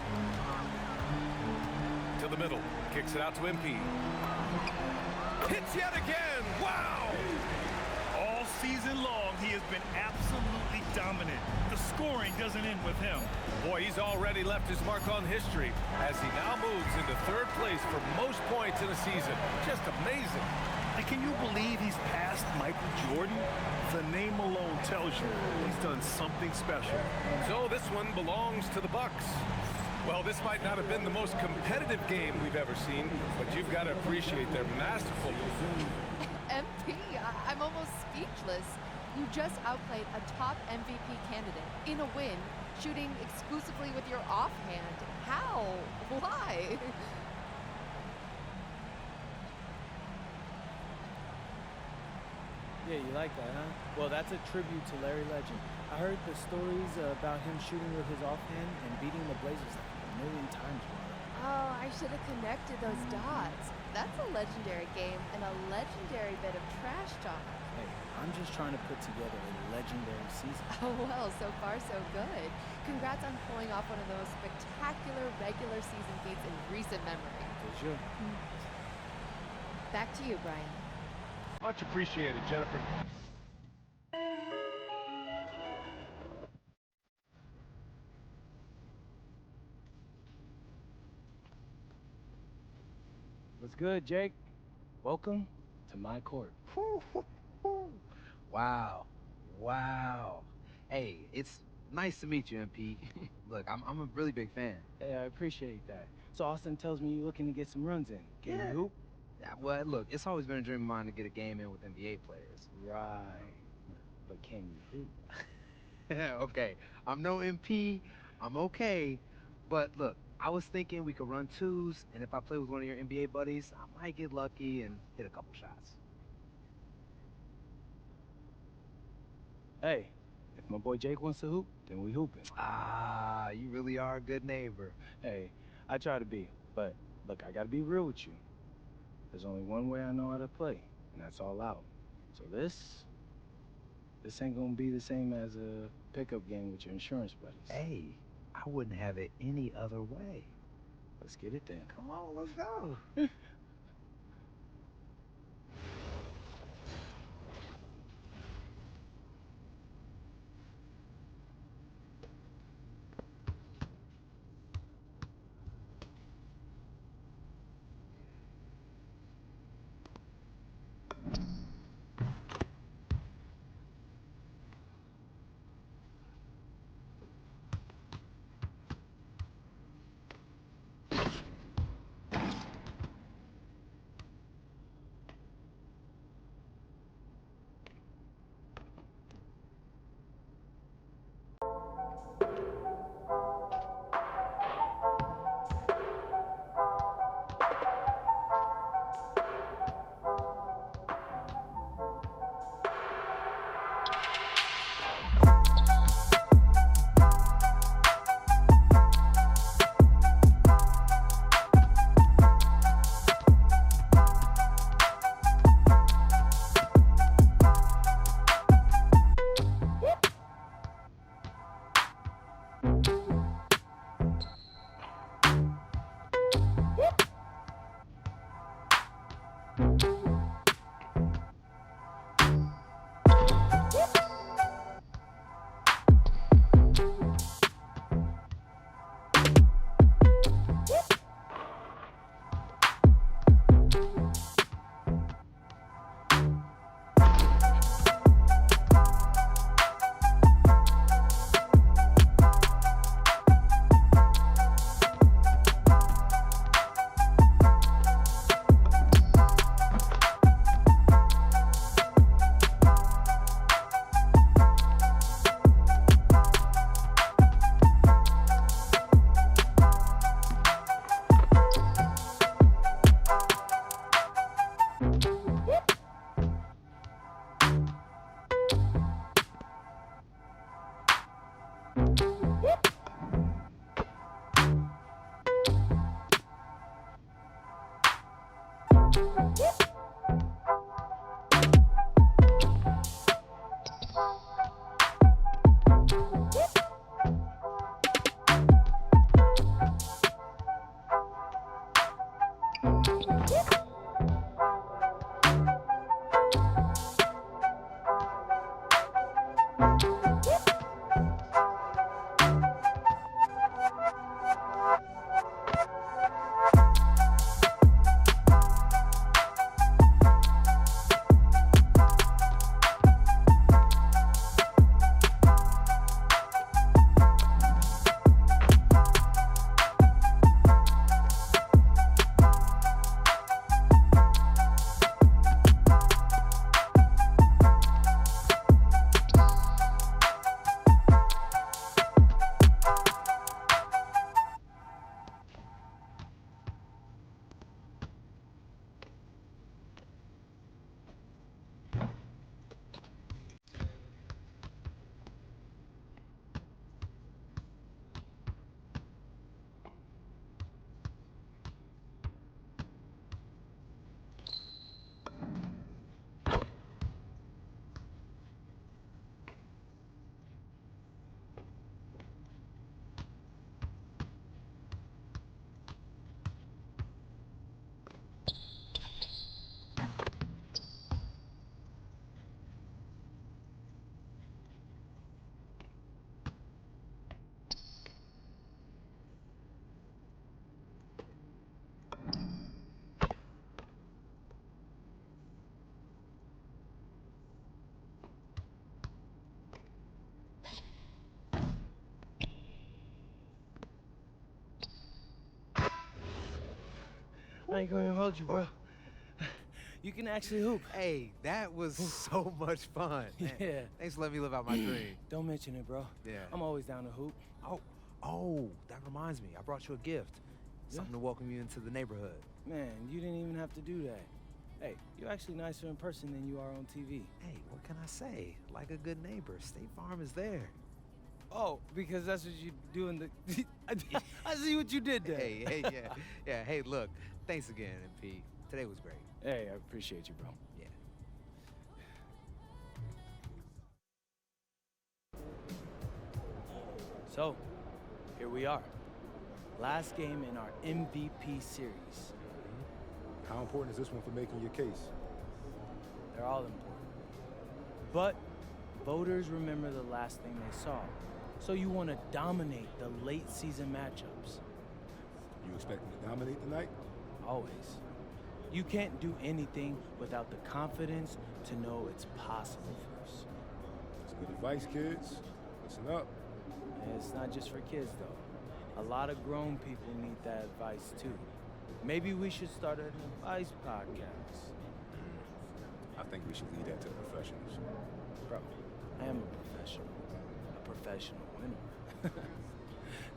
To the middle. Kicks it out to MP. Hits yet again. Wow! All season long, he has been absolutely dominant. The scoring doesn't end with him. Boy, he's already left his mark on history as he now moves into third place for most points in a season. Just amazing. And can you believe he's passed Michael Jordan? The name alone tells you he's done something special. So this one belongs to the Bucks. Well, this might not have been the most competitive game we've ever seen, but you've got to appreciate their masterful. MP, I'm almost speechless. You just outplayed a top MVP candidate in a win, shooting exclusively with your offhand. How? Why? Yeah, you like that, huh? Well, that's a tribute to Larry Legend. I heard the stories about him shooting with his offhand and beating the Blazers like a million times. Oh, I should have connected those dots. That's a legendary game and a legendary bit of trash talk. Hey, I'm just trying to put together a legendary season. Oh, well, so far so good. Congrats on pulling off one of the most spectacular regular season feats in recent memory. For sure. Back to you, Brian. Much appreciated, Jennifer. What's good, Jake? Welcome to my court. Wow. Wow. Hey, it's nice to meet you, MP. Look, I'm a really big fan. Hey, I appreciate that. So Austin tells me you're looking to get some runs in. Can you hoop? Yeah, well, look, it's always been a dream of mine to get a game in with NBA players. Right. But can you hoop? Okay, I'm no MP. I'm okay. But look, I was thinking we could run twos, and if I play with one of your NBA buddies, I might get lucky and hit a couple shots. Hey, if my boy Jake wants to hoop, then we hooping. Ah, you really are a good neighbor. Hey, I try to be, but look, I gotta be real with you. There's only one way I know how to play, and that's all out. So this ain't gonna be the same as a pickup game with your insurance buddies. Hey, I wouldn't have it any other way. Let's get it then. Come on, let's go. I ain't gonna hold you, bro. You can actually hoop. Hey, that was so much fun. Man, Yeah. thanks for letting me live out my dream. Don't mention it, bro. Yeah. I'm always down to hoop. Oh, that reminds me. I brought you a gift. Something to welcome you into the neighborhood. Man, you didn't even have to do that. Hey, you're actually nicer in person than you are on TV. Hey, what can I say? Like a good neighbor, State Farm is there. Oh, because that's what you do in the... I see what you did there. Hey, yeah. Yeah, hey, look. Thanks again, MP. Today was great. Hey, I appreciate you, bro. Yeah. So, here we are. Last game in our MVP series. How important is this one for making your case? They're all important. But voters remember the last thing they saw. So you want to dominate the late season matchups. You expect them to dominate tonight? Always. You can't do anything without the confidence to know it's possible first. That's good advice, kids. Listen up. And it's not just for kids, though. A lot of grown people need that advice, too. Maybe we should start an advice podcast. I think we should leave that to the professionals. Bro, I am a professional winner.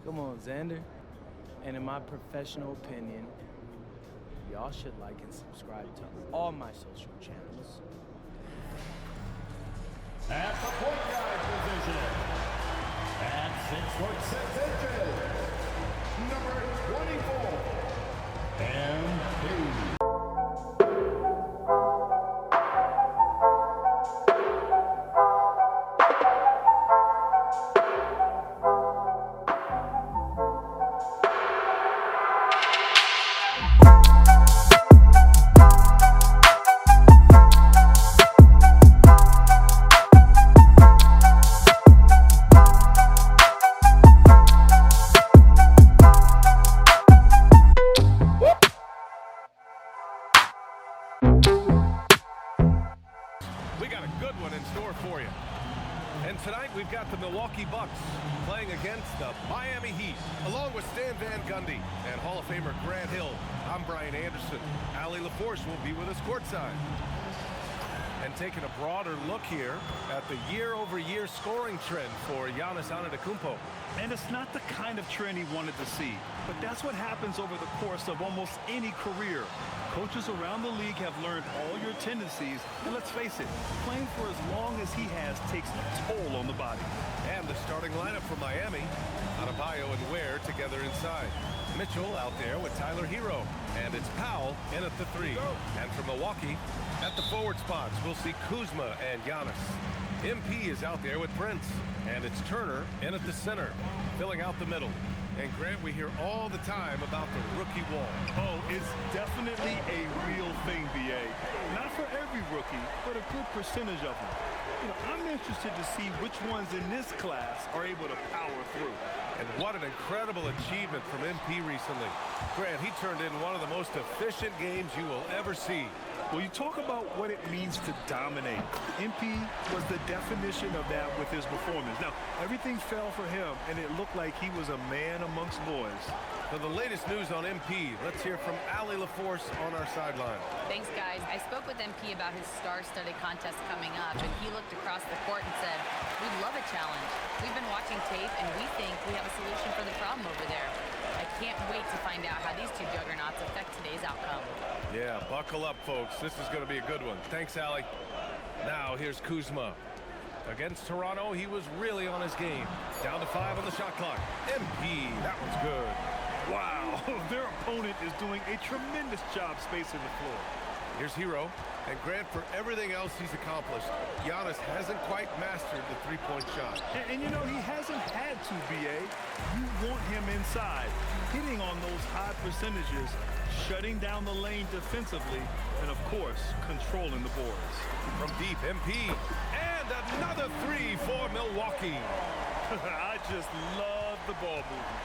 Come on, Xander. And in my professional opinion, y'all should like and subscribe to all my social channels. At the point guard position, at 6'6" inches, number 24, MP. We got a good one in store for you. And tonight we've got the Milwaukee Bucks playing against the Miami Heat, along with Stan Van Gundy and Hall of Famer Grant Hill. I'm Brian Anderson. Allie LaForce will be with us courtside. And taking a broader look here at the year-over-year scoring trend for Giannis Antetokounmpo. And it's not the kind of trend he wanted to see, but that's what happens over the course of almost any career. Coaches around the league have learned all your tendencies, and let's face it, playing for as long as he has takes a toll on the body. And the starting lineup for Miami, Adebayo and Ware together inside. Mitchell out there with Tyler Hero, and it's Powell in at the 3. And for Milwaukee, at the forward spots, we'll see Kuzma and Giannis. MP is out there with Prince, and it's Turner in at the center, filling out the middle. And Grant, we hear all the time about the rookie wall. Oh, it's definitely a real thing, BA. Not for every rookie, but a good percentage of them. You know, I'm interested to see which ones in this class are able to power through. And what an incredible achievement from MP recently. Grant, he turned in one of the most efficient games you will ever see. Well, you talk about what it means to dominate. MP was the definition of that with his performance. Now, everything fell for him, and it looked like he was a man amongst boys. For the latest news on MP, let's hear from Allie LaForce on our sideline. Thanks, guys. I spoke with MP about his star-studded contest coming up, and he looked across the court and said, "We love a challenge. We've been watching tape, and we think we have a solution for the problem over there. I can't wait to find out how these two juggernauts affect today's outcome." Yeah, buckle up, folks. This is going to be a good one. Thanks, Allie. Now, here's Kuzma. Against Toronto, he was really on his game. Down to 5 on the shot clock. MP, that one's good. Wow, their opponent is doing a tremendous job spacing the floor. Here's Hero. And Grant, for everything else he's accomplished, Giannis hasn't quite mastered the three-point shot. And you know, he hasn't had to, BA. You want him inside, hitting on those high percentages, shutting down the lane defensively, and of course, controlling the boards. From deep, MP. And another 3 for Milwaukee. I just love the ball movement.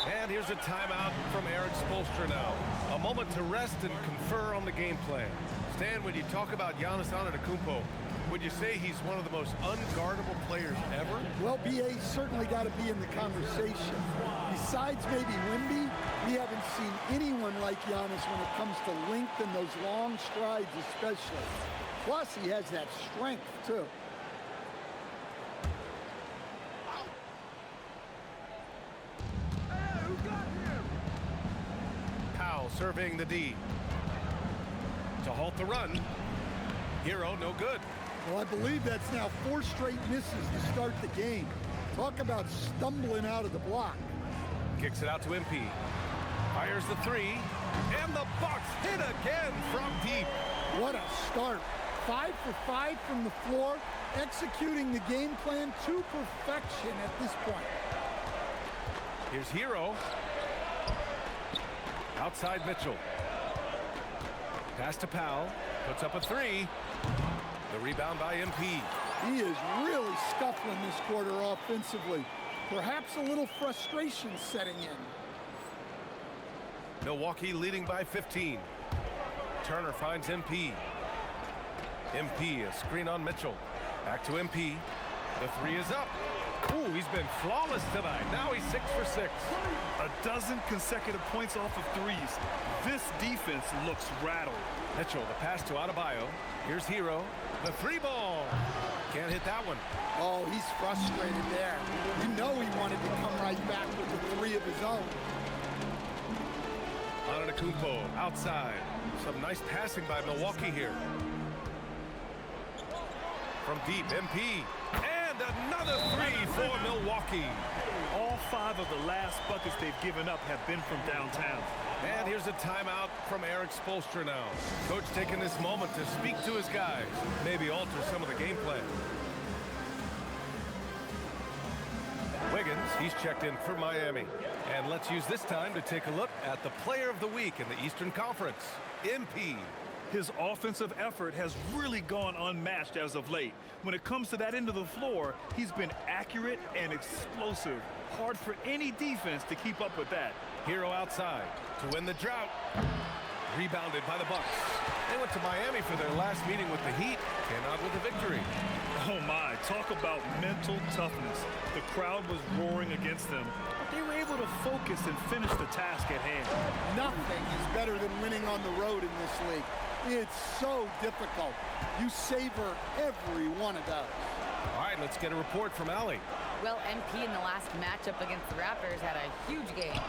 And here's a timeout from Aaron Spoelstra now. A moment to rest and confer on the game plan. Stan, when you talk about Giannis Antetokounmpo, Would you say he's one of the most unguardable players ever? Well, BA's certainly got to be in the conversation. Besides maybe Wemby, we haven't seen anyone like Giannis when it comes to length and those long strides especially. Plus, he has that strength, too. Powell surveying the D. To halt the run. Hero, no good. Well, I believe that's now 4 straight misses to start the game. Talk about stumbling out of the block. Kicks it out to MP. Fires the 3. And the Bucks hit again from deep. What a start. 5 for 5 from the floor, executing the game plan to perfection at this point. Here's Hero. Outside Mitchell. Pass to Powell. Puts up a 3. The rebound by MP. He is really scuffling this quarter offensively. Perhaps a little frustration setting in. Milwaukee leading by 15. Turner finds MP. MP, a screen on Mitchell. Back to MP. The 3 is up. Ooh, he's been flawless tonight. Now he's 6 for 6. A dozen consecutive points off of threes. This defense looks rattled. Mitchell, the pass to Adebayo. Here's Hero. The 3 ball. Can't hit that one. Oh, he's frustrated there. You know he wanted to come right back with the 3 of his own. Antetokounmpo outside. Some nice passing by Milwaukee here. From deep, MP. And another 3 for Milwaukee. All 5 of the last buckets they've given up have been from downtown. And here's a timeout from Eric Spoelstra now. Coach taking this moment to speak to his guys. Maybe alter some of the game plan. Wiggins, he's checked in for Miami. And let's use this time to take a look at the player of the week in the Eastern Conference, MP. His offensive effort has really gone unmatched as of late. When it comes to that end of the floor, he's been accurate and explosive. Hard for any defense to keep up with that. Hero outside to win the drought. Rebounded by the Bucks. They went to Miami for their last meeting with the Heat. Came out with a victory. Oh my, talk about mental toughness. The crowd was roaring against them, but they were able to focus and finish the task at hand. Nothing is better than winning on the road in this league. It's so difficult. You savor every one of those. All right, let's get a report from Allie. Well, MP in the last matchup against the Raptors had a huge game.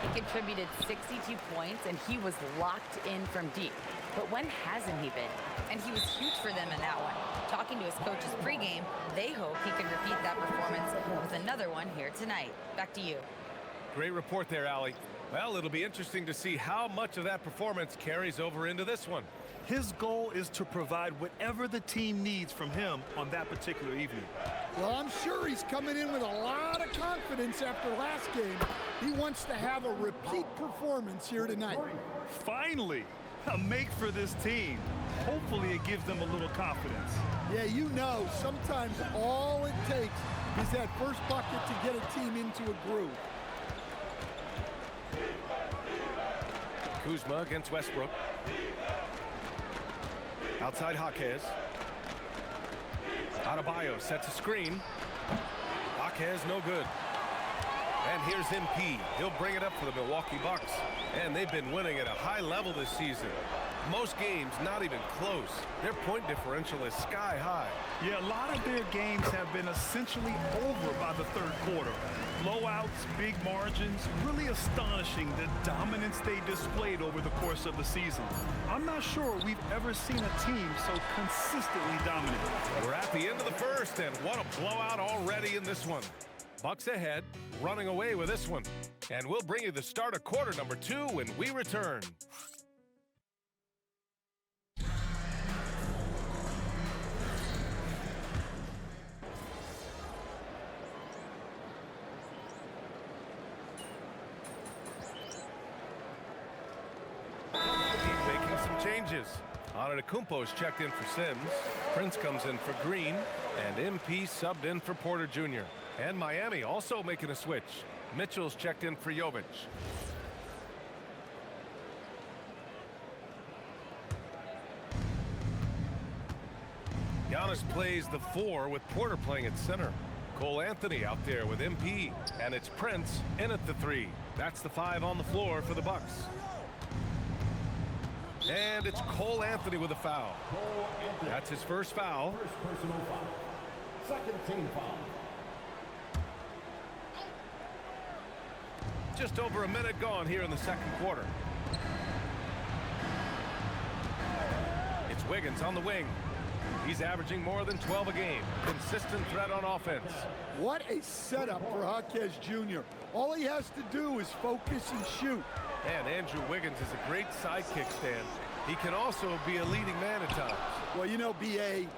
He contributed 62 points, and he was locked in from deep. But when hasn't he been? And he was huge for them in that one. Talking to his coaches pregame, they hope he can repeat that performance with another one here tonight. Back to you. Great report there, Allie. Well, it'll be interesting to see how much of that performance carries over into this one. His goal is to provide whatever the team needs from him on that particular evening. Well, I'm sure he's coming in with a lot of confidence after last game. He wants to have a repeat performance here tonight. Finally, a make for this team. Hopefully it gives them a little confidence. Yeah, you know, sometimes all it takes is that first bucket to get a team into a groove. Kuzma against Westbrook. Outside Jaquez. Adebayo sets a screen. Jaquez no good. And here's MP. He'll bring it up for the Milwaukee Bucks. And they've been winning at a high level this season. Most games not even close. Their point differential is sky high. Yeah, a lot of their games have been essentially over by the third quarter. Blowouts, big margins, really astonishing the dominance they displayed over the course of the season. I'm not sure we've ever seen a team so consistently dominant. We're at the end of the first, and what a blowout already in this one. Bucks ahead, running away with this one. And we'll bring you the start of quarter number 2 when we return. Making some changes. Antetokounmpo's checked in for Sims. Prince comes in for Green. And MP subbed in for Porter Jr. And Miami also making a switch. Mitchell's checked in for Jovic. Giannis Morris plays the 4 with Porter playing at center. Cole Anthony out there with MP, and it's Prince in at the 3. That's the 5 on the floor for the Bucks. And it's Cole Anthony with a foul. That's his first foul. First personal foul. Second team foul. Just over a minute gone here in the second quarter. It's Wiggins on the wing. He's averaging more than 12 a game. Consistent threat on offense. What a setup for Jaquez Jr. All he has to do is focus and shoot. And Andrew Wiggins is a great sidekick stand. He can also be a leading man at times. Well, you know, B.A.,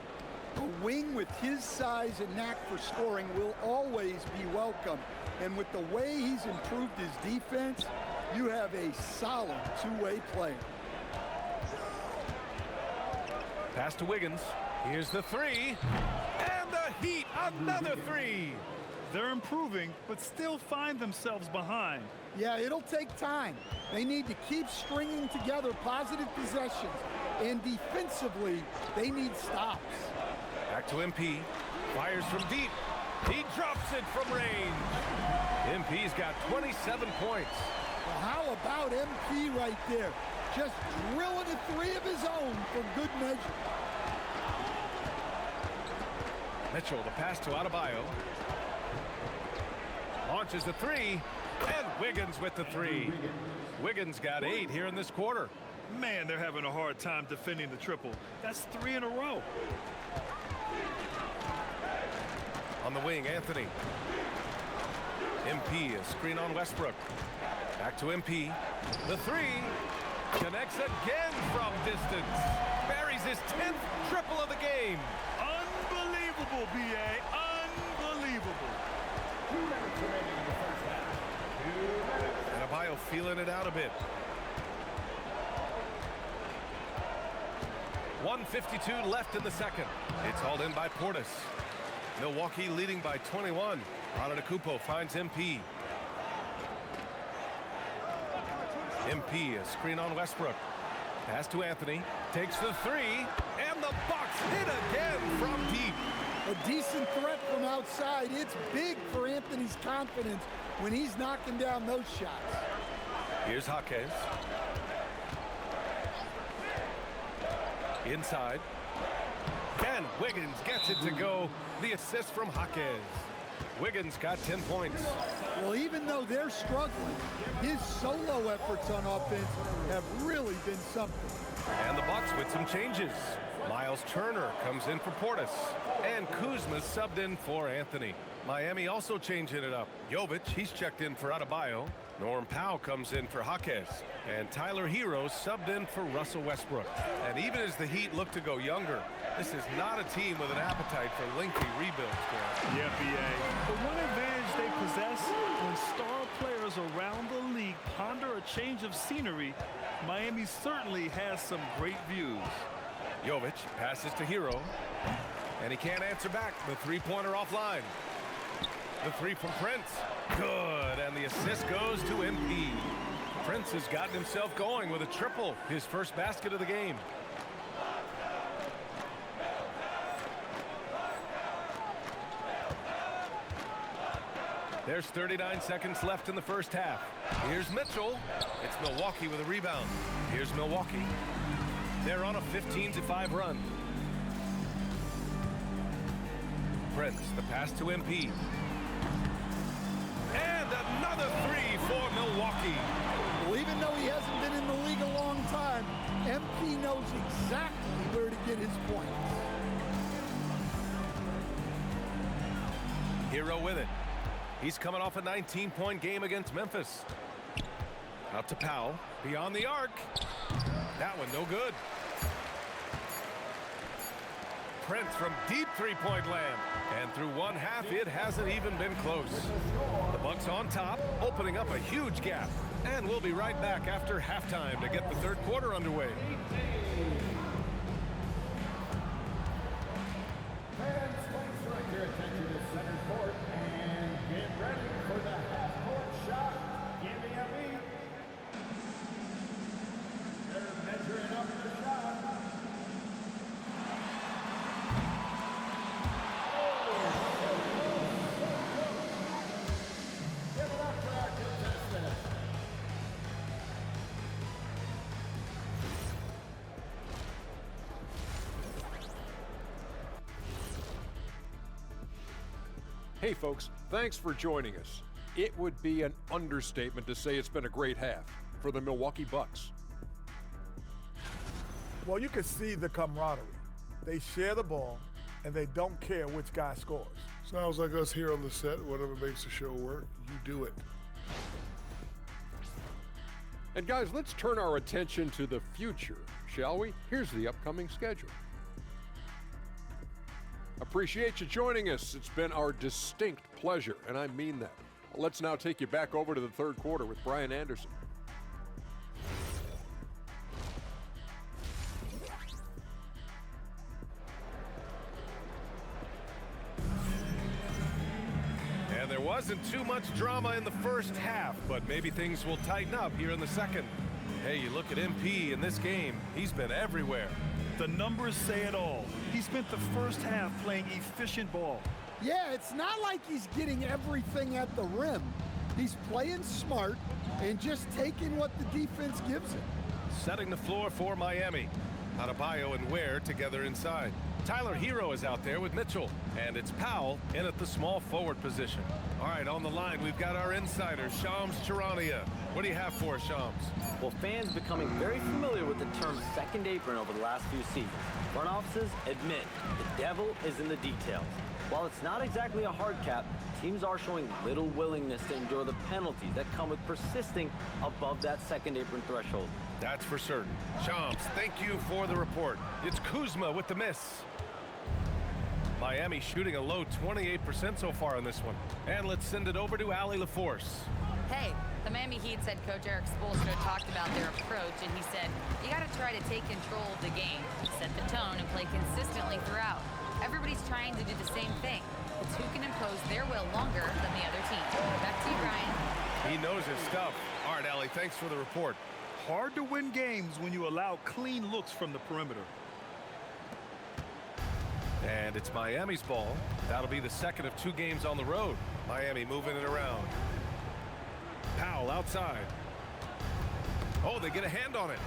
a wing with his size and knack for scoring will always be welcome. And with the way he's improved his defense, you have a solid two-way player. Pass to Wiggins. Here's the 3. And the Heat, another 3. They're improving, but still find themselves behind. Yeah, it'll take time. They need to keep stringing together positive possessions. And defensively, they need stops. Back to MP. Fires from deep. He drops it from range. MP's got 27 points. Well, how about MP right there? Just drilling a 3 of his own for good measure. Mitchell, the pass to Adebayo. Launches the 3, and Wiggins with the 3. Wiggins got 8 here in this quarter. Man, they're having a hard time defending the triple. That's 3 in a row. On the wing, Anthony. MP, a screen on Westbrook. Back to MP. The 3 connects again from distance. Buries his 10th triple of the game. Unbelievable, B.A. Unbelievable. 2 minutes remaining in the first half. 2 minutes. And Adebayo feeling it out a bit. 1:52 left in the second. It's hauled in by Portis. Milwaukee leading by 21. Antetokounmpo finds MP. MP, a screen on Westbrook. Pass to Anthony. Takes the 3. And the Bucks hit again from deep. A decent threat from outside. It's big for Anthony's confidence when he's knocking down those shots. Here's Jaquez. Inside. And Wiggins gets it to go. The assist from Jaquez. Wiggins got 10 points. Well, even though they're struggling, his solo efforts on offense have really been something. And the Bucks with some changes. Miles Turner comes in for Portis. And Kuzma subbed in for Anthony. Miami also changing it up. Jovic, he's checked in for Adebayo. Norm Powell comes in for Jaquez. And Tyler Hero subbed in for Russell Westbrook. And even as the Heat look to go younger, this is not a team with an appetite for lengthy rebuilds. Yeah, B.A. The one advantage they possess when star players around the league ponder a change of scenery, Miami certainly has some great views. Jovic passes to Hero. And he can't answer back. The three-pointer offline. The 3 from Prince. Good. And the assist goes to MP. Prince has gotten himself going with a triple. His first basket of the game. There's 39 seconds left in the first half. Here's Mitchell. It's Milwaukee with a rebound. Here's Milwaukee. They're on a 15-5 run. Prince, the pass to MP. And another 3 for Milwaukee. Well, even though he hasn't been in the league a long time, MP knows exactly where to get his points. Hero with it. He's coming off a 19-point game against Memphis. Out to Powell. Beyond the arc. That one no good. Prince from deep three-point land. And through one half, it hasn't even been close. The Bucks on top, opening up a huge gap. And we'll be right back after halftime to get the third quarter underway. Fans, please direct your attention to center court and get ready for the half-court shot. Give me a beat. They're measuring up the shot. Hey, folks, thanks for joining us. It would be an understatement to say it's been a great half for the Milwaukee Bucks. Well, you can see the camaraderie. They share the ball, and they don't care which guy scores. Sounds like us here on the set. Whatever makes the show work, you do it. And guys, let's turn our attention to the future, shall we? Here's the upcoming schedule. Appreciate you joining us. It's been our distinct pleasure, and I mean that. Let's now take you back over to the third quarter with Brian Anderson. And there wasn't too much drama in the first half, but maybe things will tighten up here in the second. Hey, you look at MP in this game, he's been everywhere. The numbers say it all. He spent the first half playing efficient ball. Yeah, it's not like he's getting everything at the rim. He's playing smart and just taking what the defense gives him. Setting the floor for Miami. Adebayo and Ware together inside. Tyler Hero is out there with Mitchell, and it's Powell in at the small forward position. All right, on the line, we've got our insider, Shams Charania. What do you have for us, Shams? Well, fans becoming very familiar with the term second apron over the last few seasons. Front offices admit the devil is in the details. While it's not exactly a hard cap, teams are showing little willingness to endure the penalties that come with persisting above that second apron threshold. That's for certain. Shams, thank you for the report. It's Kuzma with the miss. Miami shooting a low 28% so far in this one. And let's send it over to Allie LaForce. Hey, the Miami Heat's head coach Eric Spoelstra talked about their approach, and he said, you got to try to take control of the game, set the tone, and play consistently throughout. Everybody's trying to do the same thing. It's who can impose their will longer than the other team. Back to you, Brian. He knows his stuff. All right, Allie, thanks for the report. Hard to win games when you allow clean looks from the perimeter. And it's Miami's ball. That'll be the second of 2 games on the road. Miami moving it around. Powell outside. Oh, they get a hand on it.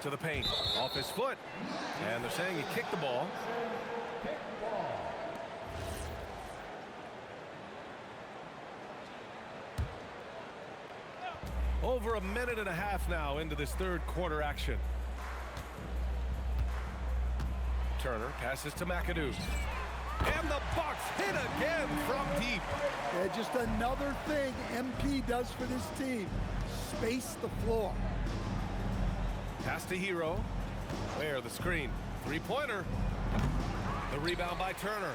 To the paint. Off his foot. And they're saying he kicked the ball. Over a minute and a half now into this third quarter action. Turner passes to McAdoo. And the Bucks hit again from deep. Yeah, just another thing MP does for this team. Space the floor. Pass to Hero. There, the screen. Three-pointer. The rebound by Turner.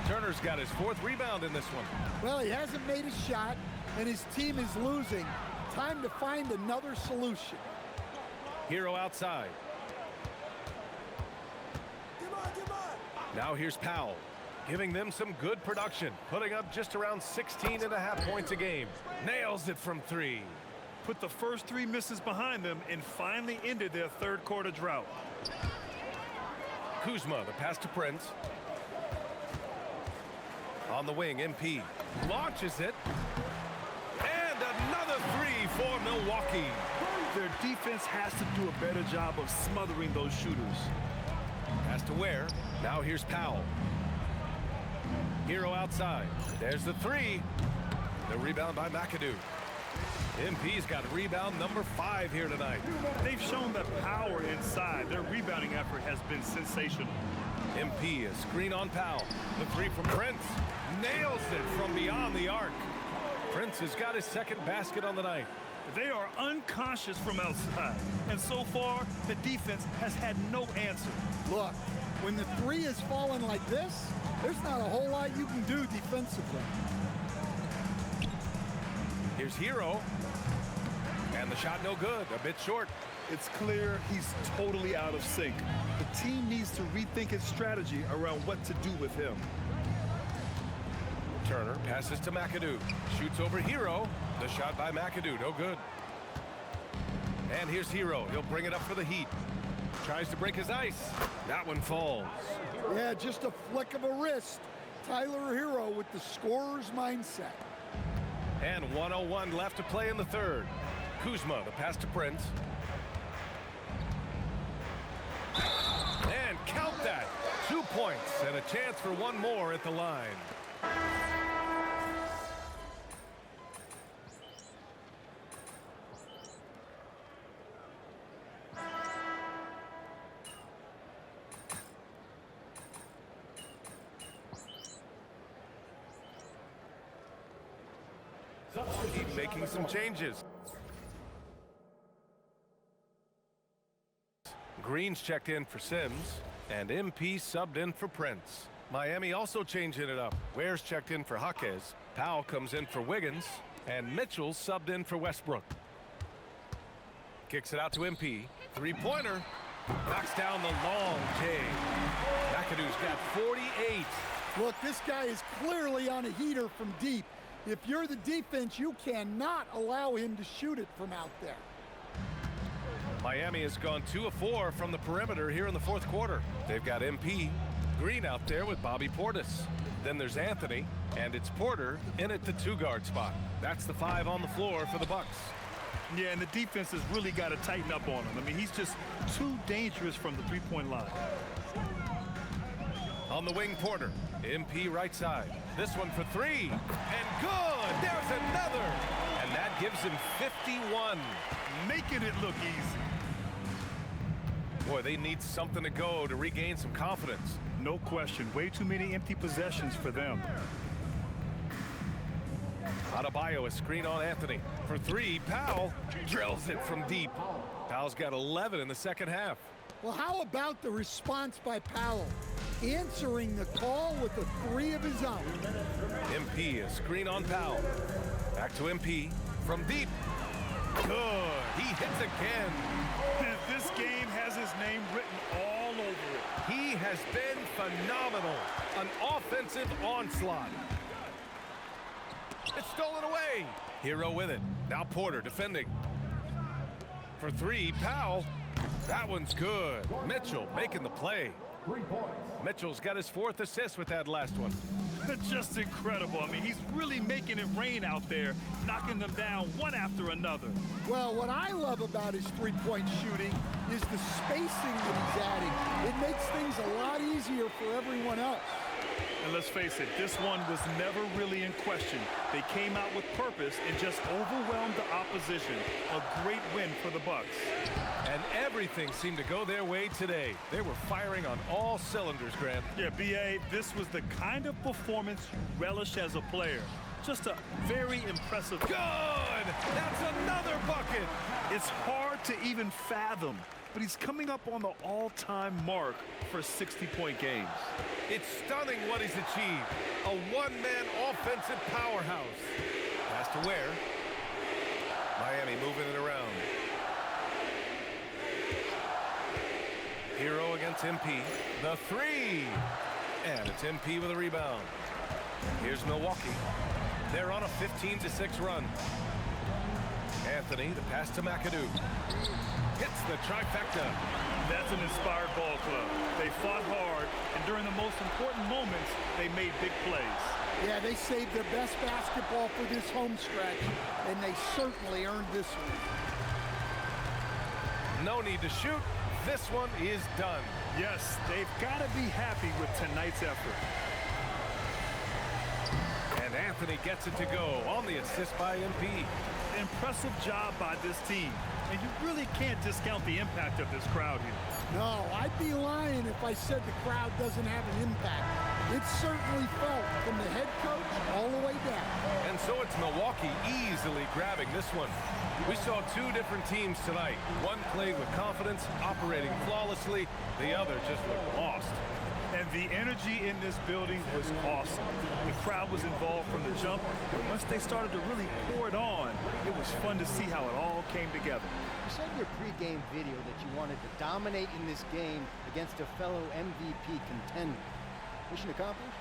Turner's got his 4th rebound in this one. Well, he hasn't made a shot, and his team is losing. Time to find another solution. Hero outside. Now here's Powell, giving them some good production, putting up just around 16.5 points a game. Nails it from 3. Put the first 3 misses behind them and finally ended their third quarter drought. Kuzma, the pass to Prince. On the wing, MP launches it. And another 3 for Milwaukee. Their defense has to do a better job of smothering those shooters. Pass to Ware. Now here's Powell. Hero outside. There's the 3. The rebound by McAdoo. MP's got rebound number 5 here tonight. They've shown that power inside. Their rebounding effort has been sensational. MP, a screen on Powell. The 3 from Prince. Nails it from beyond the arc. Prince has got his 2nd basket on the night. They are unconscious from outside. And so far, the defense has had no answer. Look, when the 3 is falling like this, there's not a whole lot you can do defensively. Here's Hero. And the shot no good, a bit short. It's clear he's totally out of sync. The team needs to rethink its strategy around what to do with him. Turner passes to McAdoo. Shoots over Hero. The shot by McAdoo, no good. And here's Hero. He'll bring it up for the Heat. Tries to break his ice. That one falls. Yeah, just a flick of a wrist. Tyler Hero with the scorer's mindset. And 1:01 left to play in the third. Kuzma, the pass to Prince. And count that. 2 points and a chance for one more at the line. Keep making some changes. Green's checked in for Sims, and MP subbed in for Prince. Miami also changing it up. Ware's checked in for Jaquez. Powell comes in for Wiggins, and Mitchell subbed in for Westbrook. Kicks it out to MP. Three-pointer. Knocks down the long J. McAdoo's got 48. Look, this guy is clearly on a heater from deep. If you're the defense, you cannot allow him to shoot it from out there. Miami has gone 2 of 4 from the perimeter here in the fourth quarter. They've got MP, Green out there with Bobby Portis. Then there's Anthony, and it's Porter in at the 2-guard spot. That's the 5 on the floor for the Bucks. Yeah, and the defense has really got to tighten up on him. I mean, he's just too dangerous from the three-point line. On the wing, Porter. MP right side. This one for 3. And good! There's another! And that gives him 51. Making it look easy. Boy, they need something to go to regain some confidence. No question. Way too many empty possessions for them. Adebayo, a screen on Anthony. For 3, Powell drills it from deep. Powell's got 11 in the second half. Well, how about the response by Powell? Answering the call with a 3 of his own. MP, a screen on Powell. Back to MP from deep. Good. He hits again. This game has his name written all over it. He has been phenomenal. An offensive onslaught. It's stolen away. Hero with it. Now Porter defending. For 3, Powell. That one's good. Mitchell making the play. Mitchell's got his 4th assist with that last one. Just incredible. I mean, he's really making it rain out there, knocking them down one after another. Well, what I love about his three-point shooting is the spacing that he's adding. It makes things a lot easier for everyone else. And let's face it, this one was never really in question. They came out with purpose and just overwhelmed the opposition. A great win for the Bucks. And everything seemed to go their way today. They were firing on all cylinders, Grant. Yeah, B.A., this was the kind of performance you relish as a player. Just a very impressive. Good! That's another bucket! It's hard to even fathom, but he's coming up on the all-time mark for 60-point games. It's stunning what he's achieved. A one-man offensive powerhouse. Pass to Ware. Miami moving it around. Hero against MP. The 3. And it's MP with a rebound. Here's Milwaukee. They're on a 15-6 run. Anthony, the pass to McAdoo. Hits the trifecta. That's an inspired ball club. They fought hard, and during the most important moments, they made big plays. Yeah, they saved their best basketball for this home stretch, and they certainly earned this one. No need to shoot. This one is done. Yes, they've got to be happy with tonight's effort. And Anthony gets it to go on the assist by MP. Impressive job by this team. And you really can't discount the impact of this crowd here. No, I'd be lying if I said the crowd doesn't have an impact. It's certainly felt from the head coach all the way down. And so it's Milwaukee easily grabbing this one. We saw 2 different teams tonight. One played with confidence, operating flawlessly. The other just looked lost. And the energy in this building was awesome. The crowd was involved from the jump, but once they started to really pour it on, it was fun to see how it all came together. You said in your pregame video that you wanted to dominate in this game against a fellow MVP contender. Mission accomplished?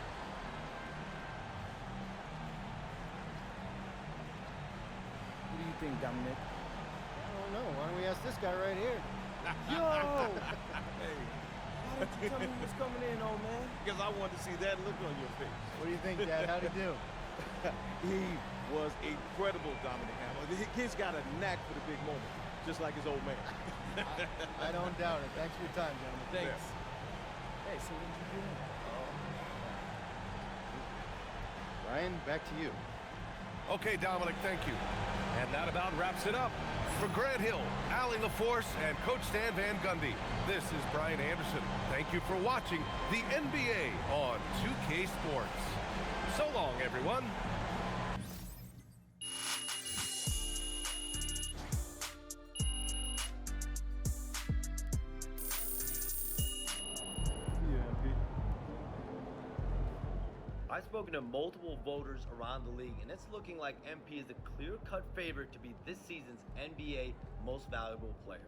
What do you think, Dominic? I don't know. Why don't we ask this guy right here? Yo! Hey. Why didn't you tell me he was coming in, old man? Because I wanted to see that look on your face. What do you think, Dad? How'd he do? He was incredible, Dominic Hammer. The kid's got a knack for the big moment, just like his old man. I don't doubt it. Thanks for your time, gentlemen. Thanks. Hey, so what you doing? Ryan, back to you. Okay, Dominic, thank you. And that about wraps it up. For Grant Hill, Allie LaForce, and Coach Stan Van Gundy, this is Brian Anderson. Thank you for watching the NBA on 2K Sports. So long, everyone. I've spoken to multiple voters around the league, and it's looking like MP is the clear-cut favorite to be this season's NBA Most Valuable Player.